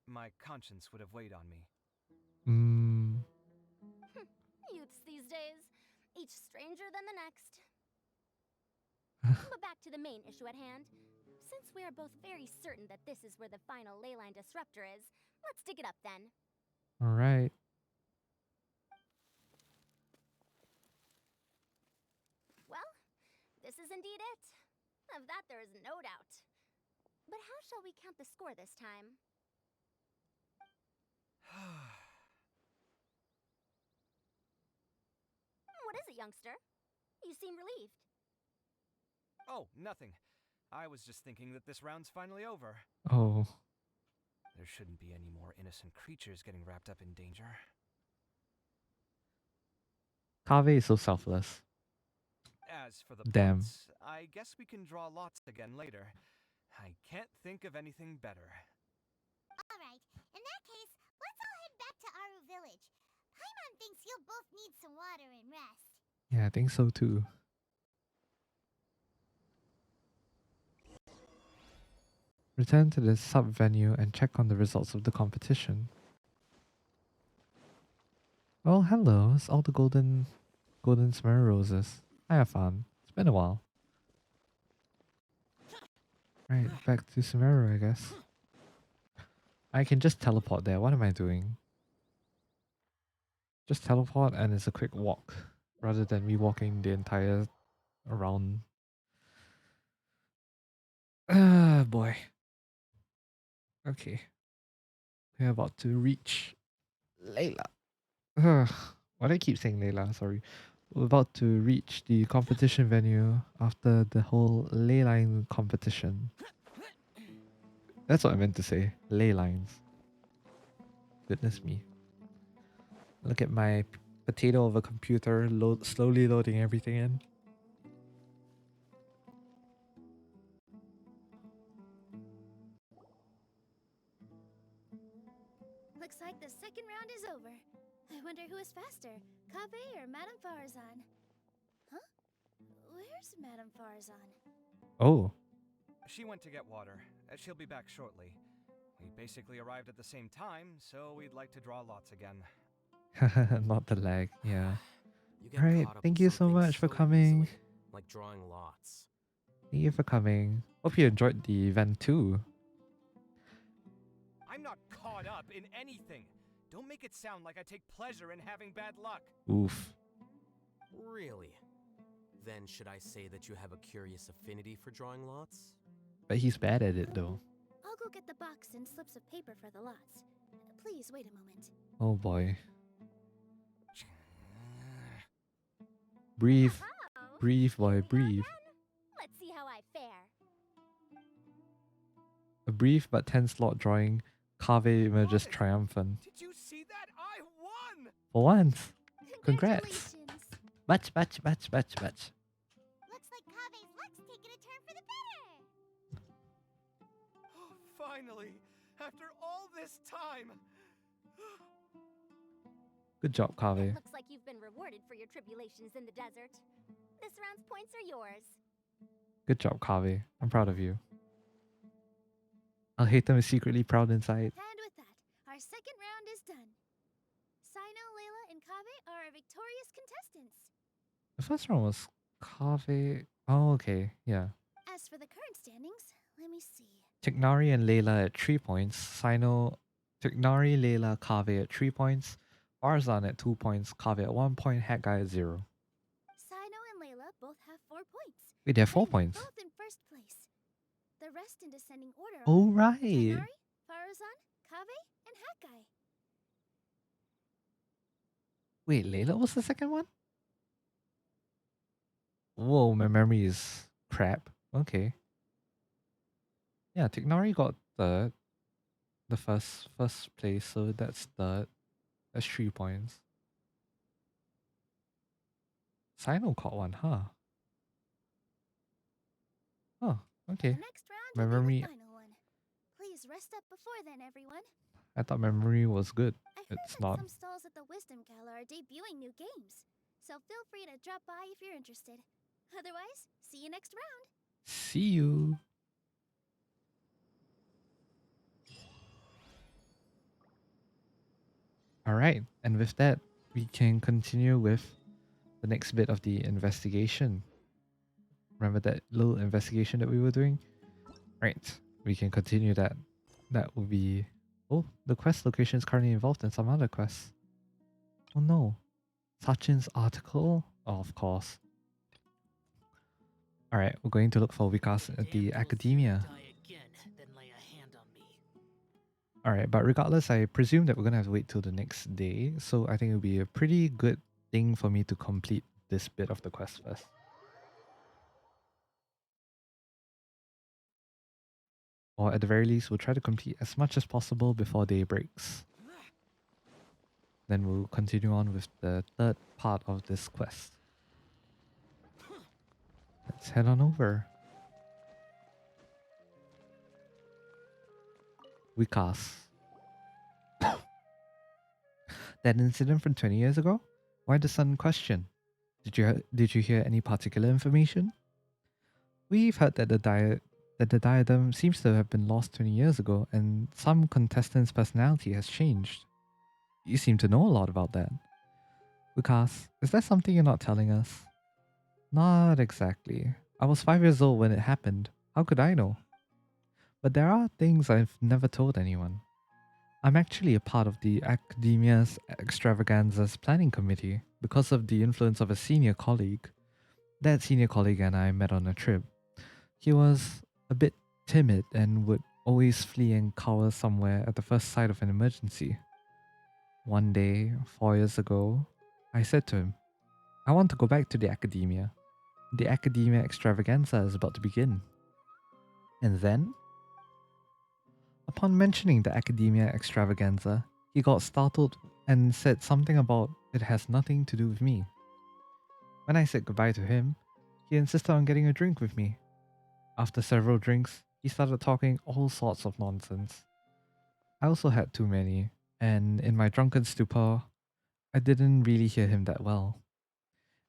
My conscience would have weighed on me. Youths these days, each stranger than the next. But back to the main issue at hand. Since we are both very certain that this is where the final leyline disruptor is, let's dig it up then. Alright. Well, this is indeed it. Of that there is no doubt. But how shall we count the score this time? youngster? You seem relieved. Oh, nothing. I was just thinking that this round's finally over. Oh. There shouldn't be any more innocent creatures getting wrapped up in danger. Kaveh is so selfless. As for the Damn. points, I guess we can draw lots again later. I can't think of anything better. Alright, in that case, let's all head back to Aru Village. Paimon thinks you'll both need some water and rest. Yeah, I think so too. Return to the sub-venue and check on the results of the competition. Oh, hello. It's all the golden Sumeru roses. Hiya, Fan. It's been a while. Right, back to Sumeru, I guess. I can just teleport there. What am I doing? Just teleport and it's a quick walk rather than me walking the entire around. Ah, boy. Okay. We're about to reach Layla. Ugh, why do I keep saying Layla? Sorry. We're about to reach the competition venue after the whole ley line competition. That's what I meant to say. Ley lines. Goodness me. Look at my potato of a computer slowly loading everything in. Looks like the second round is over. I wonder who is faster, Kaveh or Madame Farazan? Huh? Where's Madame Farazan? Oh. She went to get water. She'll be back shortly. We basically arrived at the same time, so we'd like to draw lots again. Not the lag, yeah. You get Alright, caught up thank in you so something much for so coming. easily, like drawing lots. Thank you for coming. Hope you enjoyed the event too. I'm not caught up in anything. Don't make it sound like I take pleasure in having bad luck. Oof. Really? Then should I say that you have a curious affinity for drawing lots? But he's bad at it though. I'll go get the box and slips of paper for the lots. Please wait a moment. Oh boy. Breathe. Oh, Breathe, boy, breathe. let's see how I fare. A brief but tense slot drawing, Kaveh emerges triumphant. Did you see that? I won! For once. Congrats. Congratulations. Much. Looks like Kaveh's luck's taking a turn for the better. Oh, finally! After all this time! Good job, Kaveh. Looks like you've been rewarded for your tribulations in the desert. This round's points are yours. Good job, Kaveh. I'm proud of you. Al-Haytham is secretly proud inside. And with that, our second round is done. Sino, Layla, and Kaveh are our victorious contestants. The first round was Kaveh. Oh, okay. Yeah. As for the current standings, let me see. Tignari and Layla at 3 points. Sino, Tignari, Layla, Kaveh at 3 points. Farzan at 2 points. Kaveh at 1 point. Hat Guy at 0. Sino and Layla both have 4 points. Wait, they have 4 They're points. both in first place. The rest in descending order Oh, are right. Tignari, Farazan, Kaveh, and Hat Guy. Wait, Layla was the second one? Whoa, my memory is crap. Okay. Yeah, Tignari got third. The first place, so that's third. That's 3 points. Sino caught one, huh? Oh, okay. The next round My will memory, be the final one. Please rest up before then, everyone. I thought my memory was good. I heard It's that not. some stalls at the Wisdom Gala are debuting new games, so feel free to drop by if you're interested. Otherwise, see you next round. See you. Alright, and with that, we can continue with the next bit of the investigation. Remember that little investigation that we were doing? Right, we can continue that. That will be... Oh, the quest location is currently involved in some other quests. Oh no. Sachin's article? Oh, of course. Alright, we're going to look for Vikas at the academia. Alright, but regardless, I presume that we're going to have to wait till the next day. So I think it would be a pretty good thing for me to complete this bit of the quest first. Or at the very least, we'll try to complete as much as possible before day breaks. Then we'll continue on with the third part of this quest. Let's head on over. Wikas. That incident from 20 years ago? Why the sudden question? Did you hear any particular information? We've heard that the diadem seems to have been lost 20 years ago, and some contestant's personality has changed. You seem to know a lot about that. Wikas, is that something you're not telling us? Not exactly. I was 5 years old when it happened. How could I know? But there are things I've never told anyone. I'm actually a part of the Academia's Extravaganza's planning committee because of the influence of a senior colleague. That senior colleague and I met on a trip. He was a bit timid and would always flee and cower somewhere at the first sight of an emergency. One day, 4 years ago, I said to him, I want to go back to the Academia. The Academia Extravaganza is about to begin. And then, upon mentioning the Academia Extravaganza, he got startled and said something about it has nothing to do with me. When I said goodbye to him, he insisted on getting a drink with me. After several drinks, he started talking all sorts of nonsense. I also had too many, and in my drunken stupor, I didn't really hear him that well.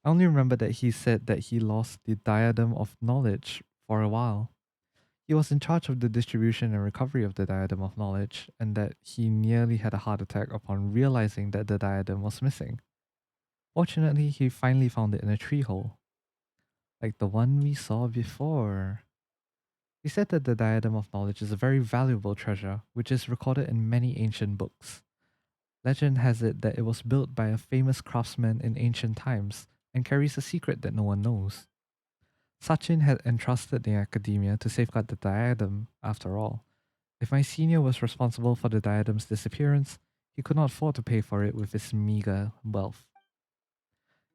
I only remember that he said that he lost the diadem of knowledge for a while. He was in charge of the distribution and recovery of the diadem of knowledge, and that he nearly had a heart attack upon realizing that the diadem was missing. Fortunately, he finally found it in a tree hole, like the one we saw before. He said that the diadem of knowledge is a very valuable treasure, which is recorded in many ancient books. Legend has it that it was built by a famous craftsman in ancient times and carries a secret that no one knows. Sachin had entrusted the academia to safeguard the diadem, after all. If my senior was responsible for the diadem's disappearance, he could not afford to pay for it with his meager wealth.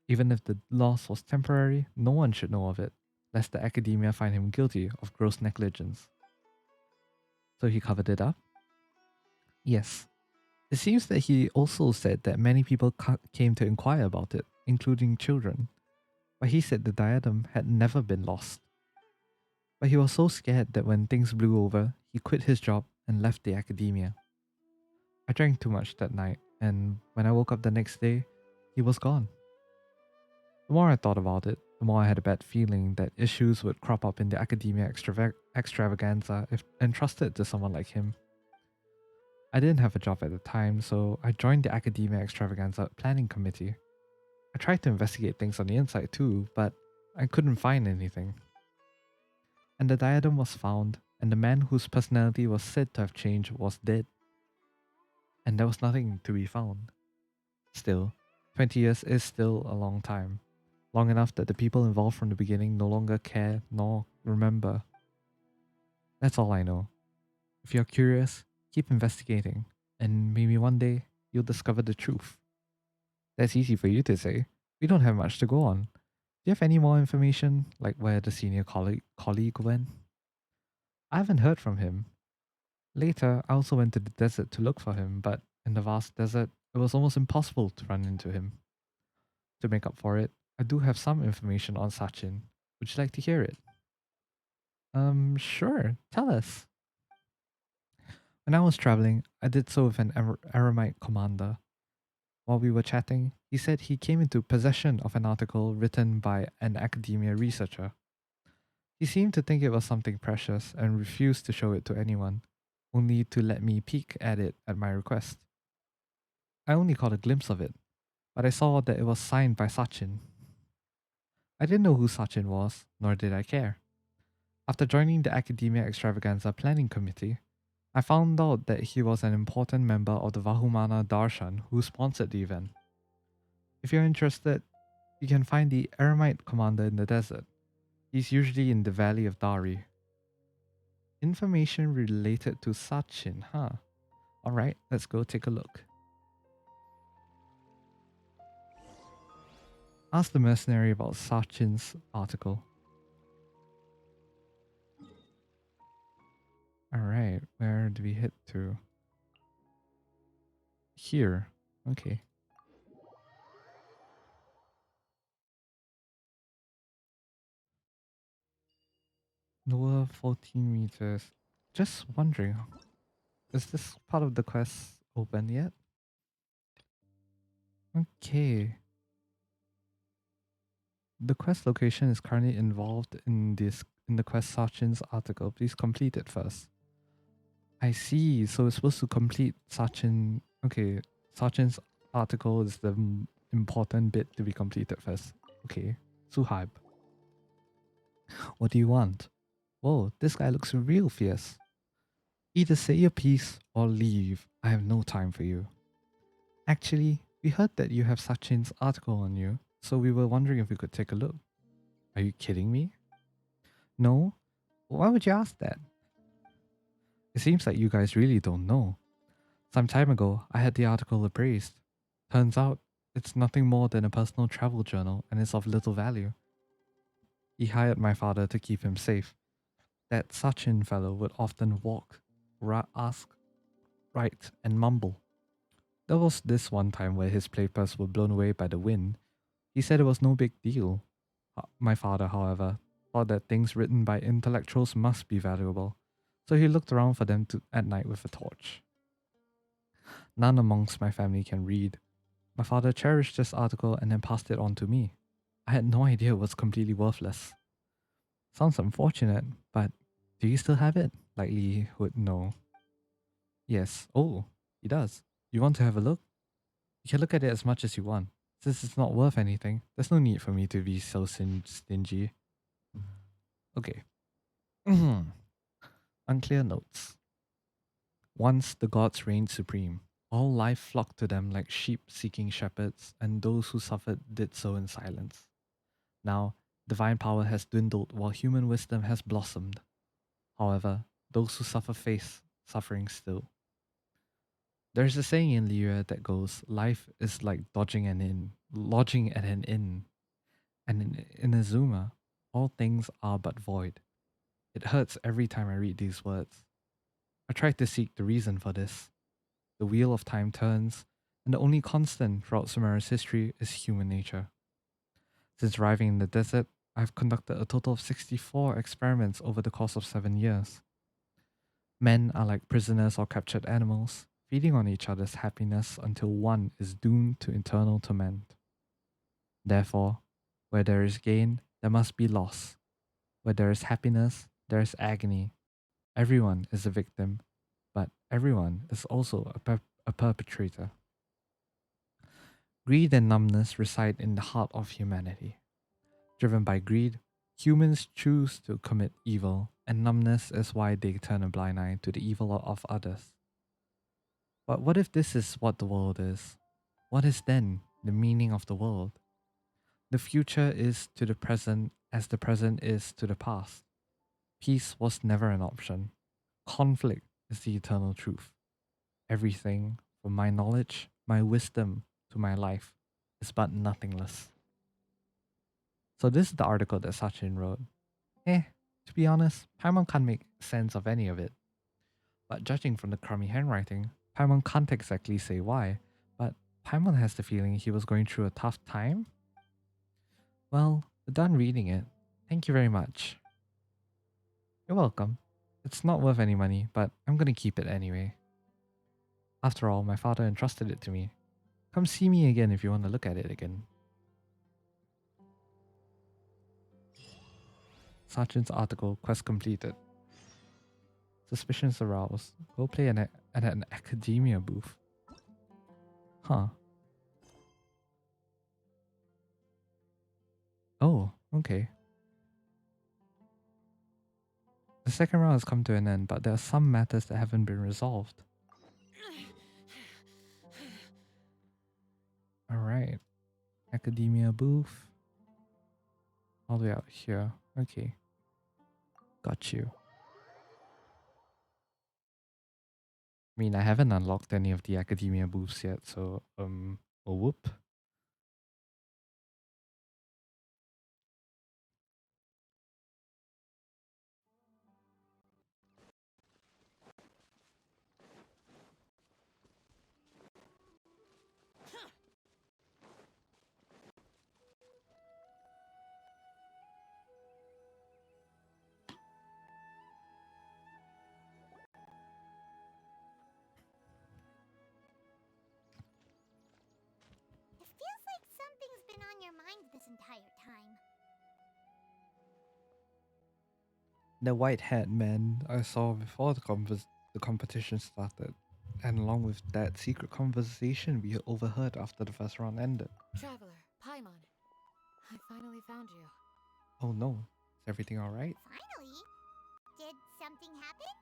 Even if the loss was temporary, no one should know of it, lest the academia find him guilty of gross negligence. So he covered it up? Yes. It seems that he also said that many people came to inquire about it, including children. But he said the diadem had never been lost. But he was so scared that when things blew over, he quit his job and left the academia. I drank too much that night, and when I woke up the next day, he was gone. The more I thought about it, the more I had a bad feeling that issues would crop up in the academia extravaganza if entrusted to someone like him. I didn't have a job at the time, so I joined the academia extravaganza planning committee. I tried to investigate things on the inside too, but I couldn't find anything. And the diadem was found, and the man whose personality was said to have changed was dead. And there was nothing to be found. Still, 20 years is still a long time. Long enough that the people involved from the beginning no longer care nor remember. That's all I know. If you're curious, keep investigating, and maybe one day you'll discover the truth. That's easy for you to say. We don't have much to go on. Do you have any more information, like where the senior colleague went? I haven't heard from him. Later, I also went to the desert to look for him, but in the vast desert, it was almost impossible to run into him. To make up for it, I do have some information on Sachin. Would you like to hear it? Sure. Tell us. When I was traveling, I did so with an Aramite commander. While we were chatting, he said he came into possession of an article written by an academia researcher. He seemed to think it was something precious and refused to show it to anyone, only to let me peek at it at my request. I only caught a glimpse of it, but I saw that it was signed by Sachin. I didn't know who Sachin was, nor did I care. After joining the Academia Extravaganza Planning Committee, I found out that he was an important member of the Vahumana Darshan who sponsored the event. If you're interested, you can find the Aramite commander in the desert. He's usually in the Valley of Dari. Information related to Sachin, huh? Alright, let's go take a look. Ask the mercenary about Sachin's article. Alright, where do we head to? Here. Okay. Lower 14 meters. Just wondering, is this part of the quest open yet? Okay. The quest location is currently involved in the quest Sachin's article. Please complete it first. I see. So it's supposed to complete Sachin. Okay, Sachin's article is the important bit to be completed first. Okay, Suhaib. What do you want? Whoa, this guy looks real fierce. Either say your piece or leave. I have no time for you. Actually, we heard that you have Sachin's article on you, so we were wondering if we could take a look. Are you kidding me? No? Why would you ask that? It seems like you guys really don't know. Some time ago, I had the article appraised. Turns out, it's nothing more than a personal travel journal and is of little value. He hired my father to keep him safe. That Sachin fellow would often walk, ask, write, and mumble. There was this one time where his papers were blown away by the wind. He said it was no big deal. My father, however, thought that things written by intellectuals must be valuable, so he looked around for them at night with a torch. None amongst my family can read. My father cherished this article and then passed it on to me. I had no idea it was completely worthless. Sounds unfortunate, but do you still have it? Likely he would know. Yes. Oh, he does. You want to have a look? You can look at it as much as you want. Since it's not worth anything, there's no need for me to be so stingy. Okay. Unclear notes. Once the gods reigned supreme, all life flocked to them like sheep seeking shepherds, and those who suffered did so in silence. Now, divine power has dwindled while human wisdom has blossomed. However, those who suffer face suffering still. There's a saying in Lyra that goes, life is like lodging at an inn. And in Azuma, all things are but void. It hurts every time I read these words. I try to seek the reason for this. The wheel of time turns, and the only constant throughout Sumeru's history is human nature. Since arriving in the desert, I've conducted a total of 64 experiments over the course of 7 years. Men are like prisoners or captured animals, feeding on each other's happiness until one is doomed to eternal torment. Therefore, where there is gain, there must be loss. Where there is happiness, there is agony. Everyone is a victim, but everyone is also a perpetrator. Greed and numbness reside in the heart of humanity. Driven by greed, humans choose to commit evil, and numbness is why they turn a blind eye to the evil of others. But what if this is what the world is? What is then the meaning of the world? The future is to the present as the present is to the past. Peace was never an option. Conflict is the eternal truth. Everything, from my knowledge, my wisdom, to my life, is but nothingless. So this is the article that Sachin wrote. To be honest, Paimon can't make sense of any of it. But judging from the crummy handwriting, Paimon can't exactly say why, but Paimon has the feeling he was going through a tough time? Well, we're done reading it. Thank you very much. You're welcome. It's not worth any money, but I'm gonna keep it anyway. After all, my father entrusted it to me. Come see me again if you want to look at it again. Sachin's article, quest completed. Suspicions aroused. Go play at an academia booth. Huh. Oh, okay. The second round has come to an end, but there are some matters that haven't been resolved. Alright. Academia booth. All the way out here. Okay. Got you. I mean, I haven't unlocked any of the academia booths yet, so, oh, whoop. mind this entire time. The white hat man I saw before the competition started, and along with that secret conversation we overheard after the first round ended. Traveler, Paimon, I finally found you. Oh no, is everything alright? Finally? Did something happen?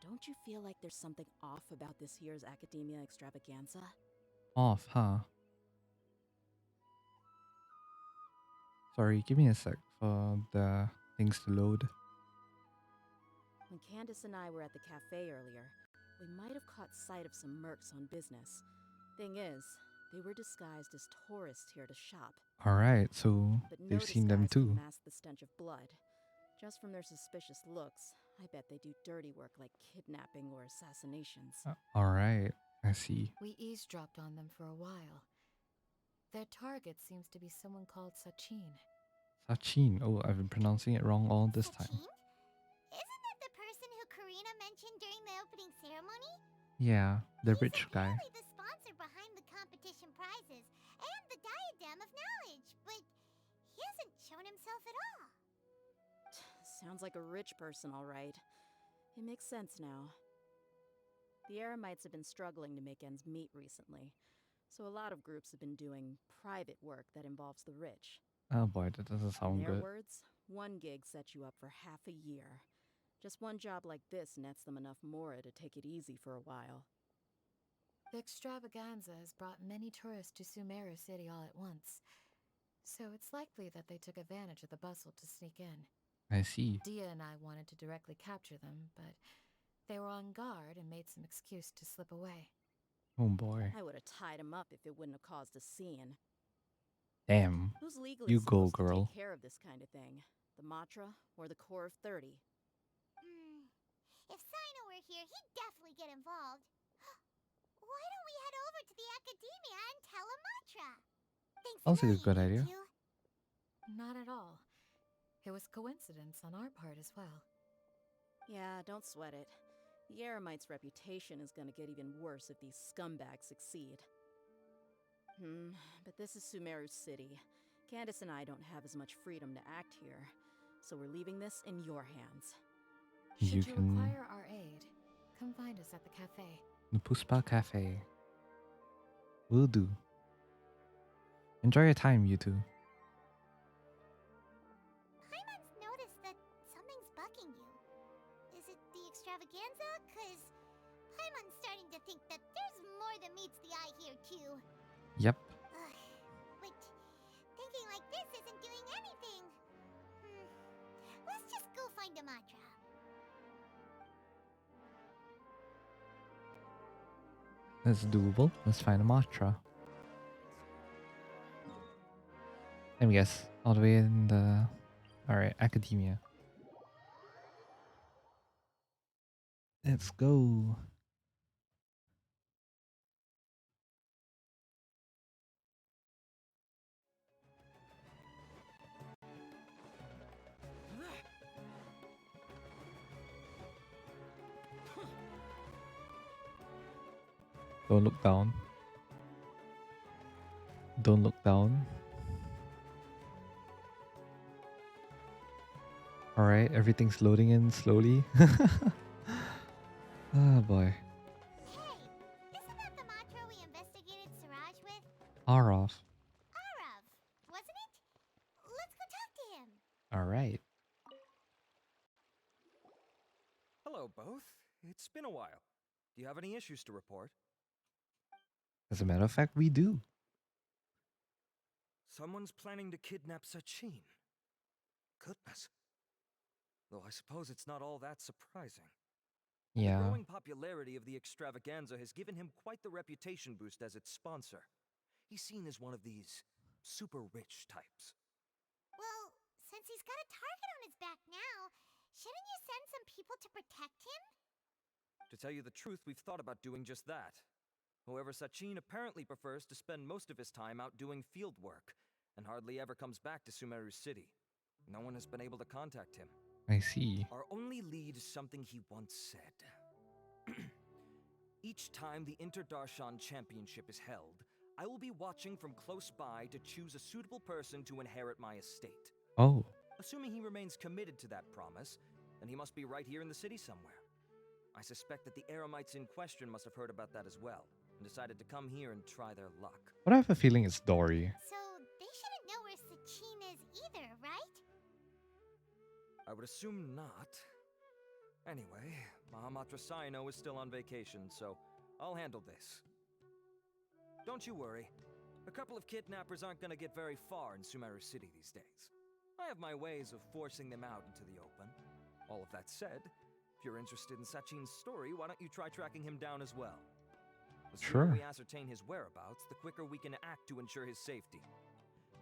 Don't you feel like there's something off about this year's Academia Extravaganza? Off, huh? Sorry, give me a sec for the things to load. When Candace and I were at the cafe earlier, we might have caught sight of some mercs on business. Thing is, they were disguised as tourists here to shop. Alright, so But no they've seen them disguise can too. mask the stench of blood. Just from their suspicious looks, I bet they do dirty work like kidnapping or assassinations. Alright, I see. We eavesdropped on them for a while. Their target seems to be someone called Sachin. Sachin. Oh, I've been pronouncing it wrong all this time. Isn't that the person who Karina mentioned during the opening ceremony? Yeah, the rich guy. He's the sponsor behind the competition prizes and the diadem of knowledge, but he hasn't shown himself at all. Sounds like a rich person, all right. It makes sense now. The Eremites have been struggling to make ends meet recently, so a lot of groups have been doing private work that involves the rich. Oh boy, that doesn't sound In their good. words, one gig sets you up for half a year. Just one job like this nets them enough mora to take it easy for a while. The extravaganza has brought many tourists to Sumeru City all at once, so it's likely that they took advantage of the bustle to sneak in. I see. Dia and I wanted to directly capture them, but they were on guard and made some excuse to slip away. Oh boy. I would have tied him up if it wouldn't have caused a scene. Damn. Who's legally You go, supposed to girl. take care of this kind of thing? The Matra or the Core of 30? If Sino were here, he'd definitely get involved. Why don't we head over to the Academia and tell him Matra? Thanks Sounds like a good idea. Not at all. It was coincidence on our part as well. Yeah, don't sweat it. The Eremites' reputation is gonna get even worse if these scumbags succeed. But this is Sumeru City. Candace and I don't have as much freedom to act here, so we're leaving this in your hands. Should you require our aid, come find us at the cafe. The Puspa Cafe. Will do. Enjoy your time, you two. Paimon's noticed that something's bugging you. Is it the extravaganza? Cause Paimon's starting to think that there's more than meets the eye here too. Yep. But thinking like this isn't doing anything. Let's just go find a Matra. That's doable. Let's find a Matra. Let me guess. All the way in the... Alright, Academia. Let's go. Don't look down. Don't look down. Alright, everything's loading in slowly. Oh boy. Hey, isn't that the Matra we investigated Siraj with? Arav. Arav, wasn't it? Let's go talk to him. Alright. Hello, both. It's been a while. Do you have any issues to report? As a matter of fact, we do. Someone's planning to kidnap Sachin. Goodness. Though I suppose it's not all that surprising. Yeah. The growing popularity of the extravaganza has given him quite the reputation boost as its sponsor. He's seen as one of these super rich types. Well, since he's got a target on his back now, shouldn't you send some people to protect him? To tell you the truth, we've thought about doing just that. However, Sachin apparently prefers to spend most of his time out doing field work, and hardly ever comes back to Sumeru City. No one has been able to contact him. I see. Our only lead is something he once said. Each time the Inter-Darshan Championship is held, I will be watching from close by to choose a suitable person to inherit my estate. Oh. Assuming he remains committed to that promise, then he must be right here in the city somewhere. I suspect that the Eremites in question must have heard about that as well, and decided to come here and try their luck. But I have a feeling it's Dory. So they shouldn't know where Sachin is either, right? I would assume not. Anyway, Mahamatra Saino is still on vacation, so I'll handle this. Don't you worry. A couple of kidnappers aren't gonna get very far in Sumeru City these days. I have my ways of forcing them out into the open. All of that said, if you're interested in Sachin's story, why don't you try tracking him down as well? The sooner we ascertain his whereabouts, the quicker we can act to ensure his safety.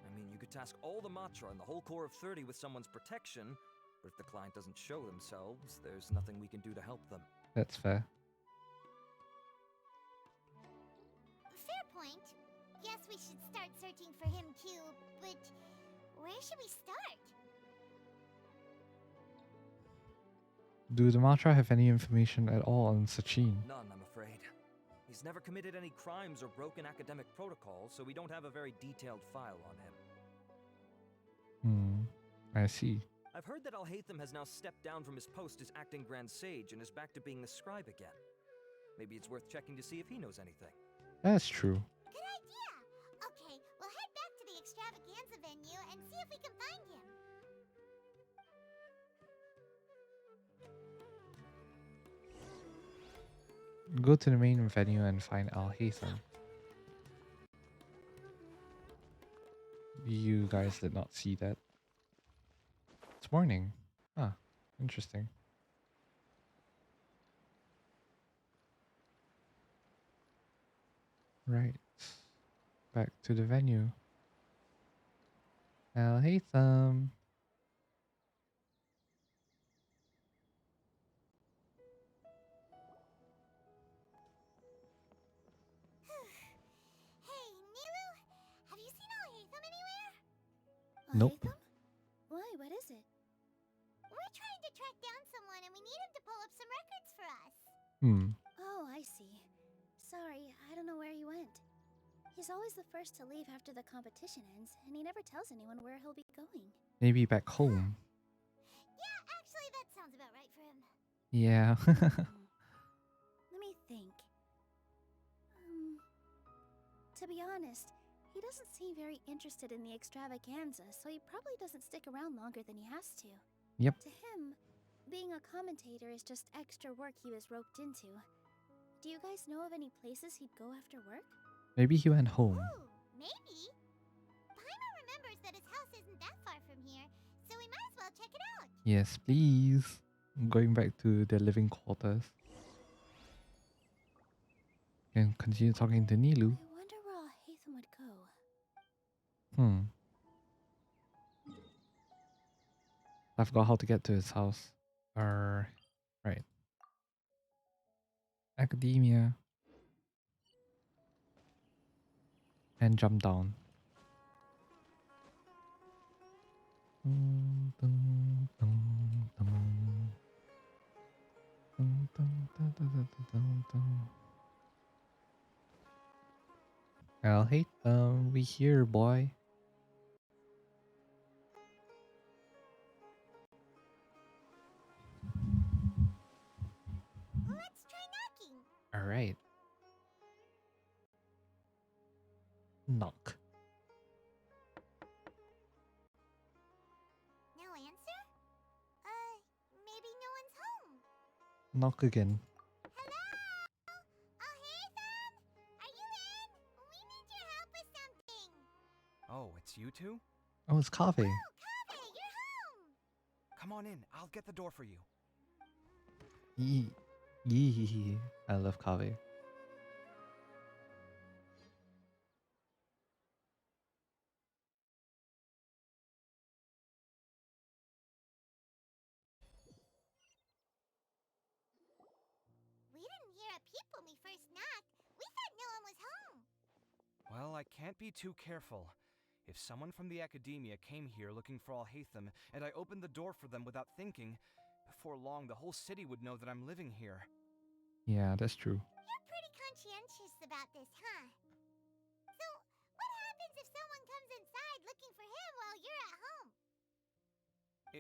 I mean, you could task all the Matra and the whole Corps of 30 with someone's protection, but if the client doesn't show themselves, there's nothing we can do to help them. That's fair. Fair point. Yes, we should start searching for him too, but where should we start? Do the Matra have any information at all on Sachin? None, I'm afraid. He's never committed any crimes or broken academic protocols, so we don't have a very detailed file on him. I see. I've heard that Alhaitham has now stepped down from his post as acting Grand Sage and is back to being the scribe again. Maybe it's worth checking to see if he knows anything. That's true. Good idea! Okay, we'll head back to the extravaganza venue and see if we can find him. Go to the main venue and find Alhaitham. You guys did not see that. It's morning. Ah, interesting. Right. Back to the venue. Alhaitham. Hey, Nilu, have you seen Alhaitham anywhere? Nope. Why? What is it? We're trying to track down someone and we need him to pull up some records for us. Oh, I see. Sorry, I don't know where he went. He's always the first to leave after the competition ends, and he never tells anyone where he'll be going. Maybe back home. Yeah, actually, that sounds about right for him. Yeah. Let me think. To be honest, he doesn't seem very interested in the extravaganza, so he probably doesn't stick around longer than he has to. Yep. To him, being a commentator is just extra work he was roped into. Do you guys know of any places he'd go after work? Maybe he went home. Ooh, maybe. Paimon remembers that his house isn't that far from here, so we might as well check it out. Yes, please. I'm going back to their living quarters. And continue talking to Nilu. I wonder where Alhaitham would go. I forgot how to get to his house. Right. Academia. And jump down. Alhaitham, we here, boy. Let's try knocking. Alright. Knock. No answer? Maybe no one's home. Knock again. Hello? Alhaitham? Are you in? We need your help with something. Oh, it's you two? Oh, it's Kave. Kave, you're home. Come on in. I'll get the door for you. Yee. I love Kave. We didn't hear a peep when we first knocked. We thought no one was home. Well, I can't be too careful. If someone from the academia came here looking for Alhaitham, and I opened the door for them without thinking, before long the whole city would know that I'm living here. Yeah, that's true. You're pretty conscientious about this, huh? So looking for him while you're at home.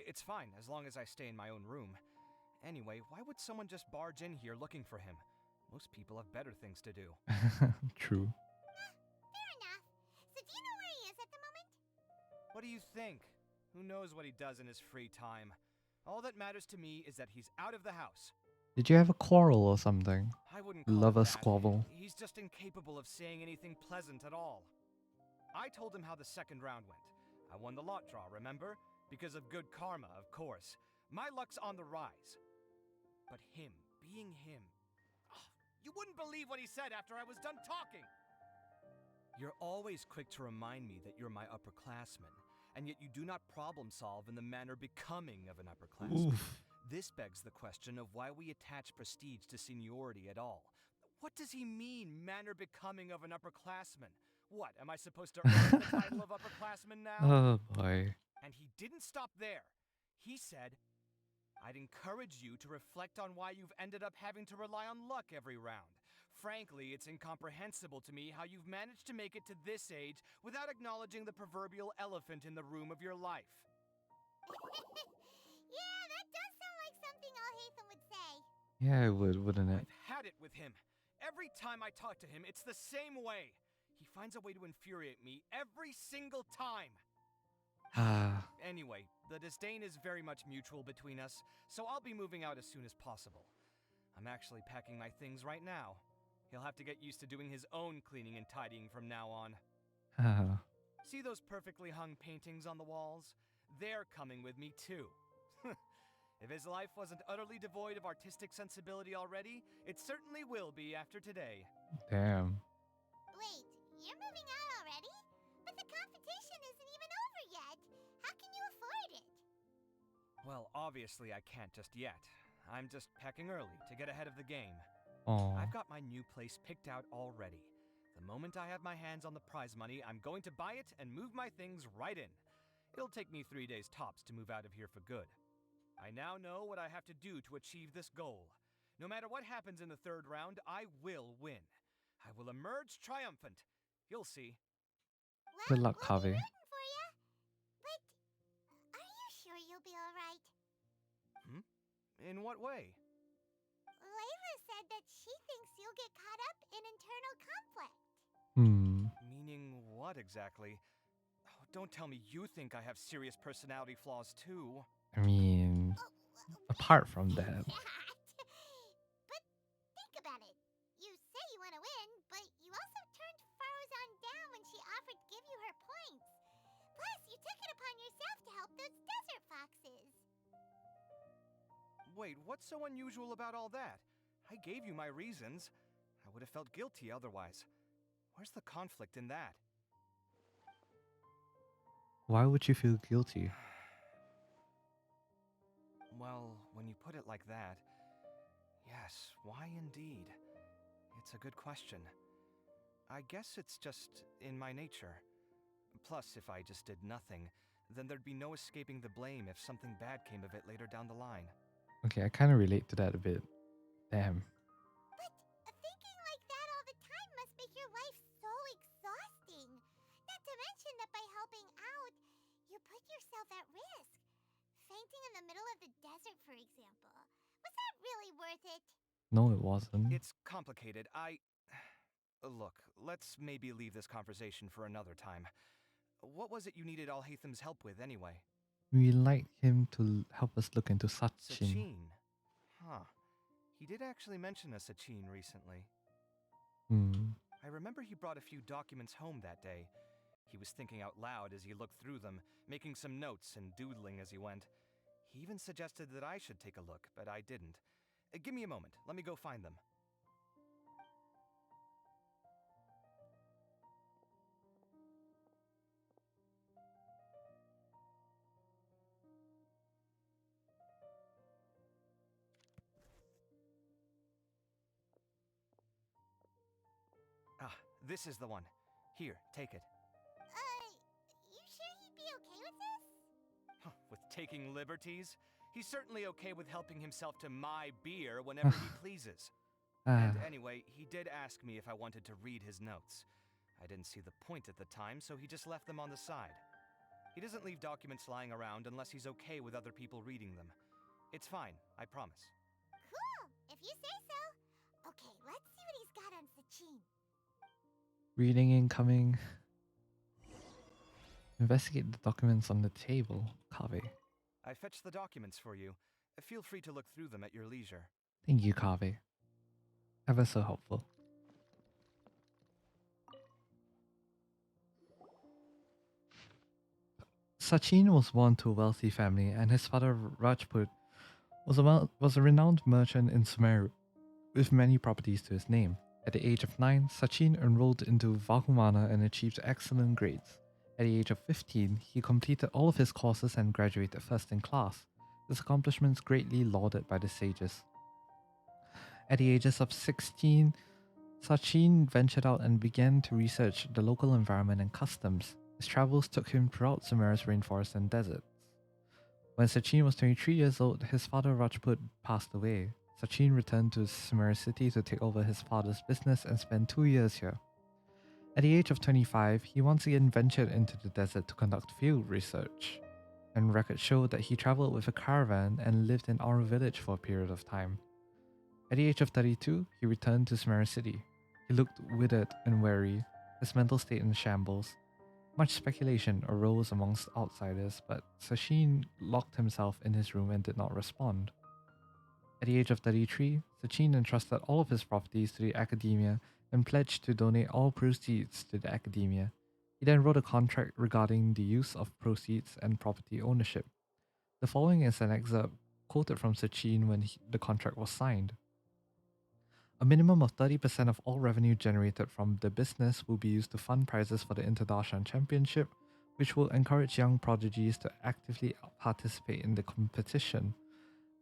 It's fine, as long as I stay in my own room. Anyway, why would someone just barge in here looking for him? Most people have better things to do. True. Fair enough. So do you know where he is at the moment? What do you think? Who knows what he does in his free time? All that matters to me is that he's out of the house. Did you have a quarrel or something? I wouldn't call Love it a that. squabble. He's just incapable of saying anything pleasant at all. I told him how the second round went. I won the lot draw, remember? Because of good karma, of course. My luck's on the rise. But him, being him... you wouldn't believe what he said after I was done talking! You're always quick to remind me that you're my upperclassman, and yet you do not problem solve in the manner becoming of an upperclassman. Oof. This begs the question of why we attach prestige to seniority at all. What does he mean, manner becoming of an upperclassman? What, am I supposed to earn the title of upperclassman now? Oh boy. And he didn't stop there. He said, I'd encourage you to reflect on why you've ended up having to rely on luck every round. Frankly, it's incomprehensible to me how you've managed to make it to this age without acknowledging the proverbial elephant in the room of your life. Yeah, that does sound like something Alhaitham would say. Yeah, it would, wouldn't it? I've had it with him. Every time I talk to him, it's the same way. He finds a way to infuriate me every single time. Ah. Anyway, the disdain is very much mutual between us, so I'll be moving out as soon as possible. I'm actually packing my things right now. He'll have to get used to doing his own cleaning and tidying from now on. Ah. See those perfectly hung paintings on the walls? They're coming with me too. If his life wasn't utterly devoid of artistic sensibility already, it certainly will be after today. Damn. Wait, you're moving out already? But the competition isn't even over yet. How can you afford it? Well, obviously I can't just yet. I'm just packing early to get ahead of the game. Aw. I've got my new place picked out already. The moment I have my hands on the prize money, I'm going to buy it and move my things right in. It'll take me 3 days tops to move out of here for good. I now know what I have to do to achieve this goal. No matter what happens in the third round, I will win. I will emerge triumphant. You'll see. Well, Good luck, we'll be Kavi. rooting for ya. But are you sure you'll be alright? In what way? Layla said that she thinks you'll get caught up in internal conflict. Meaning what exactly? Oh, don't tell me you think I have serious personality flaws too. I mean, apart from that. But think about it. You say you want to win, but you also turned Faruzan down when she offered to give you her points. Plus, you took it upon yourself to help those desert foxes. Wait, what's so unusual about all that? I gave you my reasons. I would have felt guilty otherwise. Where's the conflict in that? Why would you feel guilty? Well, when you put it like that, yes, why indeed? It's a good question. I guess it's just in my nature. Plus, if I just did nothing, then there'd be no escaping the blame if something bad came of it later down the line. Okay, I kind of relate to that a bit. Damn. But thinking like that all the time must make your life so exhausting. Not to mention that by helping out, you put yourself at risk. Fainting in the middle of the desert, for example. Was that really worth it? No, it wasn't. It's complicated. Look, let's maybe leave this conversation for another time. What was it you needed Alhaitham's help with, anyway? We like him to help us look into Sachin. Sachin? Huh. He did actually mention a Sachin recently. I remember he brought a few documents home that day. He was thinking out loud as he looked through them, making some notes and doodling as he went. He even suggested that I should take a look, but I didn't. Give me a moment. Let me go find them. Ah, this is the one. Here, take it. You sure he'd be okay with this? With taking liberties? He's certainly okay with helping himself to my beer whenever he pleases. And anyway, he did ask me if I wanted to read his notes. I didn't see the point at the time, so he just left them on the side. He doesn't leave documents lying around unless he's okay with other people reading them. It's fine, I promise. Cool, if you say so. Okay, let's see what he's got on Sachin. Reading incoming. Investigate the documents on the table, Kave. I fetched the documents for you. Feel free to look through them at your leisure. Thank you, Kave. Ever so helpful. Sachin was born to a wealthy family, and his father Rajput was a renowned merchant in Sumeru, with many properties to his name. At the age of 9, Sachin enrolled into Vahumana and achieved excellent grades. At the age of 15, he completed all of his courses and graduated first in class, his accomplishments greatly lauded by the sages. At the ages of 16, Sachin ventured out and began to research the local environment and customs. His travels took him throughout Sumeru's rainforests and deserts. When Sachin was 23 years old, his father Rajput passed away. Sachin returned to Sumeru city to take over his father's business and spent 2 years here. At the age of 25, he once again ventured into the desert to conduct field research, and records show that he traveled with a caravan and lived in our village for a period of time. At the age of 32, he returned to Sumeru city. He looked withered and weary, his mental state in shambles. Much speculation arose amongst outsiders, but Sachin locked himself in his room and did not respond. At the age of 33, Sachin entrusted all of his properties to the academia and pledged to donate all proceeds to the academia. He then wrote a contract regarding the use of proceeds and property ownership. The following is an excerpt quoted from Sachin when the contract was signed. A minimum of 30% of all revenue generated from the business will be used to fund prizes for the Interdarshan Championship, which will encourage young prodigies to actively participate in the competition.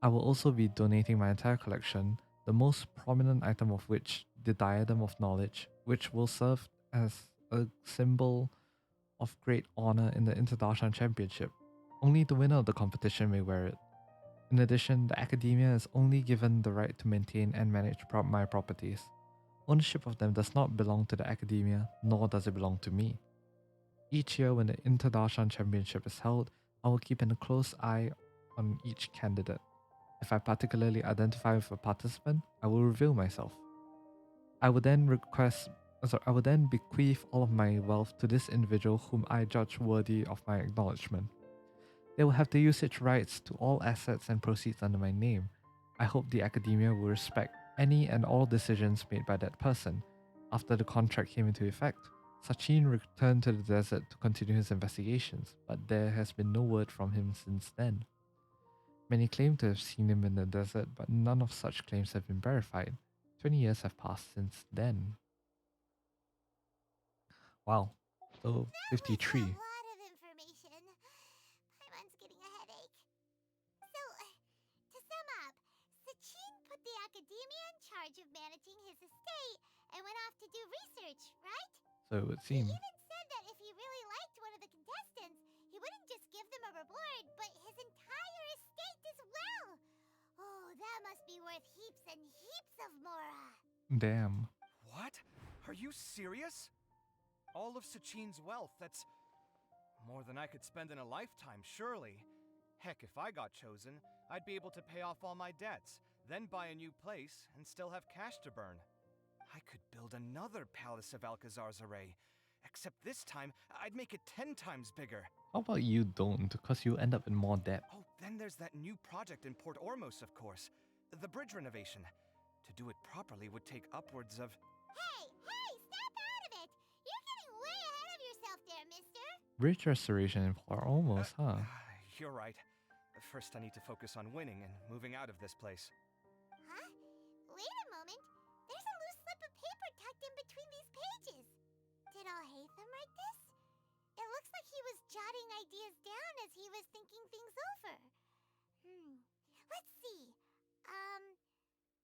I will also be donating my entire collection, the most prominent item of which, the Diadem of Knowledge, which will serve as a symbol of great honor in the Interdarshan Championship. Only the winner of the competition may wear it. In addition, the academia is only given the right to maintain and manage my properties. Ownership of them does not belong to the academia, nor does it belong to me. Each year when the Interdarshan Championship is held, I will keep a close eye on each candidate. If I particularly identify with a participant, I will reveal myself. I will then bequeath all of my wealth to this individual whom I judge worthy of my acknowledgement. They will have the usage rights to all assets and proceeds under my name. I hope the academia will respect any and all decisions made by that person. After the contract came into effect, Sachin returned to the desert to continue his investigations, but there has been no word from him since then. Many claim to have seen him in the desert, but none of such claims have been verified. 20 years have passed since then. Wow. So, 53. A lot of information. Paimon's getting a headache. So, to sum up, Sachin put the academia in charge of managing his estate and went off to do research, right? So it would seem. He even said that if he really liked one of the contestants, he wouldn't just give them a reward, but his entire estate as well. Oh, that must be worth heaps and heaps of mora. Damn. What? Are you serious? All of Sachin's wealth, that's more than I could spend in a lifetime, surely. Heck, if I got chosen, I'd be able to pay off all my debts, then buy a new place, and still have cash to burn. I could build another Palace of Alcazar's array, except this time, I'd make it 10 times bigger. How about you don't, because you end up in more debt? Oh, then there's that new project in Port Ormos, of course. The bridge renovation. To do it properly would take upwards of... Hey, snap out of it! You're getting way ahead of yourself there, mister! Bridge restoration in Port Ormos, huh? You're right. First, I need to focus on winning and moving out of this place. Huh? Wait a moment. There's a loose slip of paper tucked in between these pages. Did Alhaitham write this? It looks like he was jotting ideas down as he was thinking things over. Let's see.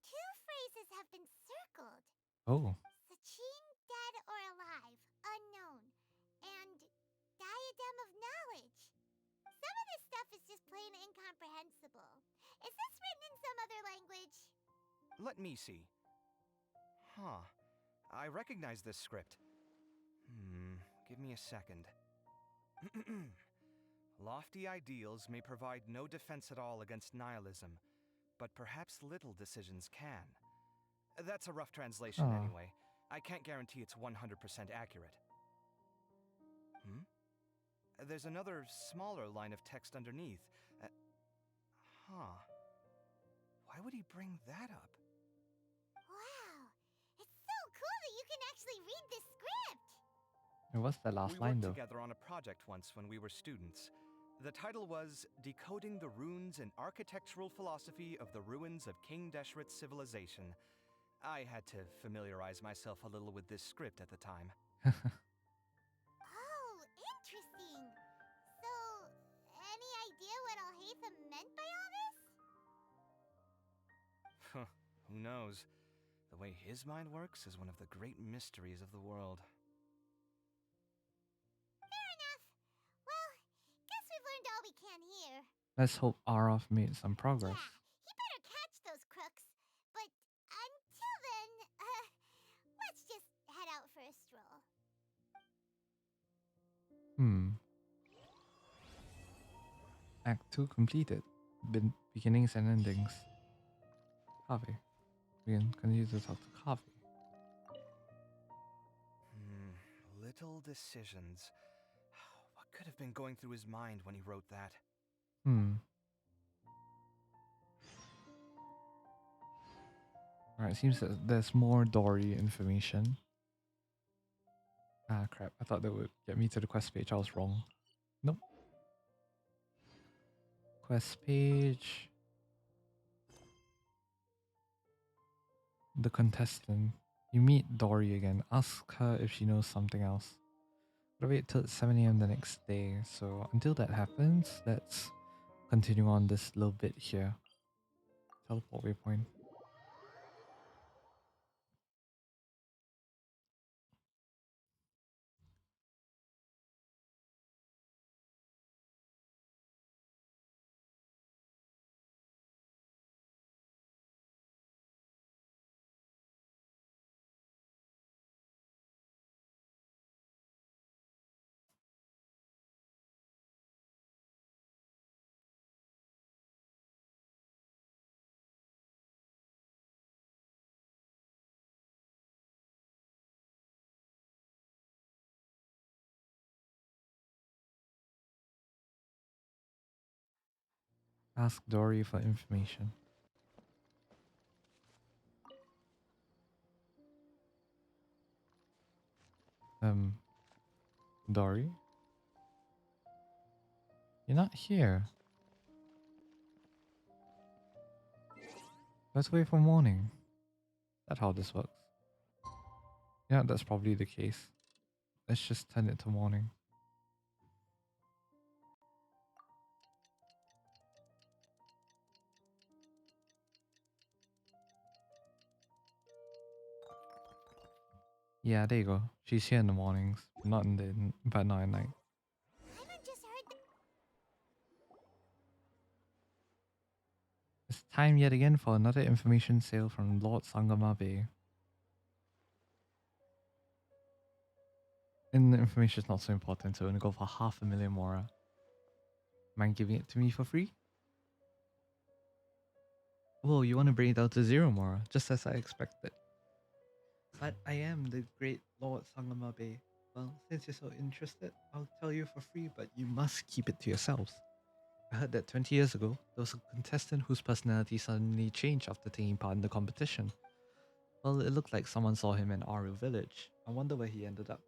Two phrases have been circled. Oh. Sachin, dead or alive, unknown. And diadem of knowledge. Some of this stuff is just plain incomprehensible. Is this written in some other language? Let me see. Huh. I recognize this script. Give me a second. Lofty ideals may provide no defense at all against nihilism, but perhaps little decisions can. That's a rough translation Oh. anyway. I can't guarantee it's 100% accurate. There's another smaller line of text underneath. Why would he bring that up? Wow! It's so cool that you can actually read this script! And what's the last We line worked though? together on a project once when we were students. The title was Decoding the Runes and Architectural Philosophy of the Ruins of King Deshret's Civilization. I had to familiarize myself a little with this script at the time. Oh, interesting. So, any idea what Alhaitham meant by all this? Who knows? The way his mind works is one of the great mysteries of the world. Fair enough. Well, guess we've learned all we can here. Let's hope Araf made some progress. Yeah, he better catch those crooks. But until then, let's just head out for a stroll. Act 2 completed. Beginnings and endings. Kave. We can continue to talk to Kave. Little decisions. What could have been going through his mind when he wrote that? Alright, seems that there's more Dory information. Ah, crap. I thought that would get me to the quest page. I was wrong. Nope. Quest page. The contestant. You meet Dory again. Ask her if she knows something else. Gotta wait till it's 7 AM the next day. So until that happens, let's continue on this little bit here. Teleport waypoint. Ask Dory for information. Dory? You're not here. Let's wait for morning. That's how this works. Yeah, that's probably the case. Let's just turn it to morning. Yeah, there you go. She's here in the mornings, not in the but not at night. It's time yet again for another information sale from Lord Sangama Bay. And the information is not so important, so I'm gonna go for 500,000 Mora. Mind giving it to me for free? Whoa, you want to bring it down to 0 Mora, just as I expected. But I am the great Lord Sangama Bay. Well, since you're so interested, I'll tell you for free, but you must keep it to yourselves. I heard that 20 years ago, there was a contestant whose personality suddenly changed after taking part in the competition. Well, it looked like someone saw him in Aru village. I wonder where he ended up.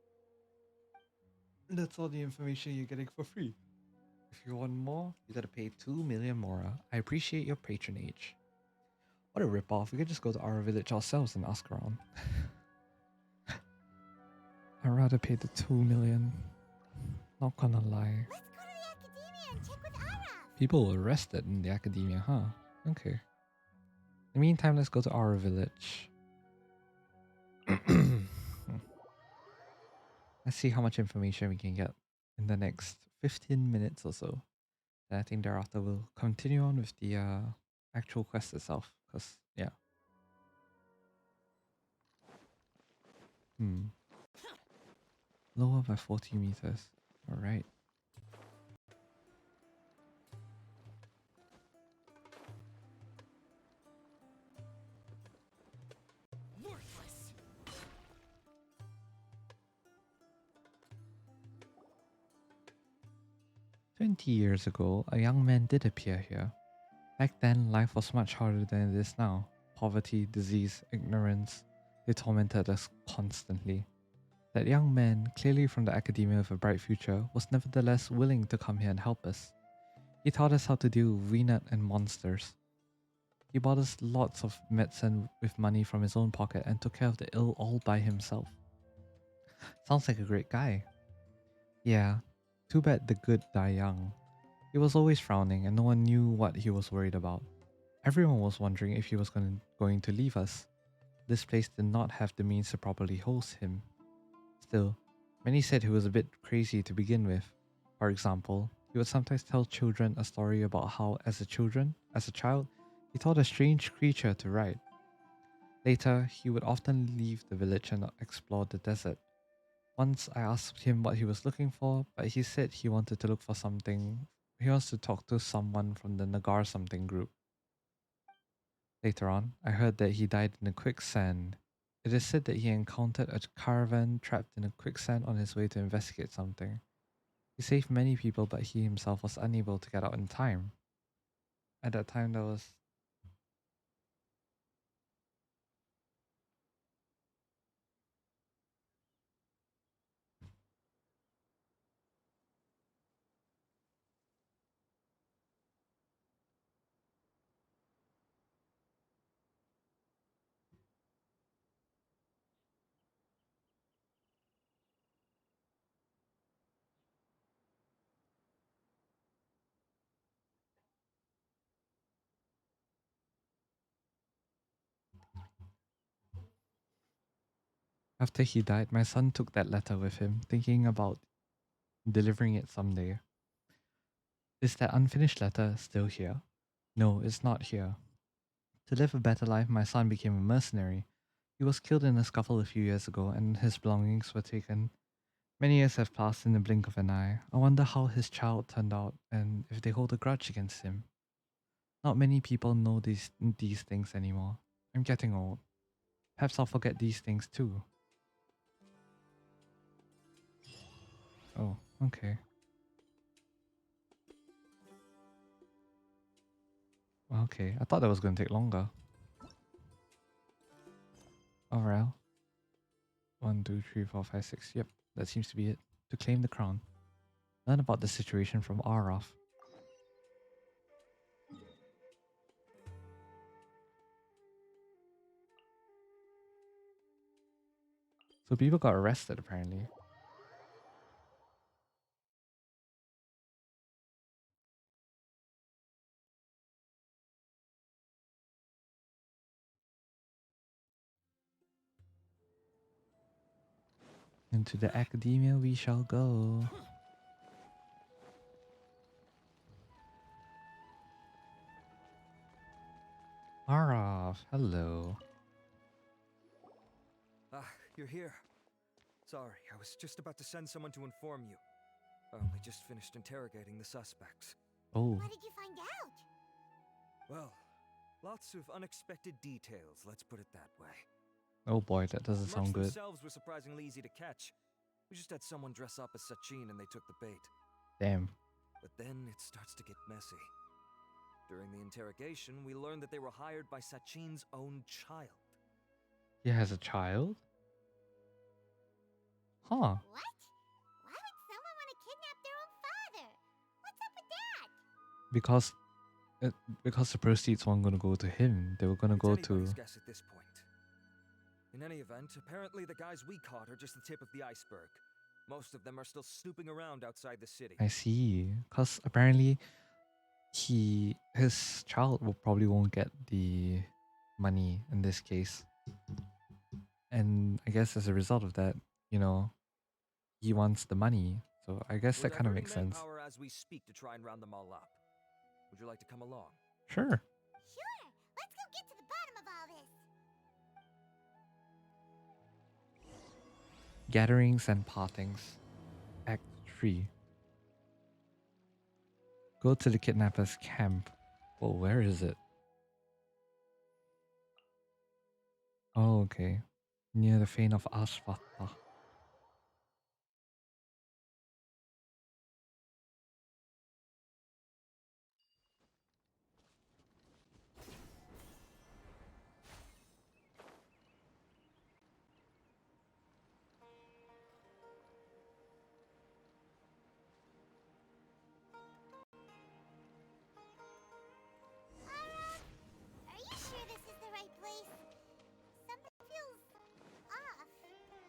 That's all the information you're getting for free. If you want more, you gotta pay 2 million Mora. I appreciate your patronage. What a ripoff, we could just go to Aru village ourselves and ask around. I'd rather pay the 2 million. Not gonna lie. Let's go to the academia and check with Araf. People were arrested in the academia, huh? Okay. In the meantime, let's go to our village. Let's see how much information we can get in the next 15 minutes or so. And I think thereafter we'll continue on with the actual quest itself. Because, yeah. Lower by 40 meters. Alright. 20 years ago, a young man did appear here. Back then, life was much harder than it is now. Poverty, disease, ignorance, they tormented us constantly. That young man, clearly from the academia with a bright future, was nevertheless willing to come here and help us. He taught us how to deal with Venat and monsters. He bought us lots of medicine with money from his own pocket and took care of the ill all by himself. Sounds like a great guy. Yeah, too bad the good die young. He was always frowning and no one knew what he was worried about. Everyone was wondering if he was going to leave us. This place did not have the means to properly host him. Still, many said he was a bit crazy to begin with. For example, he would sometimes tell children a story about how, as a child, he taught a strange creature to ride. Later, he would often leave the village and explore the desert. Once I asked him what he was looking for, but he said he wanted to look for something. He wants to talk to someone from the Nagar something group. Later on, I heard that he died in a quicksand. It is said that he encountered a caravan trapped in a quicksand on his way to investigate something. He saved many people, but he himself was unable to get out in time. At that time, there was. After he died, my son took that letter with him, thinking about delivering it someday. Is that unfinished letter still here? No, it's not here. To live a better life, my son became a mercenary. He was killed in a scuffle a few years ago, and his belongings were taken. Many years have passed in the blink of an eye. I wonder how his child turned out and if they hold a grudge against him. Not many people know these things anymore. I'm getting old. Perhaps I'll forget these things too. Oh, okay. Okay, I thought that was going to take longer. Alright. 1, 2, 3, 4, 5, 6. Yep, that seems to be it. To claim the crown. Learn about the situation from Araf. So people got arrested apparently. Into the academia we shall go. Araf, hello. Ah, you're here. Sorry, I was just about to send someone to inform you. I only just finished interrogating the suspects. Oh. What did you find out? Well, lots of unexpected details, let's put it that way. Oh boy, that doesn't The sound mercs good. themselves were surprisingly easy to catch. We just had someone dress up as Sachin and they took the bait. Damn. But then it starts to get messy. During the interrogation, we learned that they were hired by Sachin's own child. He has a child? Huh. What? Why would someone want to kidnap their own father? What's up with that? Because the proceeds weren't going to go to him. They were going to go to... Anybody's guess at this point. In any event, apparently the guys we caught are just the tip of the iceberg. Most of them are still snooping around outside the city. I see. Because apparently his child probably won't get the money in this case. And I guess as a result of that, you know, he wants the money. So I guess that kind of makes sense. Manpower as we speak to try and round them all up. Would you like to come along? Sure. Sure. Let's go get to the bottom of all this. Gatherings and partings. Act 3. Go to the kidnappers' camp. Oh, where is it? Oh, okay. Near the fane of Ashvata.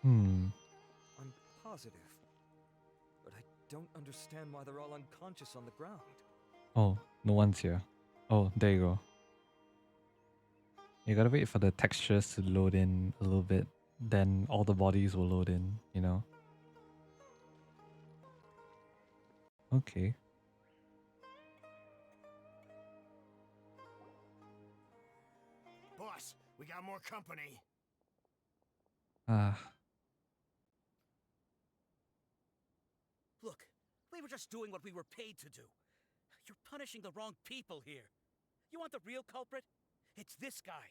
Hmm. I'm positive. But I don't understand why they're all unconscious on the ground. Oh, no one's here. Oh, there you go. You gotta wait for the textures to load in a little bit. Then all the bodies will load in, you know? Okay. Boss, we got more company. Ah. Look, we were just doing what we were paid to do. You're punishing the wrong people here. You want the real culprit? It's this guy.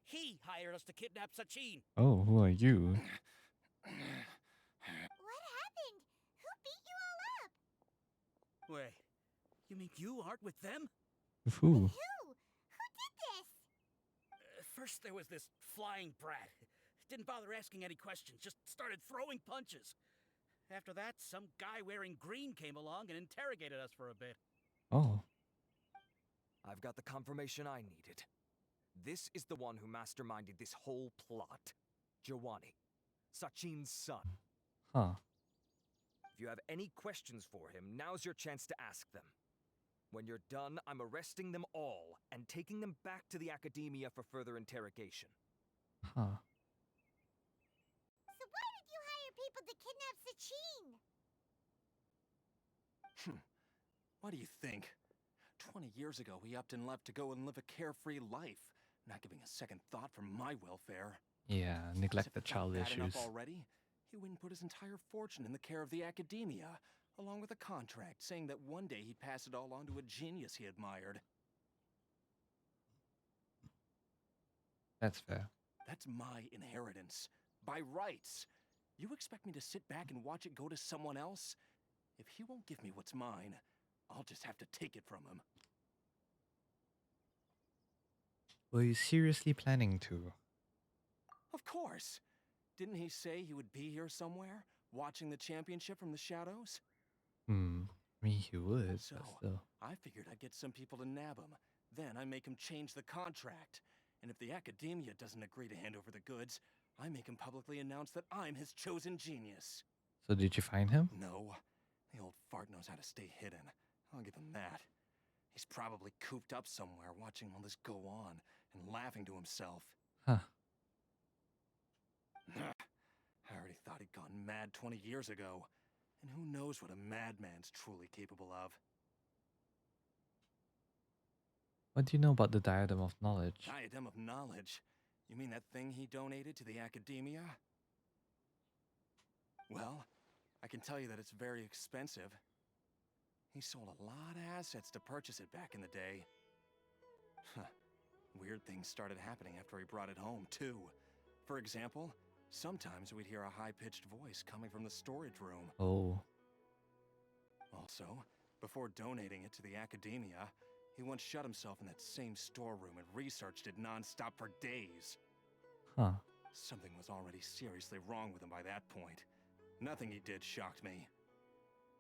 He hired us to kidnap Sachin. Oh, who are you? What happened? Who beat you all up? Wait, you mean you aren't with them? With who? Who? Who did this? First there was this flying brat. Didn't bother asking any questions, just started throwing punches. After that, some guy wearing green came along and interrogated us for a bit. Oh. I've got the confirmation I needed. This is the one who masterminded this whole plot. Giovanni, Sachin's son. Huh. If you have any questions for him, now's your chance to ask them. When you're done, I'm arresting them all and taking them back to the Academia for further interrogation. Huh. So why did you hire people to kidnap Sachin? What do you think? 20 years ago, he upped and left to go and live a carefree life, not giving a second thought for my welfare. Yeah, neglect the As if it's child not bad issues. enough already, he went and put his entire fortune in the care of the Academia, along with a contract saying that one day he'd pass it all on to a genius he admired. That's fair. That's my inheritance, by rights. You expect me to sit back and watch it go to someone else? If he won't give me what's mine, I'll just have to take it from him. Were you seriously planning to? Of course. Didn't he say he would be here somewhere, watching the championship from the shadows? I mean, he would, So, but still. I figured I'd get some people to nab him. Then I make him change the contract. And if the Academia doesn't agree to hand over the goods, I make him publicly announce that I'm his chosen genius. So did you find him? No. The old fart knows how to stay hidden. I'll give him that. He's probably cooped up somewhere watching all this go on and laughing to himself. Huh. I already thought he'd gone mad 20 years ago. And who knows what a madman's truly capable of. What do you know about the Diadem of Knowledge? Diadem of Knowledge? You mean that thing he donated to the Academia? Well, I can tell you that it's very expensive. He sold a lot of assets to purchase it back in the day. Weird things started happening after he brought it home, too. For example, sometimes we'd hear a high-pitched voice coming from the storage room. Oh. Also, before donating it to the Academia, he once shut himself in that same storeroom and researched it non-stop for days. Huh. Something was already seriously wrong with him by that point. Nothing he did shocked me.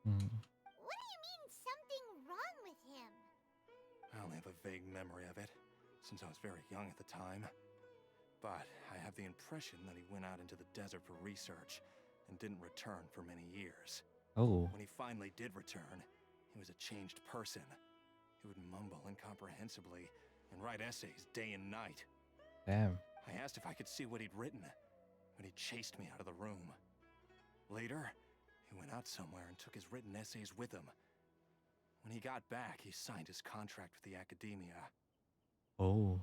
What do you mean, something wrong with him? I only have a vague memory of it, since I was very young at the time. But I have the impression that he went out into the desert for research and didn't return for many years. Oh. When he finally did return, he was a changed person. He would mumble incomprehensibly and write essays day and night. Damn. I asked if I could see what he'd written, but he chased me out of the room. Later, he went out somewhere and took his written essays with him. When he got back, he signed his contract with the Academia. Oh.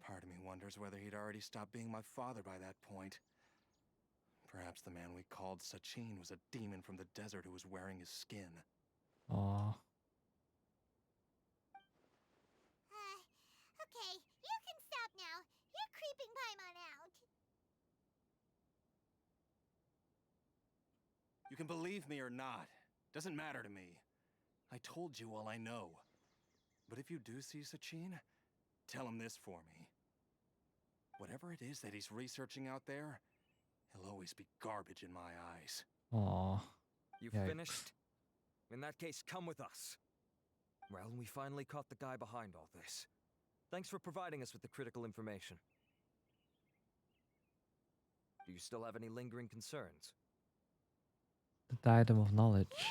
Part of me wonders whether he'd already stopped being my father by that point. Perhaps the man we called Sachin was a demon from the desert who was wearing his skin. Aw. Okay, you can stop now. You're creeping Paimon out. You can believe me or not. Doesn't matter to me. I told you all I know. But if you do see Sachin, tell him this for me. Whatever it is that he's researching out there, he'll always be garbage in my eyes. Aw. You Yikes. finished? In that case, come with us. Well, we finally caught the guy behind all this. Thanks for providing us with the critical information. Do you still have any lingering concerns? The diadem of knowledge. Yeah,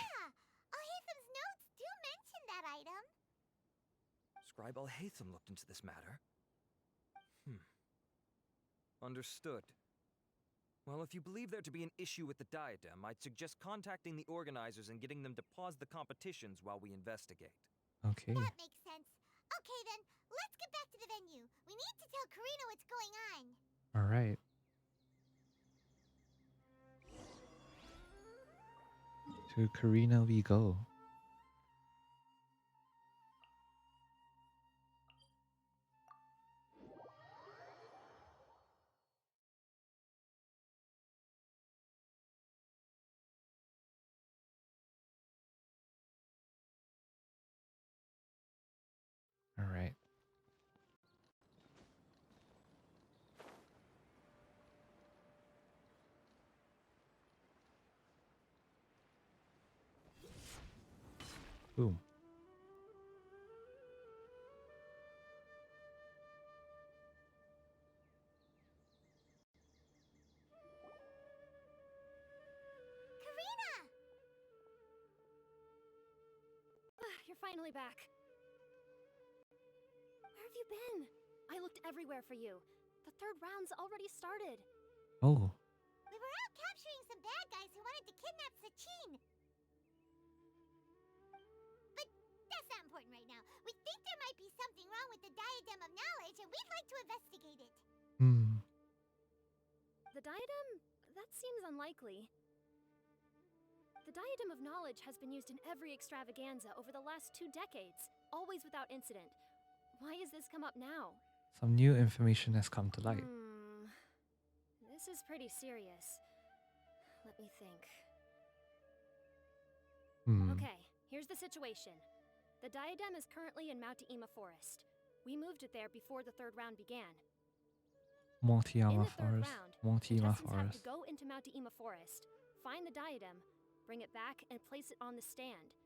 Al-Haytham's notes do mention that item. Scribe Al-Haytham looked into this matter. Understood. Well, if you believe there to be an issue with the diadem, I'd suggest contacting the organizers and getting them to pause the competitions while we investigate. Okay. That makes sense. Okay then, let's get back to the venue. We need to tell Karina what's going on. All right. To Karina we go. All right. Boom. Karina! You're finally back. Where have you been? I looked everywhere for you. The third round's already started. Oh. We were out capturing some bad guys who wanted to kidnap Sachin. But that's not important right now. We think there might be something wrong with the Diadem of Knowledge, and we'd like to investigate it. The diadem? That seems unlikely. The Diadem of Knowledge has been used in every extravaganza over the last 2 decades, always without incident. Why has this come up now? Some new information has come to light. This is pretty serious. Let me think. Okay, here's the situation. The diadem is currently in Mount Ima Forest. We moved it there before the third round began. Mortiama In the third Forest. round, Mortiama contestants have to Forest. go into Mount Ima Forest, find the diadem, bring it back, and place it on the stand.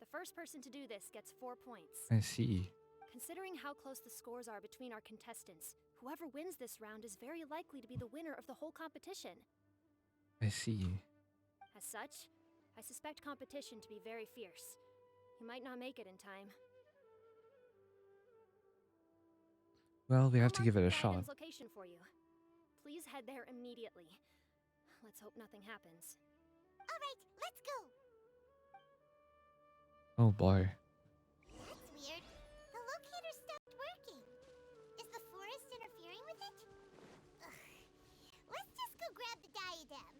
The first person to do this gets 4 points. I see. Considering how close the scores are between our contestants, whoever wins this round is very likely to be the winner of the whole competition. I see. As such, I suspect competition to be very fierce. You might not make it in time. Well, we have to I'll give it mark a the shot. diadem's location for you. Please head there immediately. Let's hope nothing happens. All right, let's go. Oh boy. That's weird. The locator stopped working. Is the forest interfering with it? Ugh. Let's just go grab the diadem.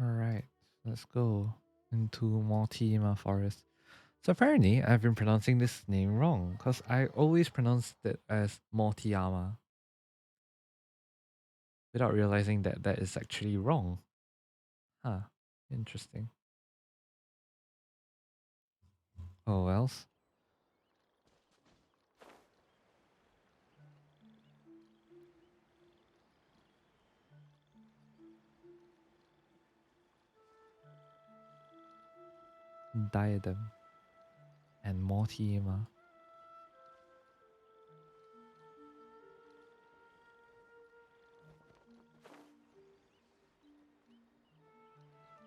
Alright, let's go into Mortimer Forest. So apparently, I've been pronouncing this name wrong, because I always pronounced it as Mortiama, without realizing that that is actually wrong. Huh, interesting. Oh wells. Diadem and Mortimer.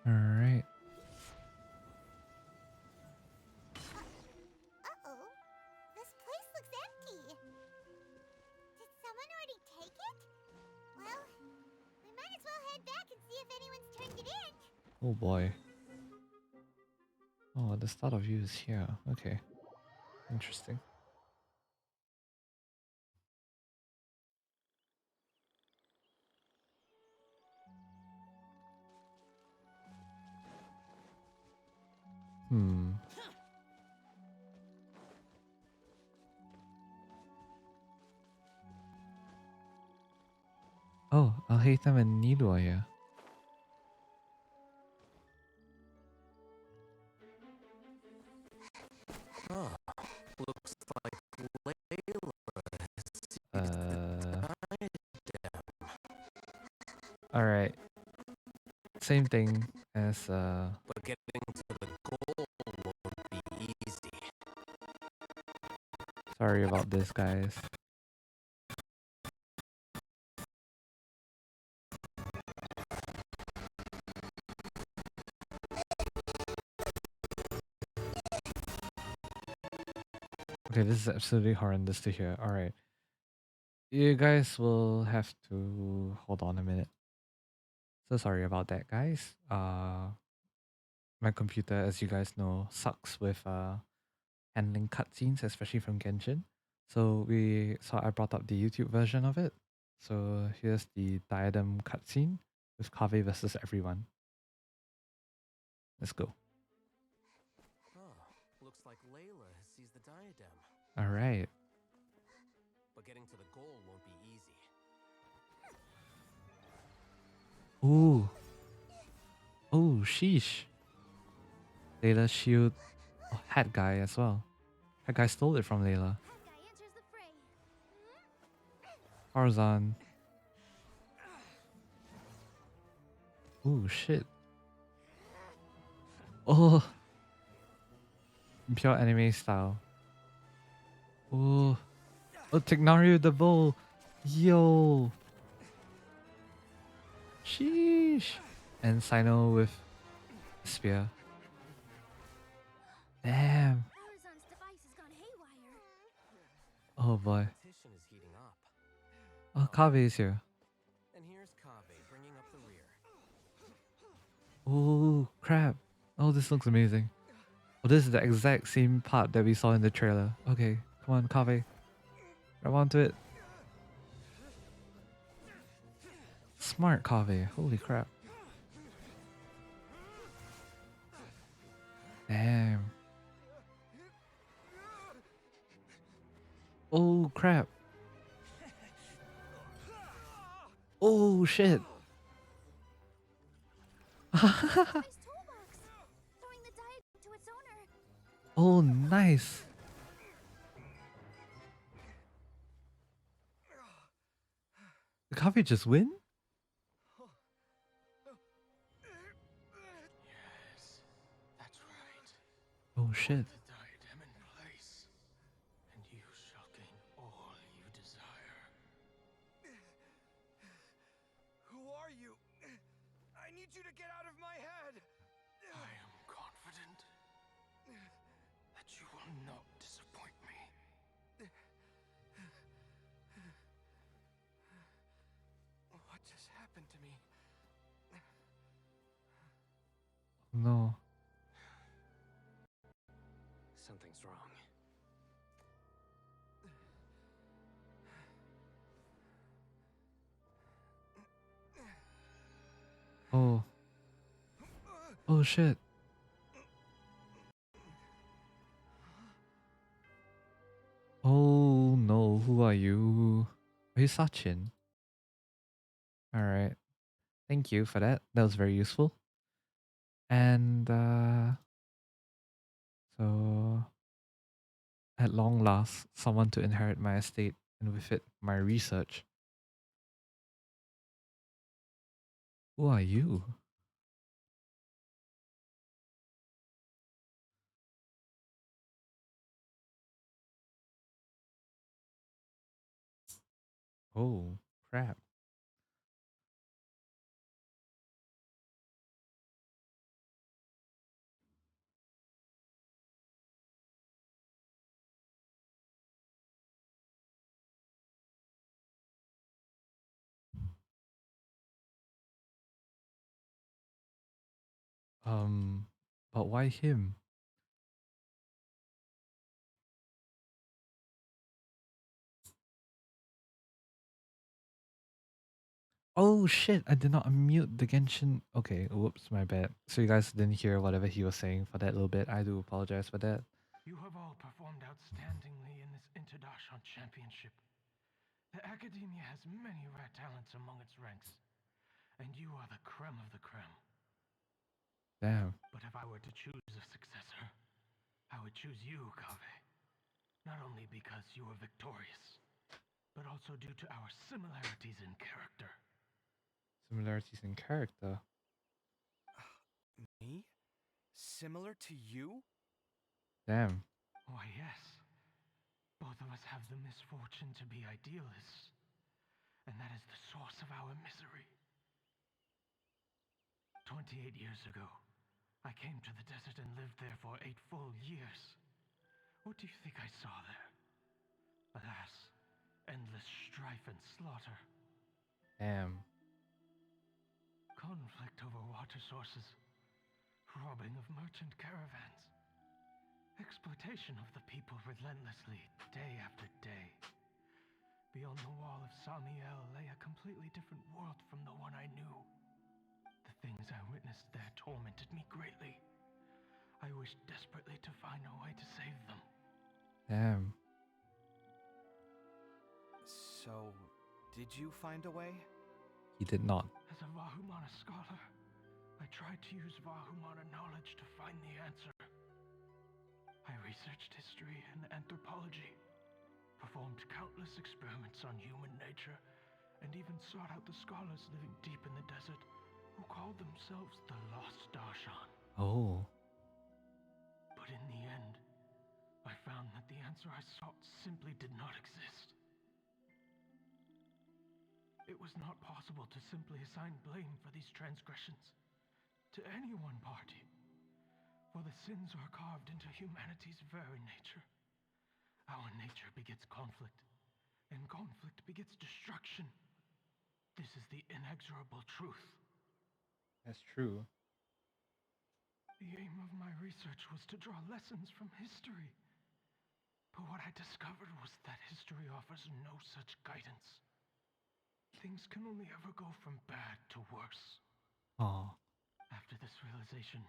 Alright. Uh-oh. This place looks empty. Did someone already take it? Well, we might as well head back and see if anyone's turned it in. Oh boy. Oh, the start of view is here. Okay. Interesting. Oh, Al-Haytham and Nilu are here. Oh, looks like Layla has Alright. Same thing as but getting to the goal won't be easy. sorry about this, guys. Okay, this is absolutely horrendous to hear. All right. You guys will have to hold on a minute. So sorry about that, guys. My computer, as you guys know, sucks with handling cutscenes, especially from Genshin. So I brought up the YouTube version of it. So here's the diadem cutscene with Kave versus everyone. Let's go. Oh, looks like Layla has seized the diadem. All right. But getting to the goal won't be easy. Ooh. Oh, sheesh. Layla's shield. Oh, Hat Guy as well. Hat Guy stole it from Layla. Tarzan. Ooh, shit. Oh. Pure anime style. Ooh. Oh, Tignari with the bow. Yo. Sheesh. And Sino with spear. Damn. Oh boy. Competition is heating up. Oh, Kave is here. And here's Kave bringing up the rear. Oh, crap. Oh, this looks amazing. Oh, this is the exact same part that we saw in the trailer. Okay, come on, Kave. Grab onto it. Smart Kave. Holy crap. Damn. Oh, crap. Oh, shit. Oh, nice. Did Kave just win? Yes, that's right. Oh, shit. Put the diadem in place, and you shall gain all you desire. Who are you? I need you to get out of my head! I am confident that you will not disappoint me. What just happened to me? No. Something's wrong. Oh. Oh, shit. Oh, no. Who are you? Are you Sachin? Alright. Thank you for that. That was very useful. And, so at long last, someone to inherit my estate, and with it, my research. Who are you? Oh, crap. But why him? Oh shit, I did not unmute the Genshin. Okay, whoops, my bad. So you guys didn't hear whatever he was saying for that little bit. I do apologize for that. You have all performed outstandingly in this Interdarshan Championship. The Academia has many rare talents among its ranks, and you are the creme of the creme. Damn. But if I were to choose a successor, I would choose you, Kave. Not only because you were victorious, but also due to our similarities in character. Similarities in character. Me? Similar to you? Damn. Why, yes. Both of us have the misfortune to be idealists, and that is the source of our misery. 28 years ago, I came to the desert and lived there for 8 full years. What do you think I saw there? endless strife and slaughter. Damn. Conflict over water sources, robbing of merchant caravans, exploitation of the people relentlessly, day after day. Beyond the wall of Samiel lay a completely different world from the one I knew. The things I witnessed there tormented me greatly. I wished desperately to find a way to save them. Damn. So, did you find a way? He did not. As a Vahumana scholar, I tried to use Vahumana knowledge to find the answer. I researched history and anthropology, performed countless experiments on human nature, and even sought out the scholars living deep in the desert who called themselves the Lost Darshan. Oh. But in the end, I found that the answer I sought simply did not exist. It was not possible to simply assign blame for these transgressions to any one party, for the sins are carved into humanity's very nature. Our nature begets conflict, and conflict begets destruction. This is the inexorable truth. That's true. The aim of my research was to draw lessons from history. But what I discovered was that history offers no such guidance. Things can only ever go from bad to worse. Oh. After this realization,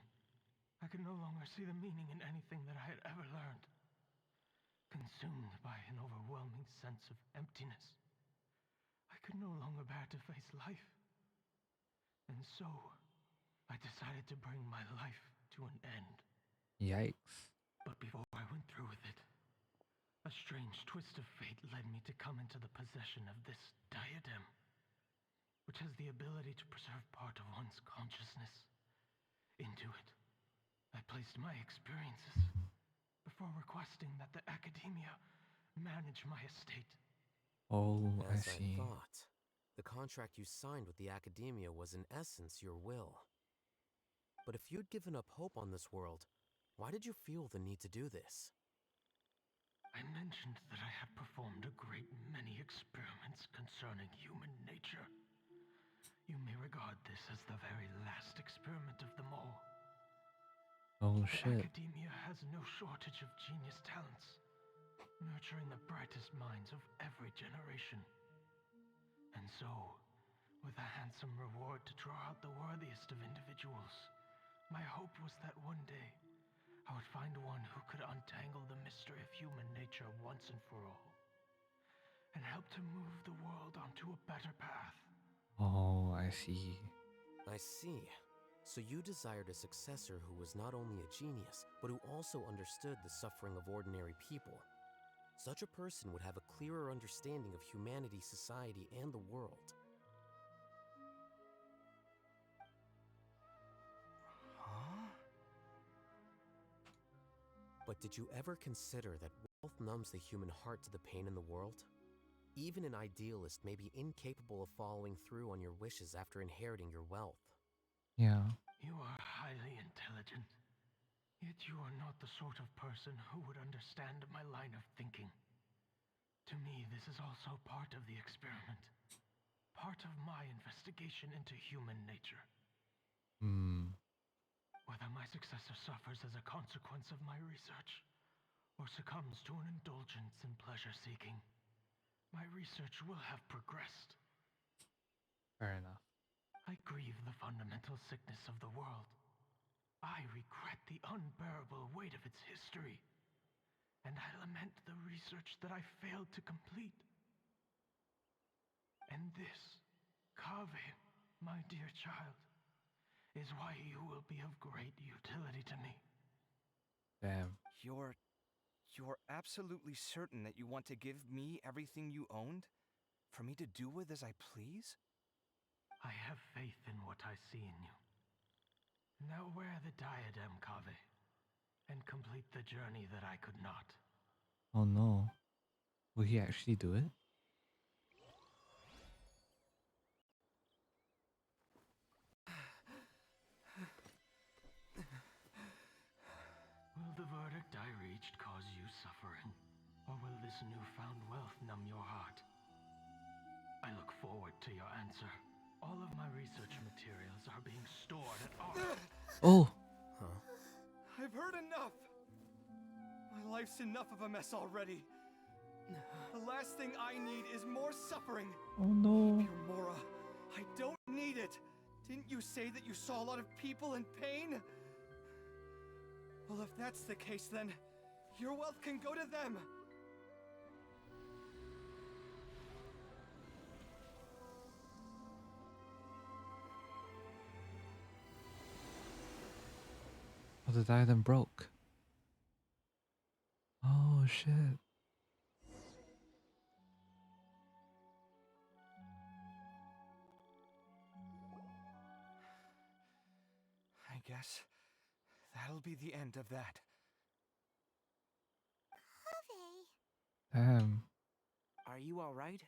I could no longer see the meaning in anything that I had ever learned. Consumed by an overwhelming sense of emptiness, I could no longer bear to face life. And so, I decided to bring my life to an end. Yikes. But before I went through with it, a strange twist of fate led me to come into the possession of this diadem, which has the ability to preserve part of one's consciousness. Into it, I placed my experiences before requesting that the academia manage my estate. Oh, I As I see. thought, the contract you signed with the academia was in essence your will. But if you'd given up hope on this world, why did you feel the need to do this? I mentioned that I had performed a great many experiments concerning human nature. You may regard this as the very last experiment of them all. Oh, The shit. academia has no shortage of genius talents, nurturing the brightest minds of every generation. And so, with a handsome reward to draw out the worthiest of individuals, my hope was that one day I would find one who could untangle the mystery of human nature once and for all, and help to move the world onto a better path. Oh, I see. I see. So you desired a successor who was not only a genius, but who also understood the suffering of ordinary people. Such a person would have a clearer understanding of humanity, society, and the world. Huh? But did you ever consider that wealth numbs the human heart to the pain in the world? Even an idealist may be incapable of following through on your wishes after inheriting your wealth. Yeah. You are highly intelligent, yet you are not the sort of person who would understand my line of thinking. To me, this is also part of the experiment, part of my investigation into human nature. Hmm. Whether my successor suffers as a consequence of my research, or succumbs to an indulgence in pleasure-seeking, my research will have progressed. Fair enough. I grieve the fundamental sickness of the world. I regret the unbearable weight of its history. And I lament the research that I failed to complete. And this, Kaveh, my dear child, is why you will be of great utility to me. Damn. You're absolutely certain that you want to give me everything you owned? For me to do with as I please? I have faith in what I see in you. Now wear the diadem, Kaveh, and complete the journey that I could not. Oh no. Will he actually do it? Will the verdict I reached cause you suffering? Or will this newfound wealth numb your heart? I look forward to your answer. All of my research materials are being stored at our... Oh! Huh? I've heard enough! My life's enough of a mess already. The last thing I need is more suffering. Oh no. Pure Mora, I don't need it. Didn't you say that you saw a lot of people in pain? Well, if that's the case, then your wealth can go to them. Oh, the diadem broke. Oh shit. I guess that'll be the end of that. Damn. Are you alright?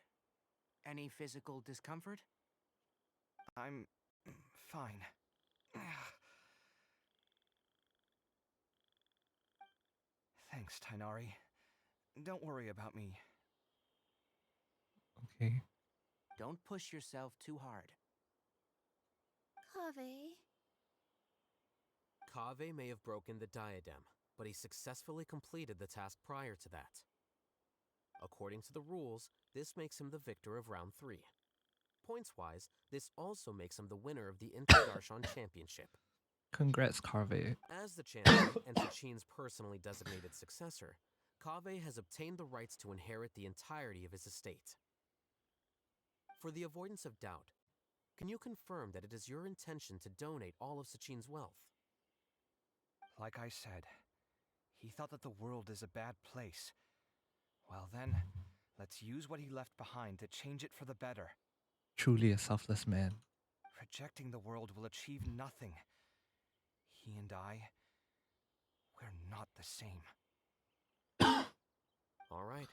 Any physical discomfort? I'm fine. Thanks, Tainari. Don't worry about me. Okay. Don't push yourself too hard. Kaveh. Kaveh may have broken the diadem, but he successfully completed the task prior to that. According to the rules, this makes him the victor of round 3. Points-wise, this also makes him the winner of the Inter-Darshan Championship. Congrats, Carve. As the champion and Sachin's personally designated successor, Kaveh has obtained the rights to inherit the entirety of his estate. For the avoidance of doubt, can you confirm that it is your intention to donate all of Sachin's wealth? Like I said, he thought that the world is a bad place. Well then, let's use what he left behind to change it for the better. Truly a selfless man. Rejecting the world will achieve nothing. He and I, we're not the same. All right.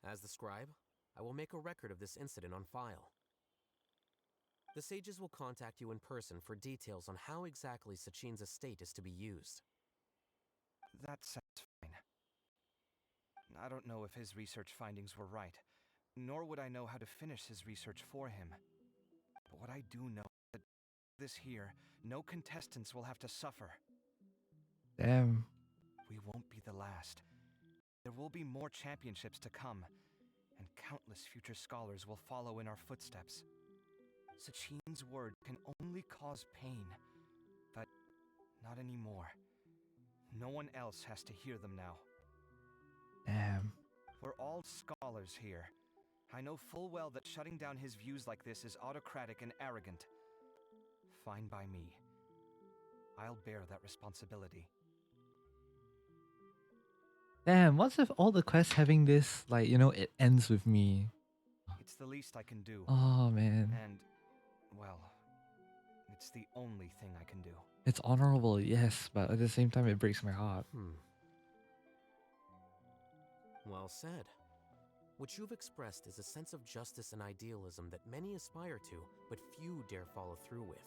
As the scribe, I will make a record of this incident on file. The sages will contact you in person for details on how exactly Sachin's estate is to be used. That sounds fine. I don't know if his research findings were right, nor would I know how to finish his research for him. But what I do know is that this here, no contestants will have to suffer. Damn. We won't be the last. There will be more championships to come, and countless future scholars will follow in our footsteps. Sachin's word can only cause pain, but not anymore. No one else has to hear them now. Damn. We're all scholars here. I know full well that shutting down his views like this is autocratic and arrogant. Fine by me. I'll bear that responsibility. Damn, what's with all the quests having this, like, you know, it ends with me? It's the least I can do. Oh, man. And, well, it's the only thing I can do. It's honorable, yes, but at the same time, it breaks my heart. Well said. What you've expressed is a sense of justice and idealism that many aspire to, but few dare follow through with.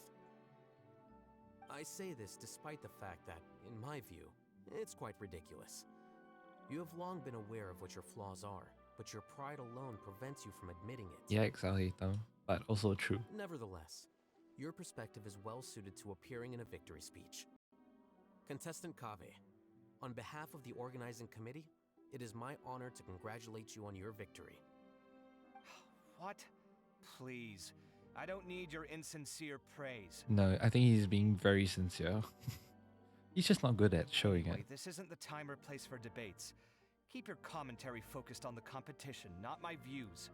I say this despite the fact that, in my view, it's quite ridiculous. You have long been aware of what your flaws are, but your pride alone prevents you from admitting it. Yikes, Alhaitham, but also true. Nevertheless, your perspective is well suited to appearing in a victory speech. Contestant Kaveh, on behalf of the organizing committee, it is my honor to congratulate you on your victory. What? Please. I don't need your insincere praise. No, I think he's being very sincere. He's just not good at showing Anyway, it. this isn't the time or place for debates. Keep your commentary focused on the competition, not my views.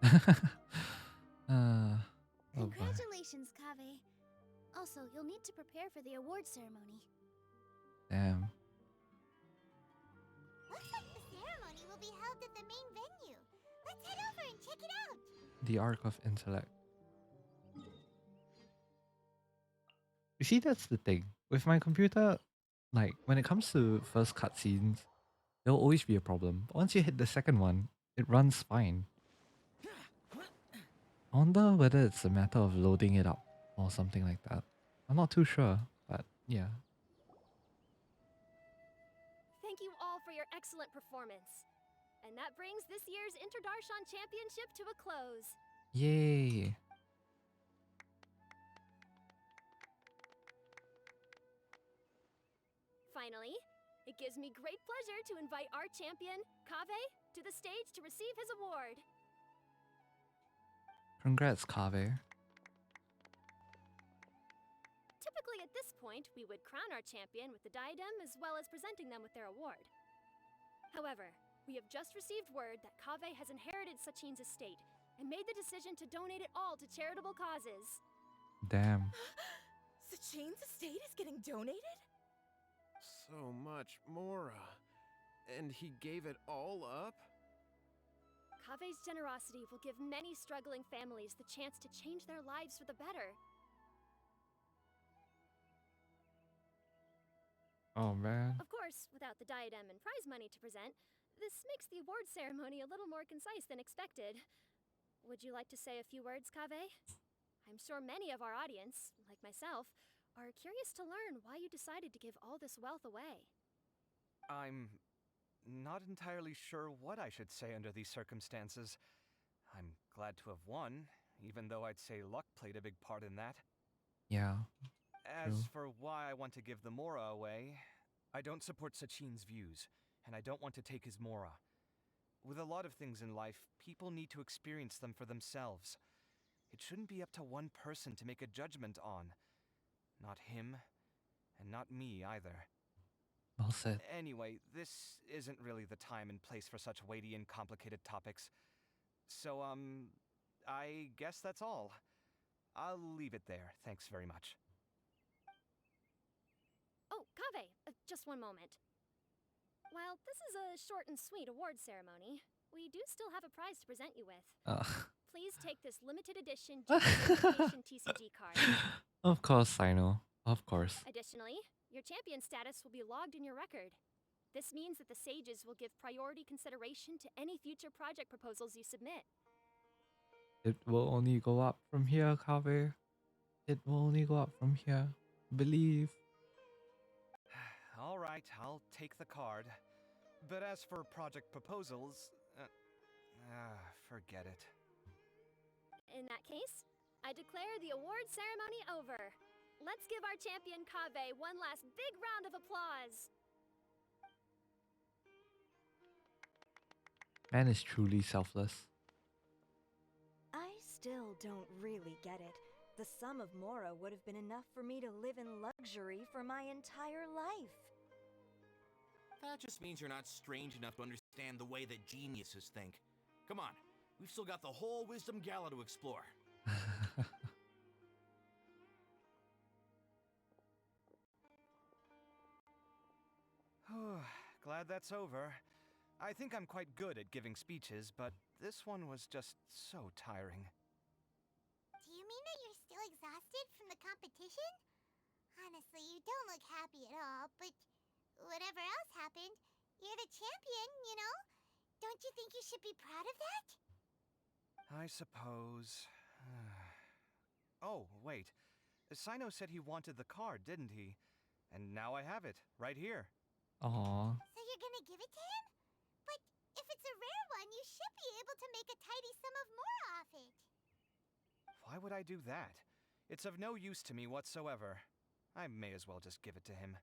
Oh boy. Congratulations, Kaveh. Also, you'll need to prepare for the award ceremony. Damn. Looks like the ceremony will be held at the main venue. Let's head over and check it out. The Arc of Intellect. You see, that's the thing. With my computer, like, when it comes to first cutscenes, there'll always be a problem. But once you hit the second one, it runs fine. I wonder whether it's a matter of loading it up or something like that. I'm not too sure, but yeah. Thank you all for your excellent performance. And that brings this year's Inter-Darshan Championship to a close. Yay! Finally, it gives me great pleasure to invite our champion, Kaveh, to the stage to receive his award. Congrats, Kaveh. Typically at this point, we would crown our champion with the diadem as well as presenting them with their award. However, we have just received word that Kaveh has inherited Sachin's estate and made the decision to donate it all to charitable causes. Damn. Sachin's estate is getting donated? So much Mora. And he gave it all up? Kaveh's generosity will give many struggling families the chance to change their lives for the better. Oh man. Of course, without the diadem and prize money to present, this makes the award ceremony a little more concise than expected. Would you like to say a few words, Kaveh? I'm sure many of our audience, like myself, are curious to learn why you decided to give all this wealth away. I'm not entirely sure what I should say under these circumstances. I'm glad to have won, even though I'd say luck played a big part in that. Yeah. As True. for why I want to give the Mora away, I don't support Sachin's views, and I don't want to take his Mora. With a lot of things in life, people need to experience them for themselves. It shouldn't be up to one person to make a judgment on. Not him, and not me either. Well said. Anyway, this isn't really the time and place for such weighty and complicated topics. So, I guess that's all. I'll leave it there. Thanks very much. Oh, Kaveh, just one moment. While this is a short and sweet award ceremony, we do still have a prize to present you with. Please take this limited edition Invitation TCG card. Of course, Sino. Of course. Additionally, your champion status will be logged in your record. This means that the sages will give priority consideration to any future project proposals you submit. It will only go up from here, Kaveh. It will only go up from here. Believe. All right, I'll take the card. But as for project proposals, forget it. In that case, I declare the award ceremony over. Let's give our champion Kaveh one last big round of applause. Man is truly selfless. I still don't really get it. The sum of Mora would have been enough for me to live in luxury for my entire life. That just means you're not strange enough to understand the way that geniuses think. Come on, we've still got the whole Wisdom Gala to explore. Glad that's over. I think I'm quite good at giving speeches, but this one was just so tiring. Do you mean that you're still exhausted from the competition? Honestly, you don't look happy at all, but whatever else happened, you're the champion, you know? Don't you think you should be proud of that? I suppose. Oh, wait. Sino said he wanted the card, didn't he? And now I have it, right here. Aww. So you're gonna give it to him? But if it's a rare one, you should be able to make a tidy sum of more off it. Why would I do that? It's of no use to me whatsoever. I may as well just give it to him.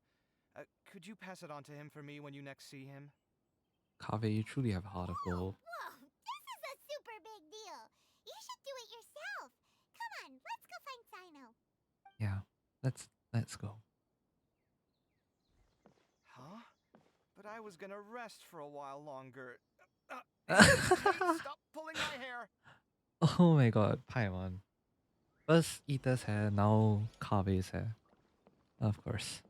Could you pass it on to him for me when you next see him? Kaveh, you truly have a heart of gold. Whoa, this is a super big deal. You should do it yourself. Come on, let's go find Sino. Yeah, let's go. Huh? But I was gonna rest for a while longer. Stop pulling my hair! Oh my god, Paimon. First Ether's hair, now Kaveh's hair. Of course.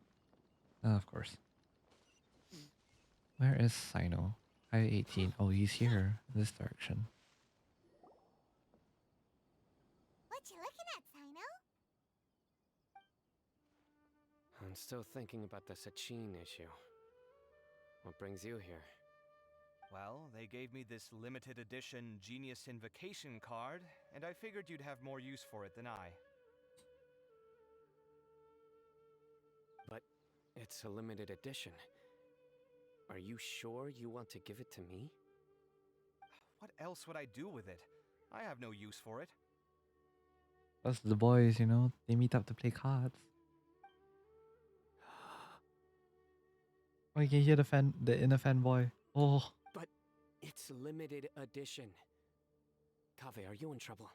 Of course. Where is Sino? I-18. Oh, he's here. This direction. What you looking at, Sino? I'm still thinking about the Sachin issue. What brings you here? Well, they gave me this limited edition Genius Invocation card, and I figured you'd have more use for it than I. But it's a limited edition. Are you sure you want to give it to me? What else would I do with it? I have no use for it. Plus the boys, you know, they meet up to play cards. Oh, you can hear the inner fanboy. Oh. But it's limited edition. Kaveh, are you in trouble?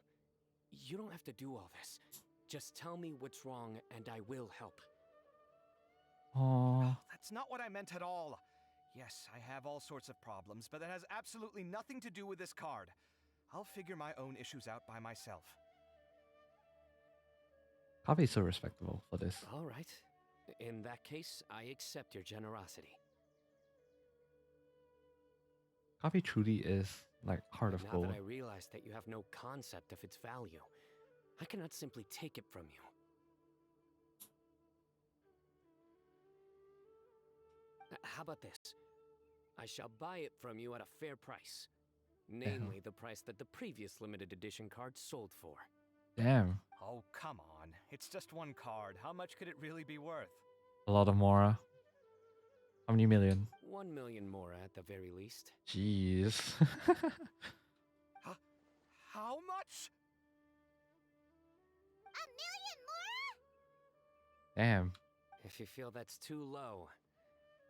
You don't have to do all this. Just tell me what's wrong and I will help. Oh. That's not what I meant at all. Yes, I have all sorts of problems, but that has absolutely nothing to do with this card. I'll figure my own issues out by myself. Kaveh's so respectable for this. All right. In that case, I accept your generosity. Kaveh truly is like heart of Now gold. that I realize that you have no concept of its value, I cannot simply take it from you. How about this? I shall buy it from you at a fair price. Namely, the price that the previous limited edition card sold for. Damn. Oh, come on. It's just one card. How much could it really be worth? A lot of Mora. How many million? 1 million more at the very least. Jeez. How much? 1 million more? Damn. If you feel that's too low,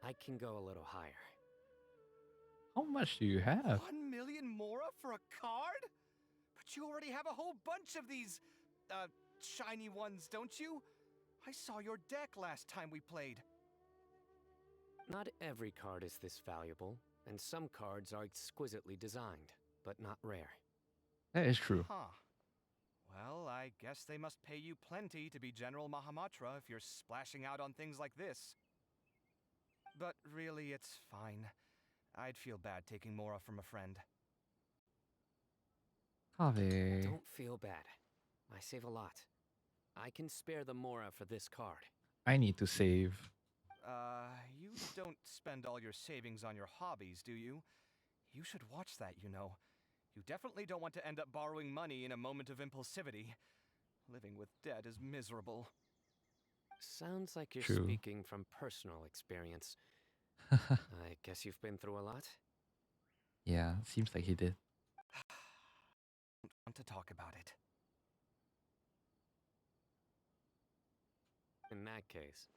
I can go a little higher. How much do you have? 1 million mora for a card? But you already have a whole bunch of these, shiny ones, don't you? I saw your deck last time we played. Not every card is this valuable, and some cards are exquisitely designed, but not rare. That is true. Huh. Well, I guess they must pay you plenty to be General Mahamatra if you're splashing out on things like this. But really, it's fine. I'd feel bad taking Mora from a friend. Kaveh. Don't feel bad. I save a lot. I can spare the Mora for this card. I need to save. You don't spend all your savings on your hobbies, do you? You should watch that, you know. You definitely don't want to end up borrowing money in a moment of impulsivity. Living with debt is miserable. Sounds like you're True. speaking from personal experience. I guess you've been through a lot? Yeah, seems like he did. Don't want to talk about it. In that case,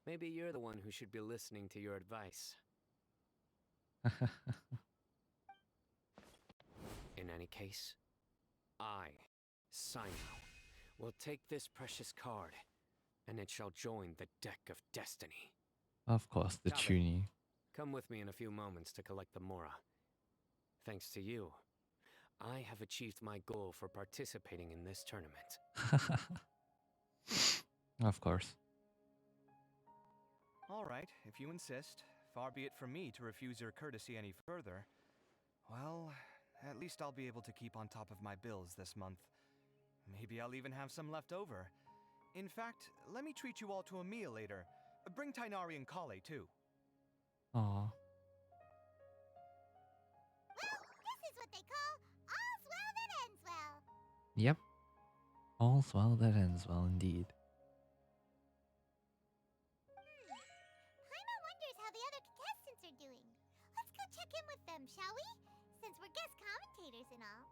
maybe you're the one who should be listening to your advice. In any case, I, Sumeru, will take this precious card, and it shall join the deck of destiny. Of course, the Kaveh, Chuny. come with me in a few moments to collect the Mora. Thanks to you, I have achieved my goal for participating in this tournament. Of course. All right, if you insist. Far be it from me to refuse your courtesy any further. Well, at least I'll be able to keep on top of my bills this month. Maybe I'll even have some left over. In fact, let me treat you all to a meal later. Bring Tainari and Kale, too. Aw. Well, this is what they call all's well that ends well. Yep. All's well that ends well indeed. Paimon wonders how the other contestants are doing. Let's go check in with them, shall we? Since we're guest commentators and all.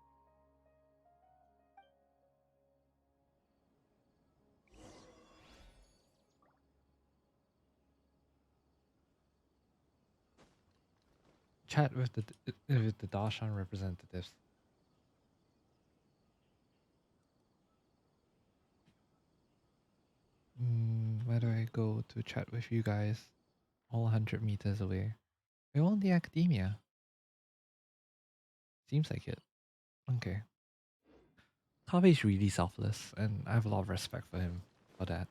Chat with the Darshan representatives. Where do I go to chat with you guys? All 100 meters away. We're on the academia. Seems like it. Okay. Kaveh's really selfless, and I have a lot of respect for him for that.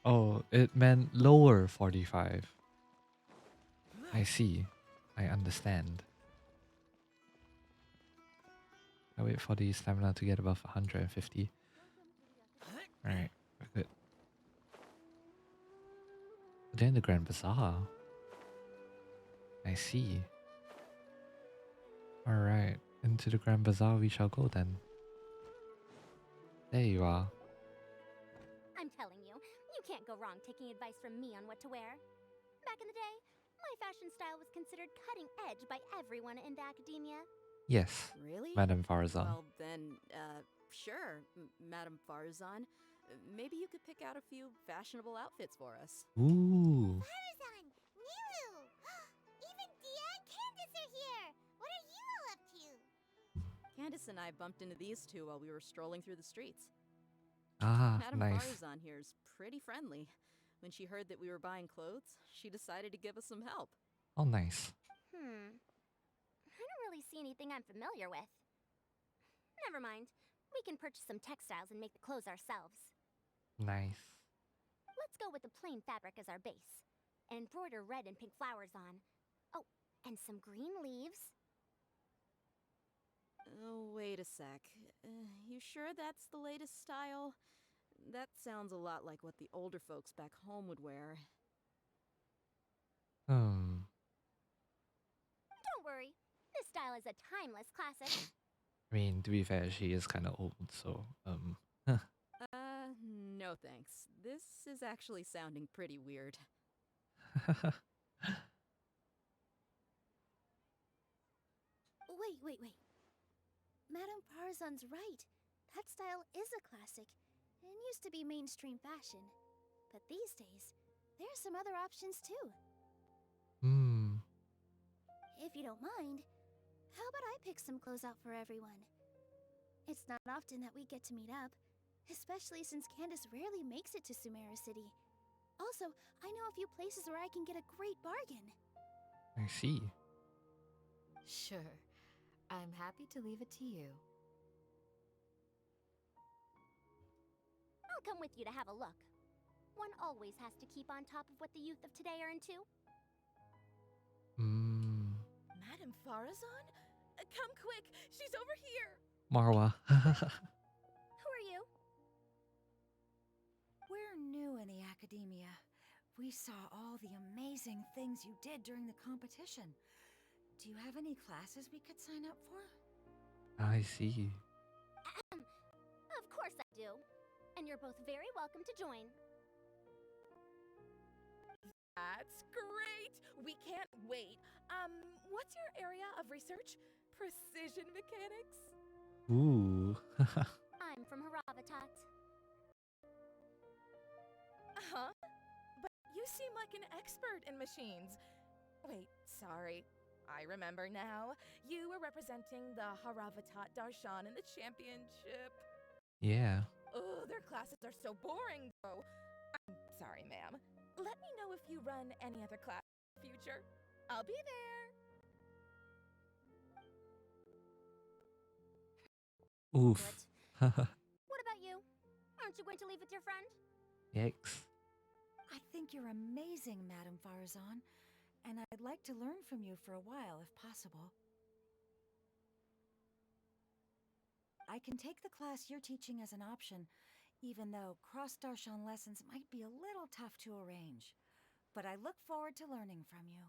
Oh, it meant lower 45. I see. I understand. I wait for the stamina to get above 150. Alright, we're good. They're in the Grand Bazaar. I see. Alright, into the Grand Bazaar we shall go then. There you are. I'm telling go wrong taking advice from me on what to wear. Back in the day, my fashion style was considered cutting edge by everyone in the academia. Yes, Really? Madame Farazan. Well, then, sure, Madame Farazan. Maybe you could pick out a few fashionable outfits for us. Ooh. Farazan! Niru! Even Dia and Candace are here! What are you all up to? Candace and I bumped into these two while we were strolling through the streets. Ah, Madame nice. Farazan here is pretty friendly. When she heard that we were buying clothes, she decided to give us some help. Oh, nice. I don't really see anything I'm familiar with. Never mind. We can purchase some textiles and make the clothes ourselves. Nice. Let's go with the plain fabric as our base. And embroider red and pink flowers on. Oh, and some green leaves. Oh, wait a sec. You sure that's the latest style? That sounds a lot like what the older folks back home would wear. Hmm. Don't worry. This style is a timeless classic. I mean, to be fair, she is kind of old, so, No thanks. This is actually sounding pretty weird. Wait. Madame Farazan's right. That style is a classic, and used to be mainstream fashion. But these days, there are some other options too. If you don't mind, how about I pick some clothes out for everyone? It's not often that we get to meet up, especially since Candace rarely makes it to Sumeru City. Also, I know a few places where I can get a great bargain. I see. Sure. I'm happy to leave it to you. I'll come with you to have a look. One always has to keep on top of what the youth of today are into. Madame Farazan? Come quick! She's over here! Marwa. Who are you? We're new in the academia. We saw all the amazing things you did during the competition. Do you have any classes we could sign up for? I see. Of course I do. And you're both very welcome to join. That's great! We can't wait. What's your area of research? Precision mechanics? Ooh. I'm from Haravatat. Uh-huh. But you seem like an expert in machines. Wait, sorry. I remember now. You were representing the Haravatat Darshan in the championship. Yeah. Oh, their classes are so boring, though. I'm sorry, ma'am. Let me know if you run any other class in the future. I'll be there. Oof. What about you? Aren't you going to leave with your friend? Yikes. I think you're amazing, Madame Farazan, and I'd like to learn from you for a while, if possible. I can take the class you're teaching as an option, even though cross-Darshan lessons might be a little tough to arrange. But I look forward to learning from you.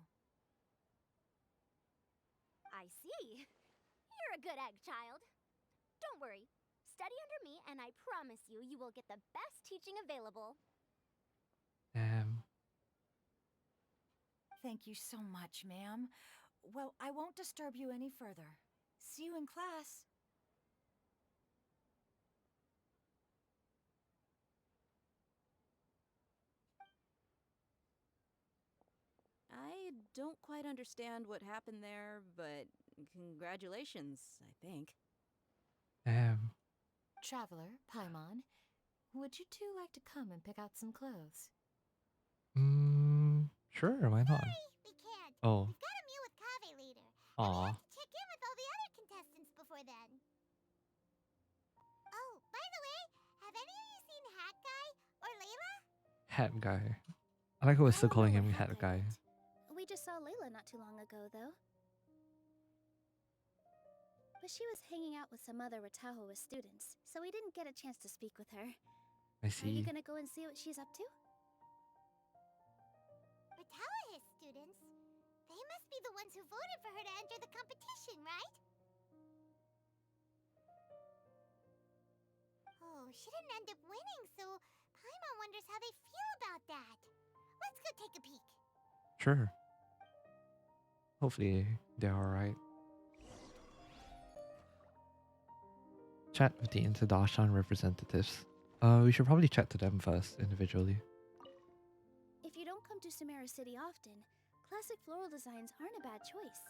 I see. You're a good egg, child. Don't worry. Study under me, and I promise you, you will get the best teaching available. Thank you so much, ma'am. Well, I won't disturb you any further. See you in class. I don't quite understand what happened there, but congratulations, I think. Traveler, Paimon, would you two like to come and pick out some clothes? Sure, why not? We can't. Oh. We've got to meet with Kaveh later. Aw. Check in with all the other contestants before then. Oh, by the way, have any of you seen Hat Guy or Layla? Hat guy. I like how we're still calling him Hat guy. We just saw Layla not too long ago, though. But she was hanging out with some other Ratahoa students, so we didn't get a chance to speak with her. I Are you see. gonna go and see what she's up to? Ratahoa students? They must be the ones who voted for her to enter the competition, right? Oh, she didn't end up winning, so Paimon wonders how they feel about that. Let's go take a peek. Sure. Hopefully they're alright. Chat with the Interdarshan representatives. We should probably chat to them first, individually. If you don't come to Sumeru City often, classic floral designs aren't a bad choice.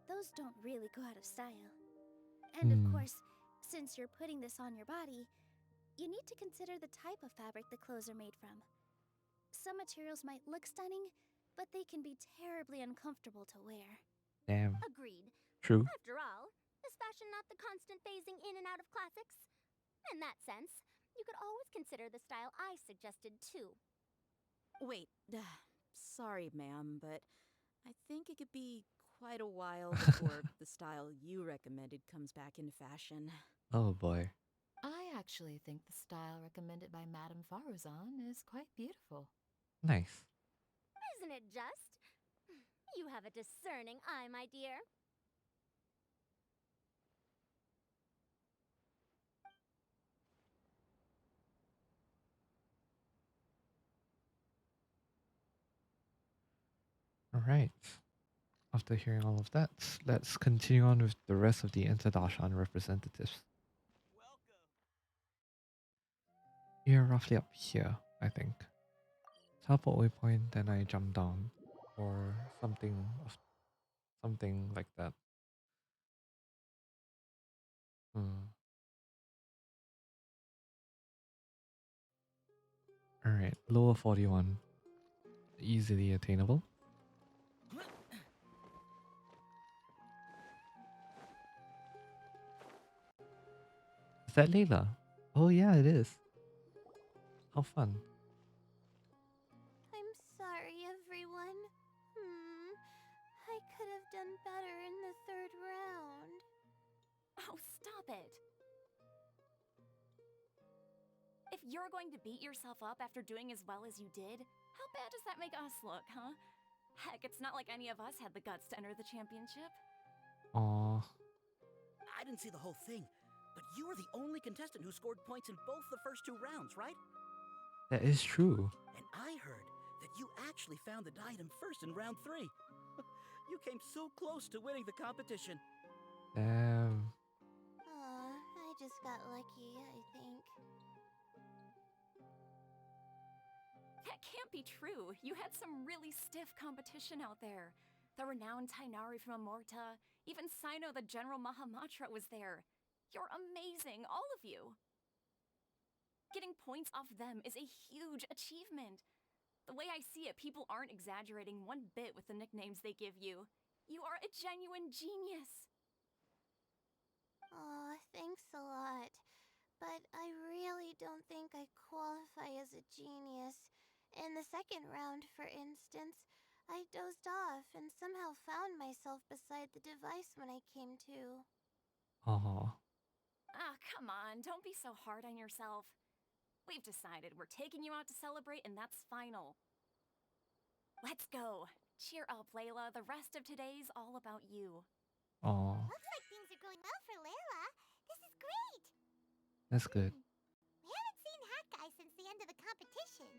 Those don't really go out of style. And of course, since you're putting this on your body, you need to consider the type of fabric the clothes are made from. Some materials might look stunning, but they can be terribly uncomfortable to wear. Damn. Agreed. True. After all, is fashion not the constant phasing in and out of classics? In that sense, you could always consider the style I suggested too. Wait, sorry, ma'am, but I think it could be quite a while before the style you recommended comes back into fashion. Oh boy. I actually think the style recommended by Madame Faruzan is quite beautiful. Nice. Isn't it just? You have a discerning eye, my dear. Alright. After hearing all of that, let's continue on with the rest of the Interdarshan representatives. You're roughly up here, I think. Teleport waypoint, then I jump down. Or something like that. Alright, lower 41. Easily attainable. Is that Layla? Oh yeah, it is. How fun. I'm sorry, everyone. I could have done better in the third round. Oh, stop it. If you're going to beat yourself up after doing as well as you did, how bad does that make us look, huh? Heck, it's not like any of us had the guts to enter the championship. Aww. I didn't see the whole thing, but you were the only contestant who scored points in both the first 2 rounds, right? That is true. And I heard that you actually found the diadem first in round 3. You came so close to winning the competition. Damn. Aw, I just got lucky, I think. That can't be true. You had some really stiff competition out there. The renowned Tainari from Amorta, even Sino the General Mahamatra was there. You're amazing, all of you. Getting points off them is a huge achievement. The way I see it, people aren't exaggerating one bit with the nicknames they give you. You are a genuine genius. Aw, thanks a lot. But I really don't think I qualify as a genius. In the second round, for instance, I dozed off and somehow found myself beside the device when I came to. Aww. Ah, come on, don't be so hard on yourself. We've decided we're taking you out to celebrate, and that's final. Let's go. Cheer up, Layla. The rest of today's all about you. Aww. Looks like things are going well for Layla. This is great. That's good. We haven't seen Hat Guy since the end of the competition.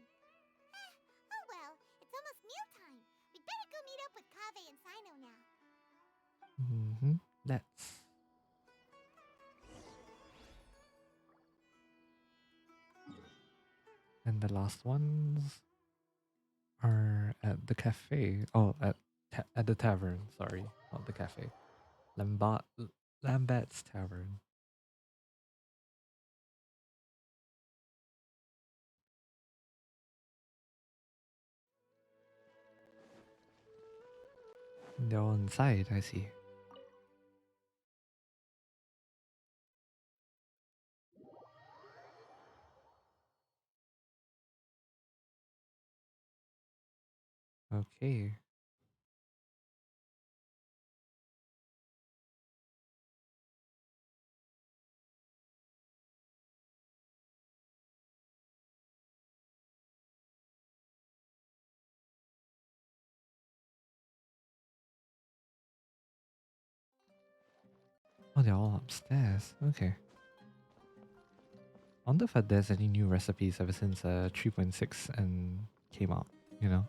Oh well, it's almost mealtime. We'd better go meet up with Kaveh and Sino now. Let's. And the last ones are at the cafe. Oh, at the tavern. Sorry, not the cafe. Lambert's Tavern. They're all inside, I see. Okay. Oh, they're all upstairs. Okay. wonder if there's any new recipes ever since 3.6 and came out, you know?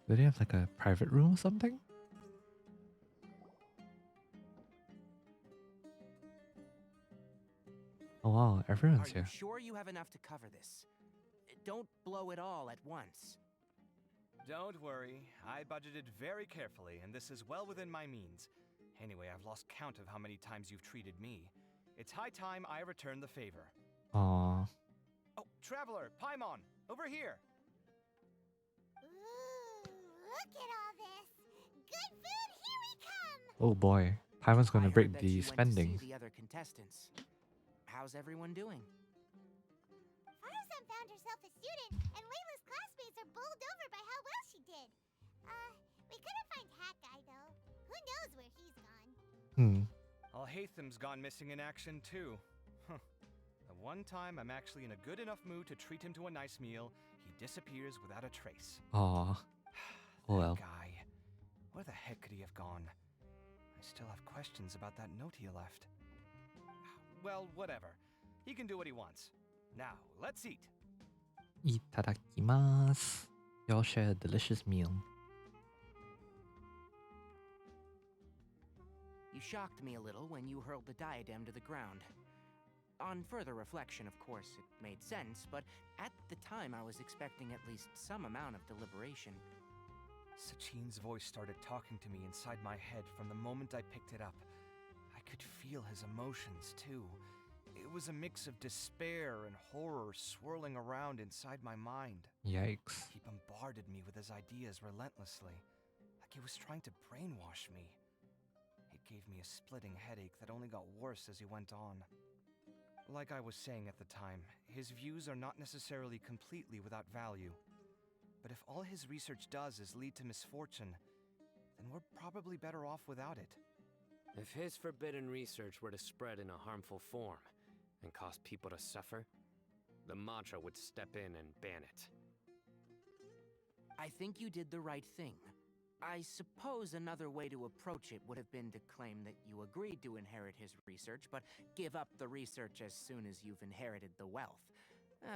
Do they have like a private room or something? Oh wow, everyone's Are you here. sure you have enough to cover this? Don't blow it all at once. Don't worry, I budgeted very carefully, and this is well within my means. Anyway, I've lost count of how many times you've treated me. It's high time I return the favor. Aw. Oh, Traveler, Paimon, over here! Ooh, look at all this! Good food, here we come! Oh boy, Paimon's gonna I break heard that the you went to spending. see the other contestants. How's everyone doing? Faruzan found herself a student, and Layla's classmates are bowled over by how well she did. We couldn't find Hat Guy, though. Who knows where he's gone? Alhaitham's gone missing in action, too. The one time I'm actually in a good enough mood to treat him to a nice meal, he disappears without a trace. Aw. Oh well. Guy. Where the heck could he have gone? I still have questions about that note he left. Well, whatever. He can do what he wants. Now, let's eat. Itadakimasu. Y'all share a delicious meal. You shocked me a little when you hurled the diadem to the ground. On further reflection, of course, it made sense, but at the time I was expecting at least some amount of deliberation. Sachin's voice started talking to me inside my head from the moment I picked it up. I could feel his emotions, too. It was a mix of despair and horror swirling around inside my mind. Yikes. He bombarded me with his ideas relentlessly, like he was trying to brainwash me. It gave me a splitting headache that only got worse as he went on. Like I was saying at the time, his views are not necessarily completely without value. But if all his research does is lead to misfortune, then we're probably better off without it. If his forbidden research were to spread in a harmful form and cause people to suffer, the Mantra would step in and ban it. I think you did the right thing. I suppose another way to approach it would have been to claim that you agreed to inherit his research, but give up the research as soon as you've inherited the wealth.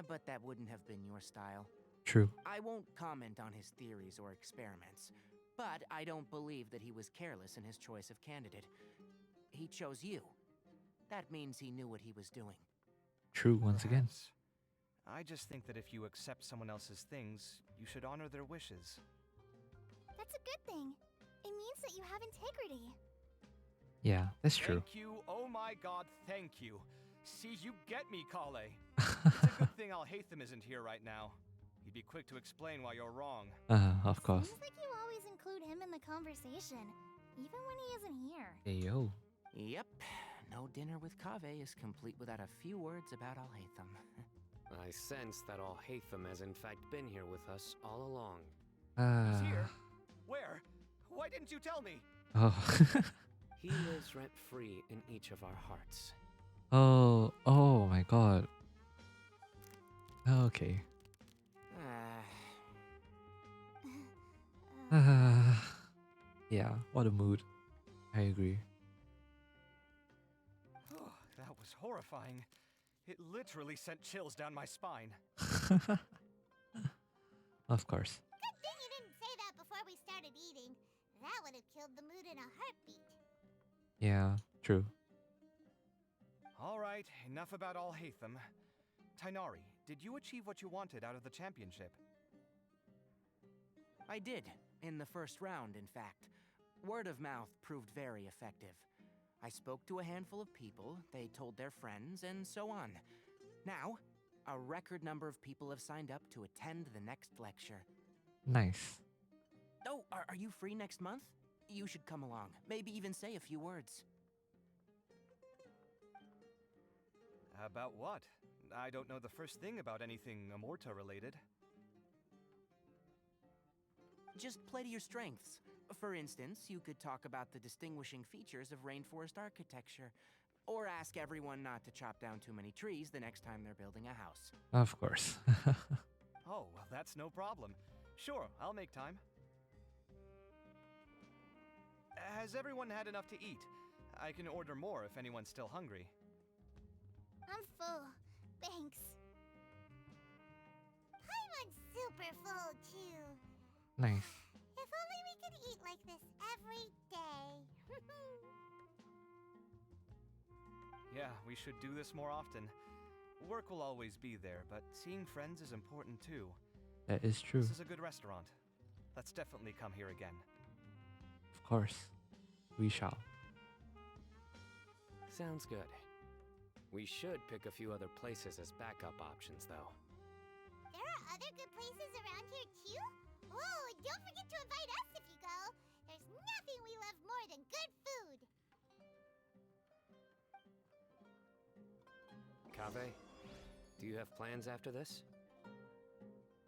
But that wouldn't have been your style. True. I won't comment on his theories or experiments, but I don't believe that he was careless in his choice of candidate. He chose you. That means he knew what he was doing. True once again. I just think that if you accept someone else's things, you should honor their wishes. That's a good thing. It means that you have integrity. Yeah, that's true. Thank you, oh my god, thank you. See, you get me, Kale. It's a good thing Alhaitham isn't here right now. He'd be quick to explain why you're wrong. Of course. Seems like you always include him in the conversation, even when he isn't here. Hey yo. Yep. No dinner with Kaveh is complete without a few words about Alhaitham. I sense that Alhaitham has in fact been here with us all along. He's here? Where? Why didn't you tell me? Oh. He lives rent-free in each of our hearts. Oh my god. Okay. Yeah, what a mood. I agree. Oh, that was horrifying. It literally sent chills down my spine. Of course. Good thing you didn't say that before we started eating. That would have killed the mood in a heartbeat. Yeah, true. All right, enough about Alhaitham. Tainari, did you achieve what you wanted out of the championship? I did, in the first round, in fact. Word of mouth proved very effective. I spoke to a handful of people, they told their friends, and so on. Now, a record number of people have signed up to attend the next lecture. Nice. Oh, are you free next month? You should come along, maybe even say a few words. About what? I don't know the first thing about anything Amorta related. Just play to your strengths. For instance, you could talk about the distinguishing features of rainforest architecture, or ask everyone not to chop down too many trees the next time they're building a house. Of course. Oh, well, that's no problem. Sure, I'll make time. Has everyone had enough to eat? I can order more if anyone's still hungry. I'm full. Thanks. I'm super full too. Nice. If only we could eat like this every day. Yeah, we should do this more often. Work will always be there, but seeing friends is important too. That is true. This is a good restaurant. Let's definitely come here again. Of course. We shall. Sounds good. We should pick a few other places as backup options, though. There are other good places around here too? Oh, and don't forget to invite us if you go. There's nothing we love more than good food. Kaveh, do you have plans after this?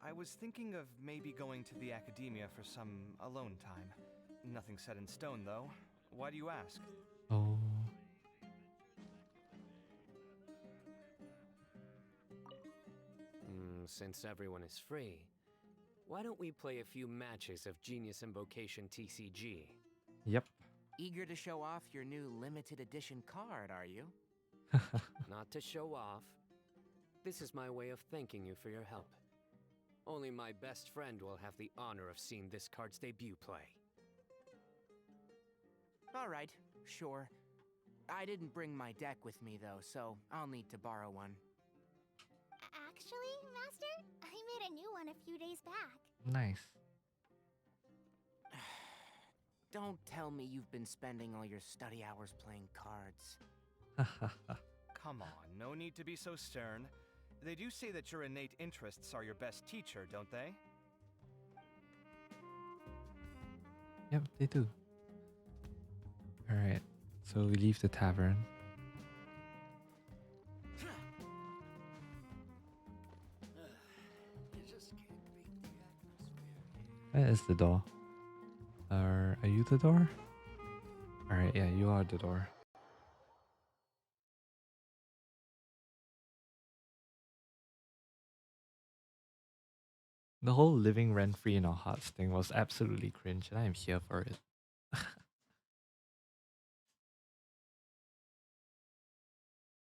I was thinking of maybe going to the academia for some alone time. Nothing set in stone, though. Why do you ask? Oh. Since everyone is free, why don't we play a few matches of Genius Invocation TCG? Yep. Eager to show off your new limited edition card, are you? Not to show off. This is my way of thanking you for your help. Only my best friend will have the honor of seeing this card's debut play. Alright, sure. I didn't bring my deck with me though, so I'll need to borrow one. Actually, Master, I made a new one a few days back. Nice. Don't tell me you've been spending all your study hours playing cards. Come on, no need to be so stern. They do say that your innate interests are your best teacher, don't they? Yep, they do. Alright, so we leave the tavern. That is the door. Are you the door? Alright, yeah, you are the door. The whole living rent-free in our hearts thing was absolutely cringe, and I am here for it.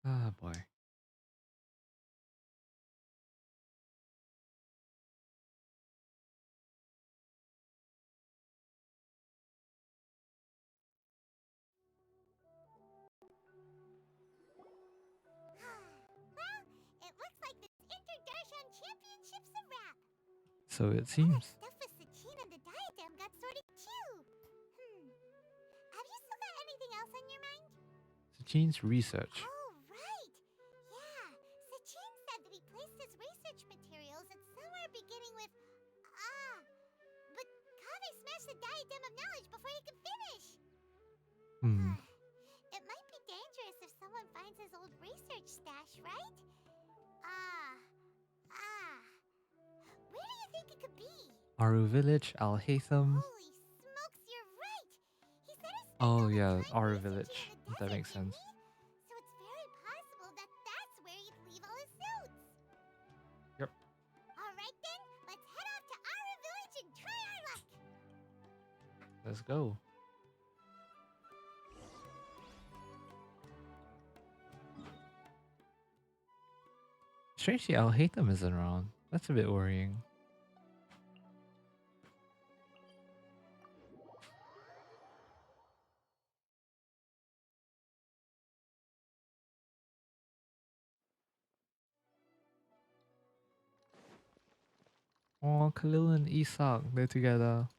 Ah, boy. Well, it looks like this Inter-Darshan Championship's a wrap. So it seems. Stuff with Sachin and the diadem got sorted too. Have you still got anything else on your mind? Sachin's research. Oh, right. Yeah, Sachin said that he placed his research materials at somewhere beginning with but Kaveh smashed the diadem of knowledge before he could finish. It might be dangerous if someone finds his old research stash, right? Where do you think it could be? Aru Village, Al Haytham. Holy smokes, you're right! He said he spent Oh yeah, Aru Village. That makes sense. so it's very possible that that's where he'd leave all his notes. Yep. Alright then, let's head off to Aru Village and try our luck! Let's go. Strangely, Al Haytham isn't around. That's a bit worrying. Oh, Khalil and Isak, they're together.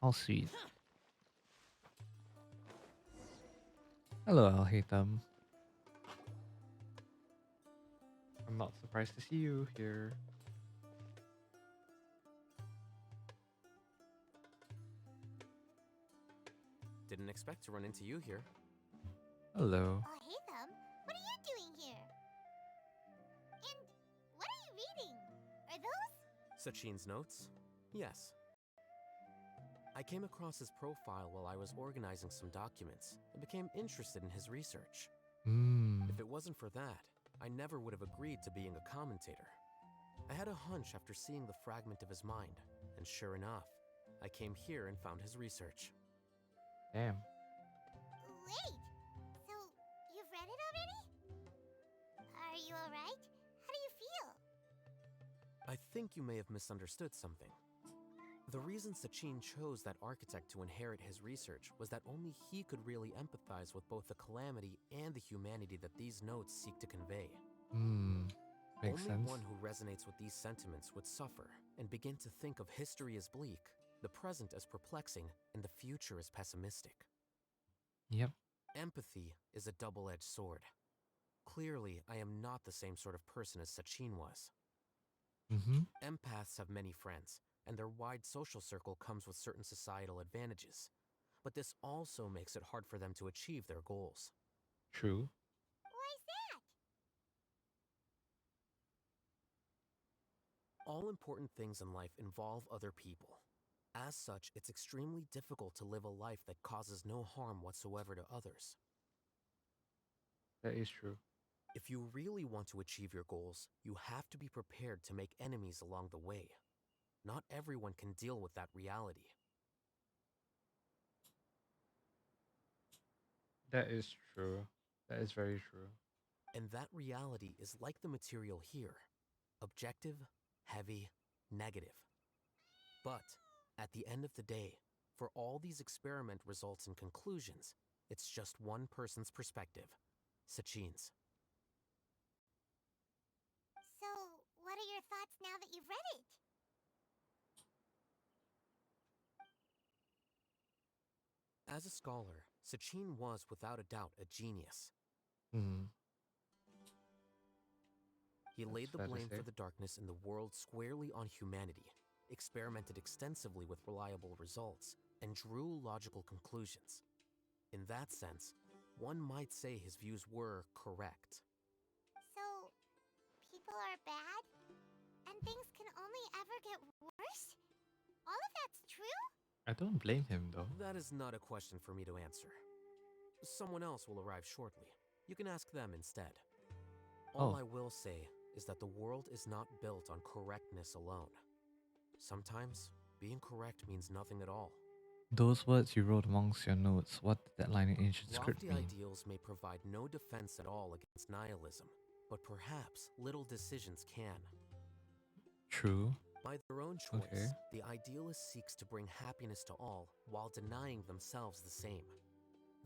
How sweet. Hello, Al Haytham. I'm not surprised to see you here. Didn't expect to run into you here. Hello. Oh, hey them. What are you doing here? And what are you reading? Are those? Sachin's notes? Yes. I came across his profile while I was organizing some documents and became interested in his research. If it wasn't for that, I never would have agreed to being a commentator. I had a hunch after seeing the fragment of his mind, and sure enough, I came here and found his research. Damn. Wait! So, you've read it already? I think you may have misunderstood something. The reason Sachin chose that architect to inherit his research was that only he could really empathize with both the calamity and the humanity that these notes seek to convey. Makes Only sense. one who resonates with these sentiments would suffer and begin to think of history as bleak, the present as perplexing, and the future as pessimistic. Yep. Empathy is a double-edged sword. Clearly, I am not the same sort of person as Sachin was. Empaths have many friends, and their wide social circle comes with certain societal advantages. But this also makes it hard for them to achieve their goals. True. Why's that? All important things in life involve other people. As such, it's extremely difficult to live a life that causes no harm whatsoever to others. That is true. If you really want to achieve your goals, you have to be prepared to make enemies along the way. Not everyone can deal with that reality. That is true. That is very true. And that reality is like the material here. Objective, heavy, negative. But, at the end of the day, for all these experiment results and conclusions, it's just one person's perspective, Sachin's. So, what are your thoughts now that you've read it? As a scholar, Sachin was without a doubt a genius. He laid the blame for the darkness in the world squarely on humanity, experimented extensively with reliable results, and drew logical conclusions. In that sense, one might say his views were correct. So, people are bad? And things can only ever get worse? All of that's true? I don't blame him though. That is not a question for me to answer. Someone else will arrive shortly. You can ask them instead. All I will say is that the world is not built on correctness alone. Sometimes, being correct means nothing at all. Those words you wrote amongst your notes, what did that line in ancient script Lofty mean? ideals may provide no defense at all against nihilism, but perhaps little decisions can. True. By their own choice, the idealist seeks to bring happiness to all while denying themselves the same.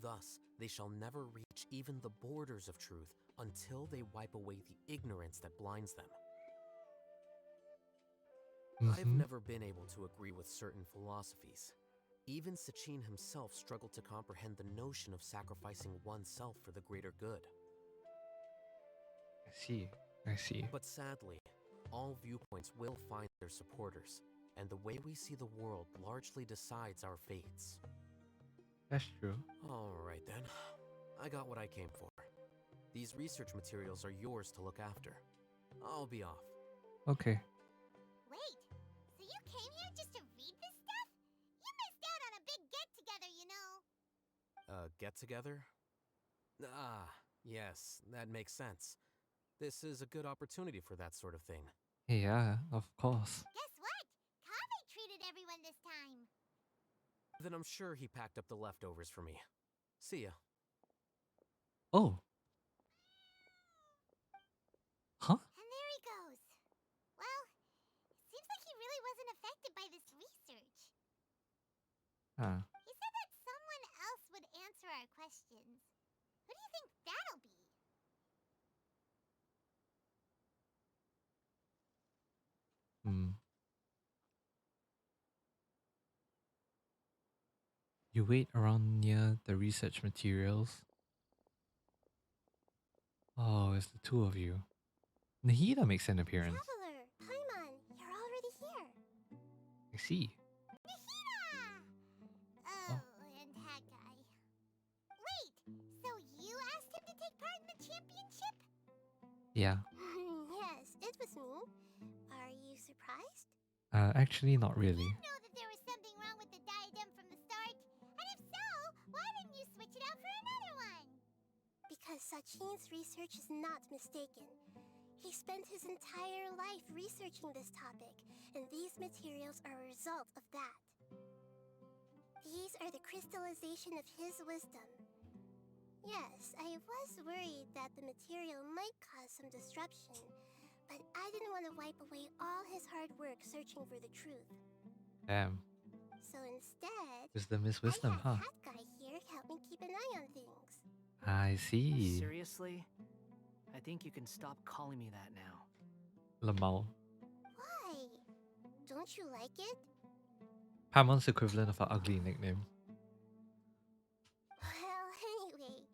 Thus, they shall never reach even the borders of truth until they wipe away the ignorance that blinds them. I've never been able to agree with certain philosophies. Even Sachin himself struggled to comprehend the notion of sacrificing oneself for the greater good. I see. But sadly, all viewpoints will find their supporters, and the way we see the world largely decides our fates. That's true. Alright then, I got what I came for. These research materials are yours to look after. I'll be off. Okay. Wait, so you came here just to read this stuff? You missed out on a big get-together, you know. Get-together? Ah, yes, that makes sense. This is a good opportunity for that sort of thing. Yeah, of course. Guess what? Kaveh treated everyone this time. Then I'm sure he packed up the leftovers for me. See ya. Oh. Huh? And there he goes. Well, seems like he really wasn't affected by this research. He said that someone else would answer our questions. Who do you think that'll be? You wait around near the research materials. Oh, it's the two of you. Nahida makes an appearance. Traveler, Paimon, you're already here. I see. Nahida! Oh, and that guy. Wait, so you asked him to take part in the championship? Yeah. Yes, it was me. Are you surprised? Actually not really. You know that there was something wrong with the diadem from the start? And if so, why didn't you switch it out for another one? Because Sachin's research is not mistaken. He spent his entire life researching this topic, and these materials are a result of that. These are the crystallization of his wisdom. Yes, I was worried that the material might cause some disruption, but But I didn't want to wipe away all his hard work searching for the truth. Damn. So instead, Wisdom is wisdom, I huh? had Hat Guy here help me keep an eye on things. I see. Seriously? I think you can stop calling me that now. Lamau. Why? Don't you like it? Paimon's equivalent of an ugly nickname. Well, anyway,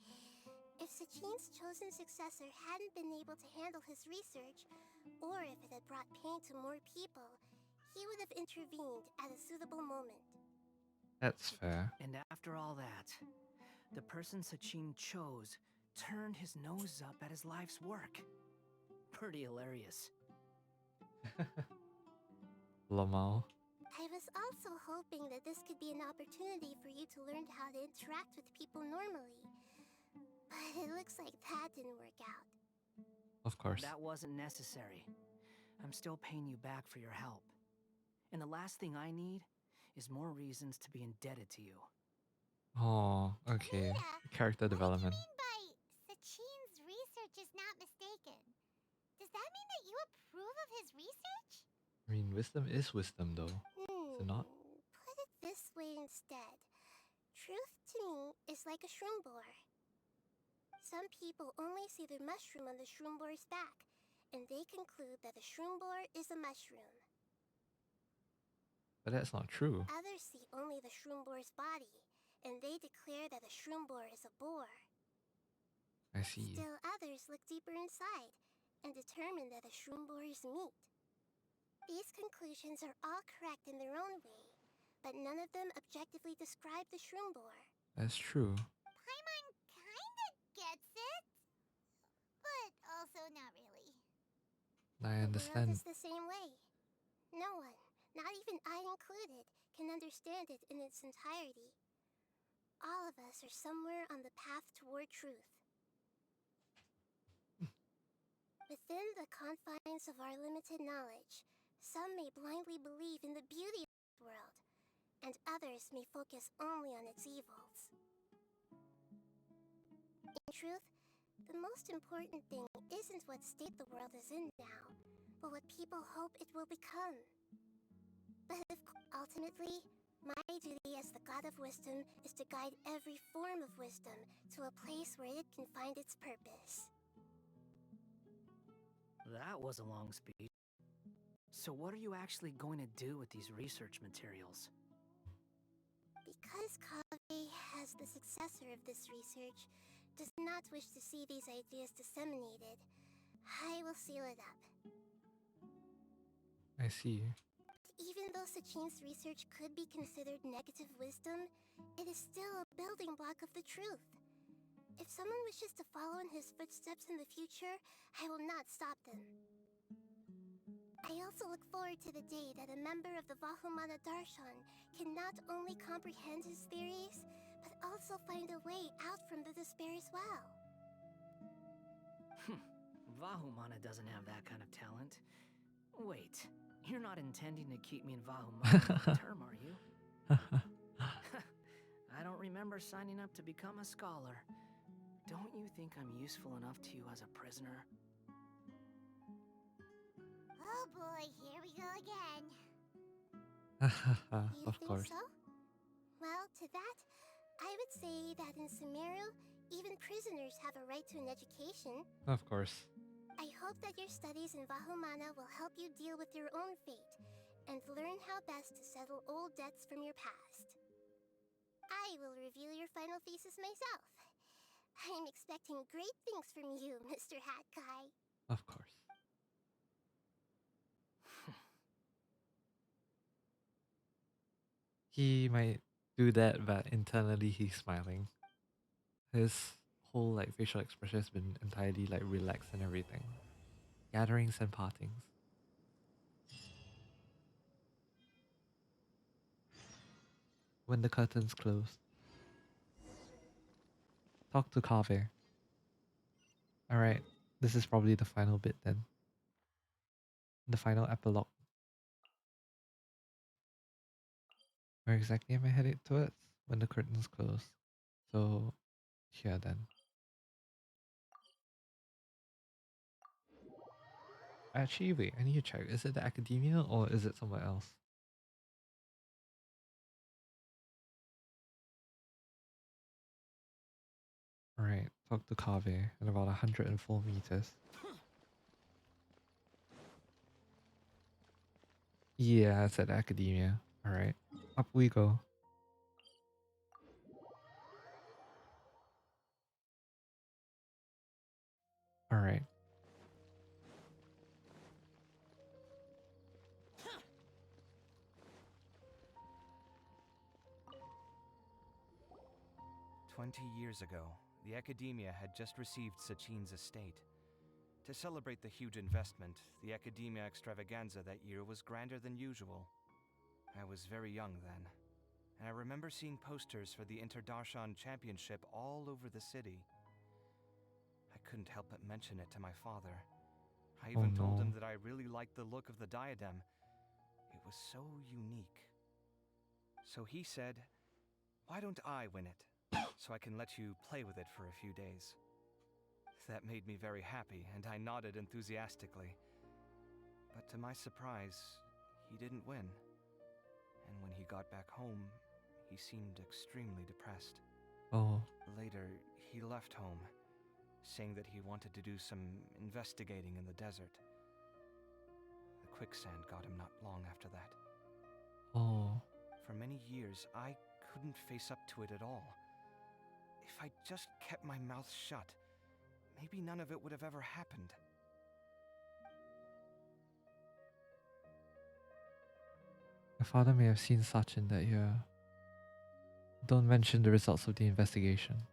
if Sachin's chosen successor hadn't been able to handle his research, or if it had brought pain to more people, he would have intervened at a suitable moment. That's fair. And after all that, the person Sachin chose turned his nose up at his life's work. Pretty hilarious. Lamau. I was also hoping that this could be an opportunity for you to learn how to interact with people normally. But it looks like that didn't work out. Of course. That wasn't necessary. I'm still paying you back for your help. And the last thing I need is more reasons to be indebted to you. Oh, okay. Character development. By Sachin's research is not mistaken. Does that mean that you approve of his research? I mean, wisdom is wisdom, though. Is it not? Put it this way instead. Truth to me is like a shroom boar. Some people only see the mushroom on the shroom boar's back, and they conclude that the shroom boar is a mushroom. But that's not true. Others see only the shroom boar's body, and they declare that the shroom boar is a boar. I see. Still others look deeper inside, and determine that the shroom boar is meat. These conclusions are all correct in their own way, but none of them objectively describe the shroom boar. That's true. Paimon kinda gets it, but also not really. I The world understand. is the same way. No one, not even I included, can understand it in its entirety. All of us are somewhere on the path toward truth. Within the confines of our limited knowledge, some may blindly believe in the beauty of this world, and others may focus only on its evils. In truth, the most important thing isn't what state the world is in now, but what people hope it will become. But ultimately, my duty as the God of Wisdom is to guide every form of wisdom to a place where it can find its purpose. That was a long speech. So what are you actually going to do with these research materials? Because Kave, as the successor of this research, does not wish to see these ideas disseminated, I will seal it up. I see. Even though Sachin's research could be considered negative wisdom, it is still a building block of the truth. If someone wishes to follow in his footsteps in the future, I will not stop them. I also look forward to the day that a member of the Vahumana Darshan can not only comprehend his theories, but also find a way out from the despair as well. Vahumana doesn't have that kind of talent. Wait, you're not intending to keep me in Vahumana long term, are you? I don't remember signing up to become a scholar. Don't you think I'm useful enough to you as a prisoner? Oh boy, here we go again. You Of think course. so? Well, to that, I would say that in Sumeru, even prisoners have a right to an education. Of course. I hope that your studies in Vahumana will help you deal with your own fate, and learn how best to settle old debts from your past. I will review your final thesis myself. I'm expecting great things from you, Mr. Hat Guy. Of course. He might do that, but internally he's smiling. His whole like facial expression has been entirely like relaxed and everything. Gatherings and partings. When the curtains close. Talk to Kave. Alright, this is probably the final bit then. The final epilogue. Where exactly am I headed towards? When the curtains close. So, here then. Actually, wait, I need to check. Is it the academia or is it somewhere else? Alright, talk to Kave at about 104 meters. Yeah, it's at academia. Alright, up we go. Alright. "20 years ago, the Academia had just received Sachin's estate. To celebrate the huge investment, the Academia extravaganza that year was grander than usual. I was very young then, and I remember seeing posters for the Interdarshan Championship all over the city. I couldn't help but mention it to my father. I even told him that I really liked the look of the diadem. It was so unique. So he said, "Why don't I win it, so I can let you play with it for a few days?" That made me very happy, and I nodded enthusiastically. But to my surprise, he didn't win. And when he got back home, he seemed extremely depressed. Oh. Later, he left home, saying that he wanted to do some investigating in the desert. The quicksand got him not long after that. Oh. For many years, I couldn't face up to it at all. If I just kept my mouth shut, maybe none of it would have ever happened. My father may have seen Sachin that year. Don't mention the results of the investigation.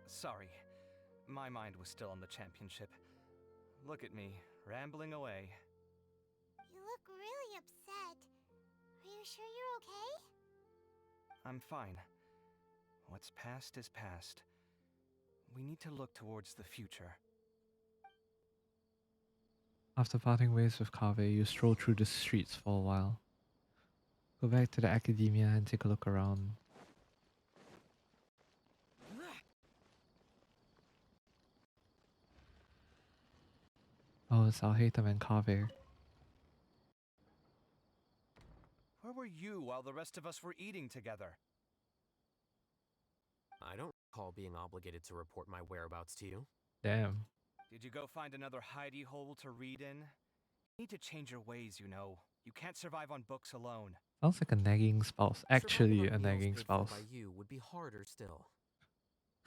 Sorry, my mind was still on the championship. Look at me, rambling away. You look really upset. Are you sure you're okay? I'm fine. What's past is past. We need to look towards the future. After parting ways with Kave, you stroll through the streets for a while. Go back to the academia and take a look around. Oh, it's Alhaitham and Kave. Where were you while the rest of us were eating together? I don't recall being obligated to report my whereabouts to you. Damn. Did you go find another hidey hole to read in? You need to change your ways, you know. You can't survive on books alone. Sounds like a nagging spouse. Actually, Surviving a on meals nagging paid spouse. for by you would be harder still.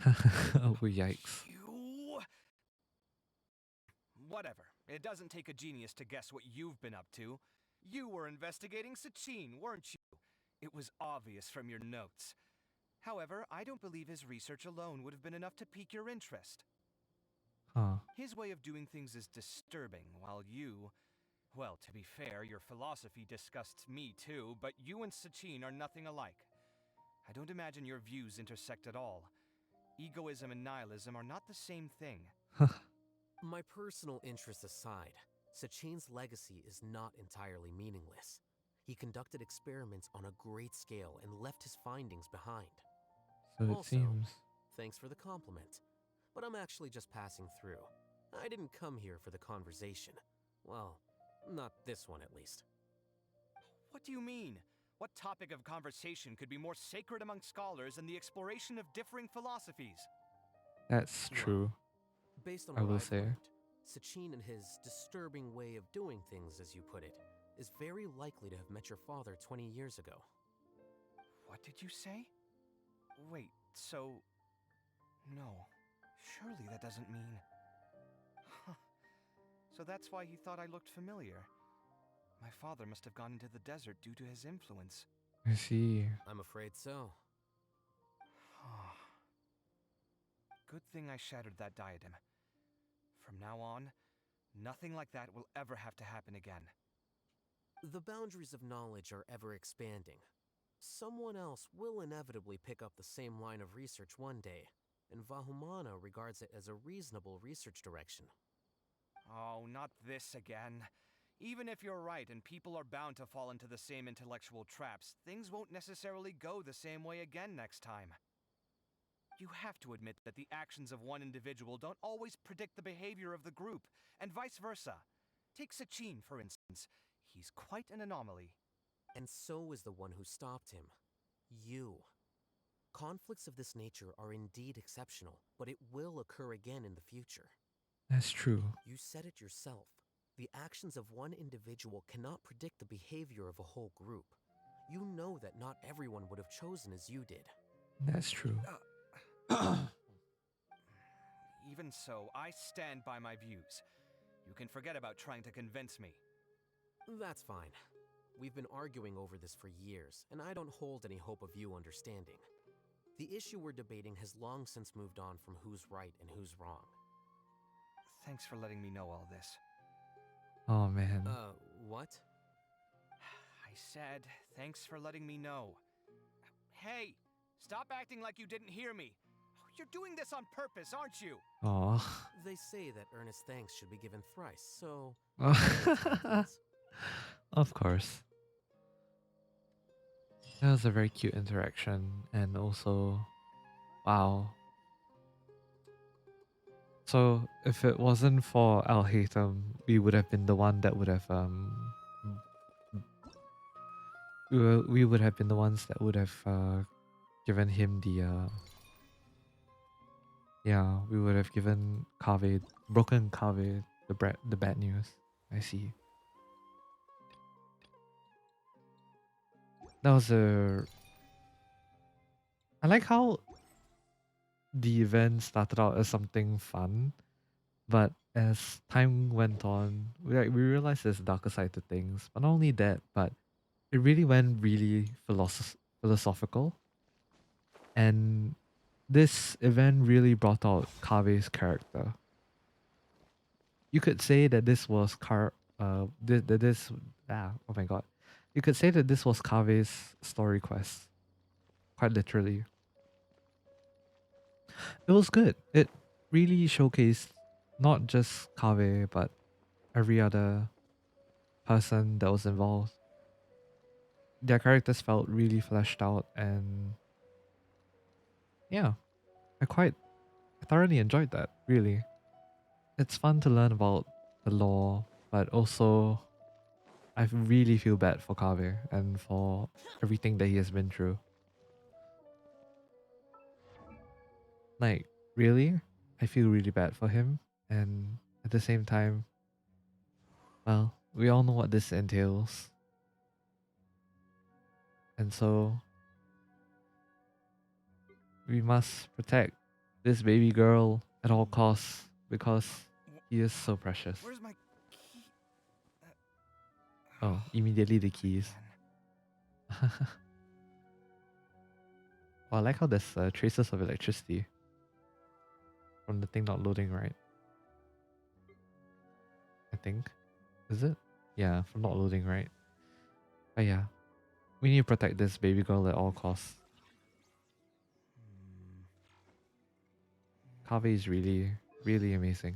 Oh, yikes. You... Whatever. It doesn't take a genius to guess what you've been up to. You were investigating Sachin, weren't you? It was obvious from your notes. However, I don't believe his research alone would have been enough to pique your interest. Huh. His way of doing things is disturbing, while you... Well, to be fair, your philosophy disgusts me too, but you and Sachin are nothing alike. I don't imagine your views intersect at all. Egoism and nihilism are not the same thing. My personal interests aside, Sachin's legacy is not entirely meaningless. He conducted experiments on a great scale and left his findings behind. So it Also, seems. Thanks for the compliment, but I'm actually just passing through. I didn't come here for the conversation. Well, not this one at least. What do you mean? What topic of conversation could be more sacred among scholars than the exploration of differing philosophies? That's true. Based on I what will I've say. learned, Sachin and his disturbing way of doing things, as you put it, is very likely to have met your father 20 years ago. What did you say? Wait, so... No. Surely that doesn't mean... Huh. So that's why he thought I looked familiar. My father must have gone into the desert due to his influence. I see. I'm afraid so. Good thing I shattered that diadem. From now on, nothing like that will ever have to happen again. The boundaries of knowledge are ever expanding. Someone else will inevitably pick up the same line of research one day, and Vahumana regards it as a reasonable research direction. Oh, not this again. Even if you're right and people are bound to fall into the same intellectual traps, things won't necessarily go the same way again next time. You have to admit that the actions of one individual don't always predict the behavior of the group, and vice versa. Take Sachin, for instance. He's quite an anomaly. And so is the one who stopped him. You. Conflicts of this nature are indeed exceptional, but it will occur again in the future. That's true. You said it yourself. The actions of one individual cannot predict the behavior of a whole group. You know that not everyone would have chosen as you did. That's true. Even so, I stand by my views. You can forget about trying to convince me. That's fine. We've been arguing over this for years, and I don't hold any hope of you understanding. The issue we're debating has long since moved on from who's right and who's wrong. Thanks for letting me know all this. Oh, man. What? I said, thanks for letting me know. Hey, stop acting like you didn't hear me. You're doing this on purpose, aren't you? Aw. They say that earnest thanks should be given thrice, so... Of course. That was a very cute interaction, and also, wow. So, if it wasn't for Al Haytham, we would have been the one that would have we would have been the ones that would have given him the yeah, we would have given broken Kaveh the bad news. I see. That was I like how the event started out as something fun, but as time went on, we realized there's a darker side to things. But not only that, but it really went really philosophical. And this event really brought out Kaveh's character. You could say that this was oh my god. You could say that this was Kaveh's story quest. Quite literally. It was good. It really showcased not just Kaveh, but every other person that was involved. Their characters felt really fleshed out, and yeah, I thoroughly enjoyed that, really. It's fun to learn about the law, but also I really feel bad for Kaveh and for everything that he has been through. Like, really? I feel really bad for him, and at the same time, well, we all know what this entails. And so, we must protect this baby girl at all costs because he is so precious. Where's my key? Oh, immediately the keys. Oh, I like how there's traces of electricity from the thing not loading, right? I think. Is it? Yeah, from not loading, right? But yeah, we need to protect this baby girl at all costs. Kaveh is really, really amazing.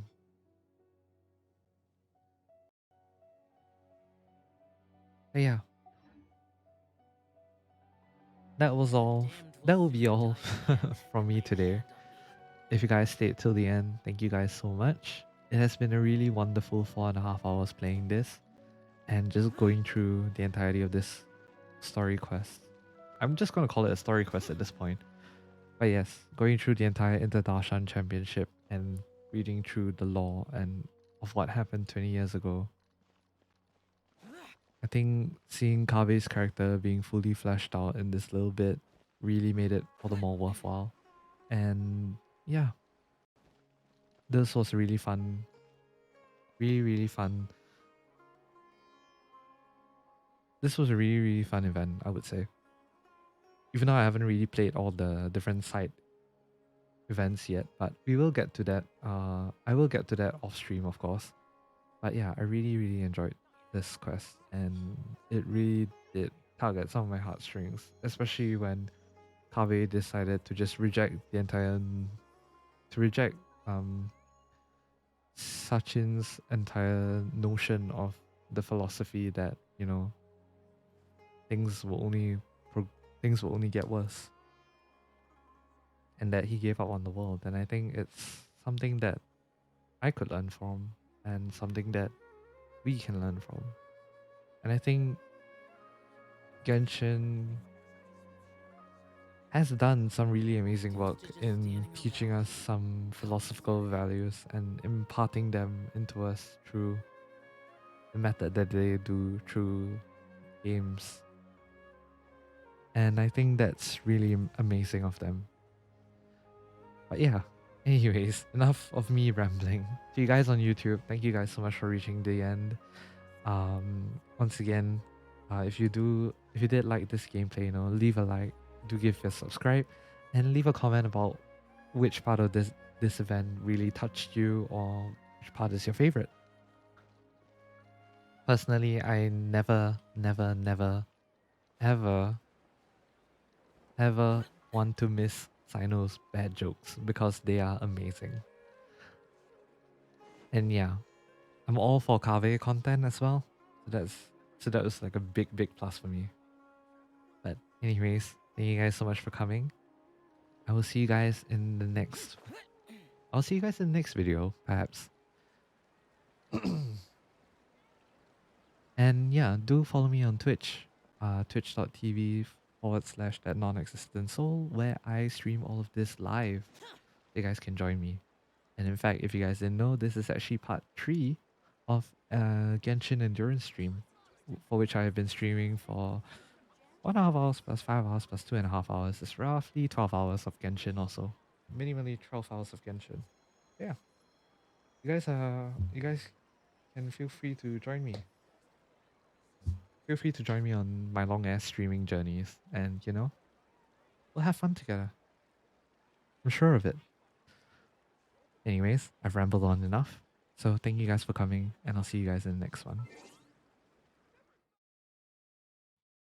But yeah. That was all. That will be all from me today. If you guys stayed till the end, thank you guys so much. It has been a really wonderful 4.5 hours playing this and just going through the entirety of this story quest. I'm just going to call it a story quest at this point. But yes, going through the entire Inter-Darshan Championship and reading through the lore and of what happened 20 years ago. I think seeing Kaveh's character being fully fleshed out in this little bit really made it all the more worthwhile. And yeah, this was really fun. Really, really fun. This was a really, really fun event, I would say. Even though I haven't really played all the different side events yet, but we will get to that. I will get to that off stream, of course. But yeah, I really, really enjoyed this quest, and it really did tug at some of my heartstrings, especially when Kaveh decided to just reject Sachin's entire notion of the philosophy that, you know, things will only get worse. and that he gave up on the world. And I think it's something that I could learn from, and something that we can learn from. And I think Genshin has done some really amazing work in teaching us some philosophical values and imparting them into us through the method that they do through games. And I think that's really amazing of them. But yeah, anyways, enough of me rambling. To you guys on YouTube, thank you guys so much for reaching the end. Once again, if you did like this gameplay, leave a like, do give a subscribe, and leave a comment about which part of this event really touched you, or which part is your favorite. Personally, I never, ever want to miss Sino's bad jokes because they are amazing. And yeah, I'm all for Kave content as well. So that was like a big plus for me. But anyways, thank you guys so much for coming. I will see you guys in the next video, perhaps. And yeah, do follow me on Twitch, twitch.tv/that non-existent soul, where I stream all of this live. You guys can join me. And in fact, if you guys didn't know, this is actually part 3 of Genshin Endurance stream, for which I have been streaming for 1.5 hours plus 5 hours plus 2.5 hours. It's roughly 12 hours of Genshin also. Minimally 12 hours of Genshin. Yeah. You guys can feel free to join me. Feel free to join me on my long ass streaming journeys, and we'll have fun together. I'm sure of it. Anyways, I've rambled on enough. So thank you guys for coming, and I'll see you guys in the next one.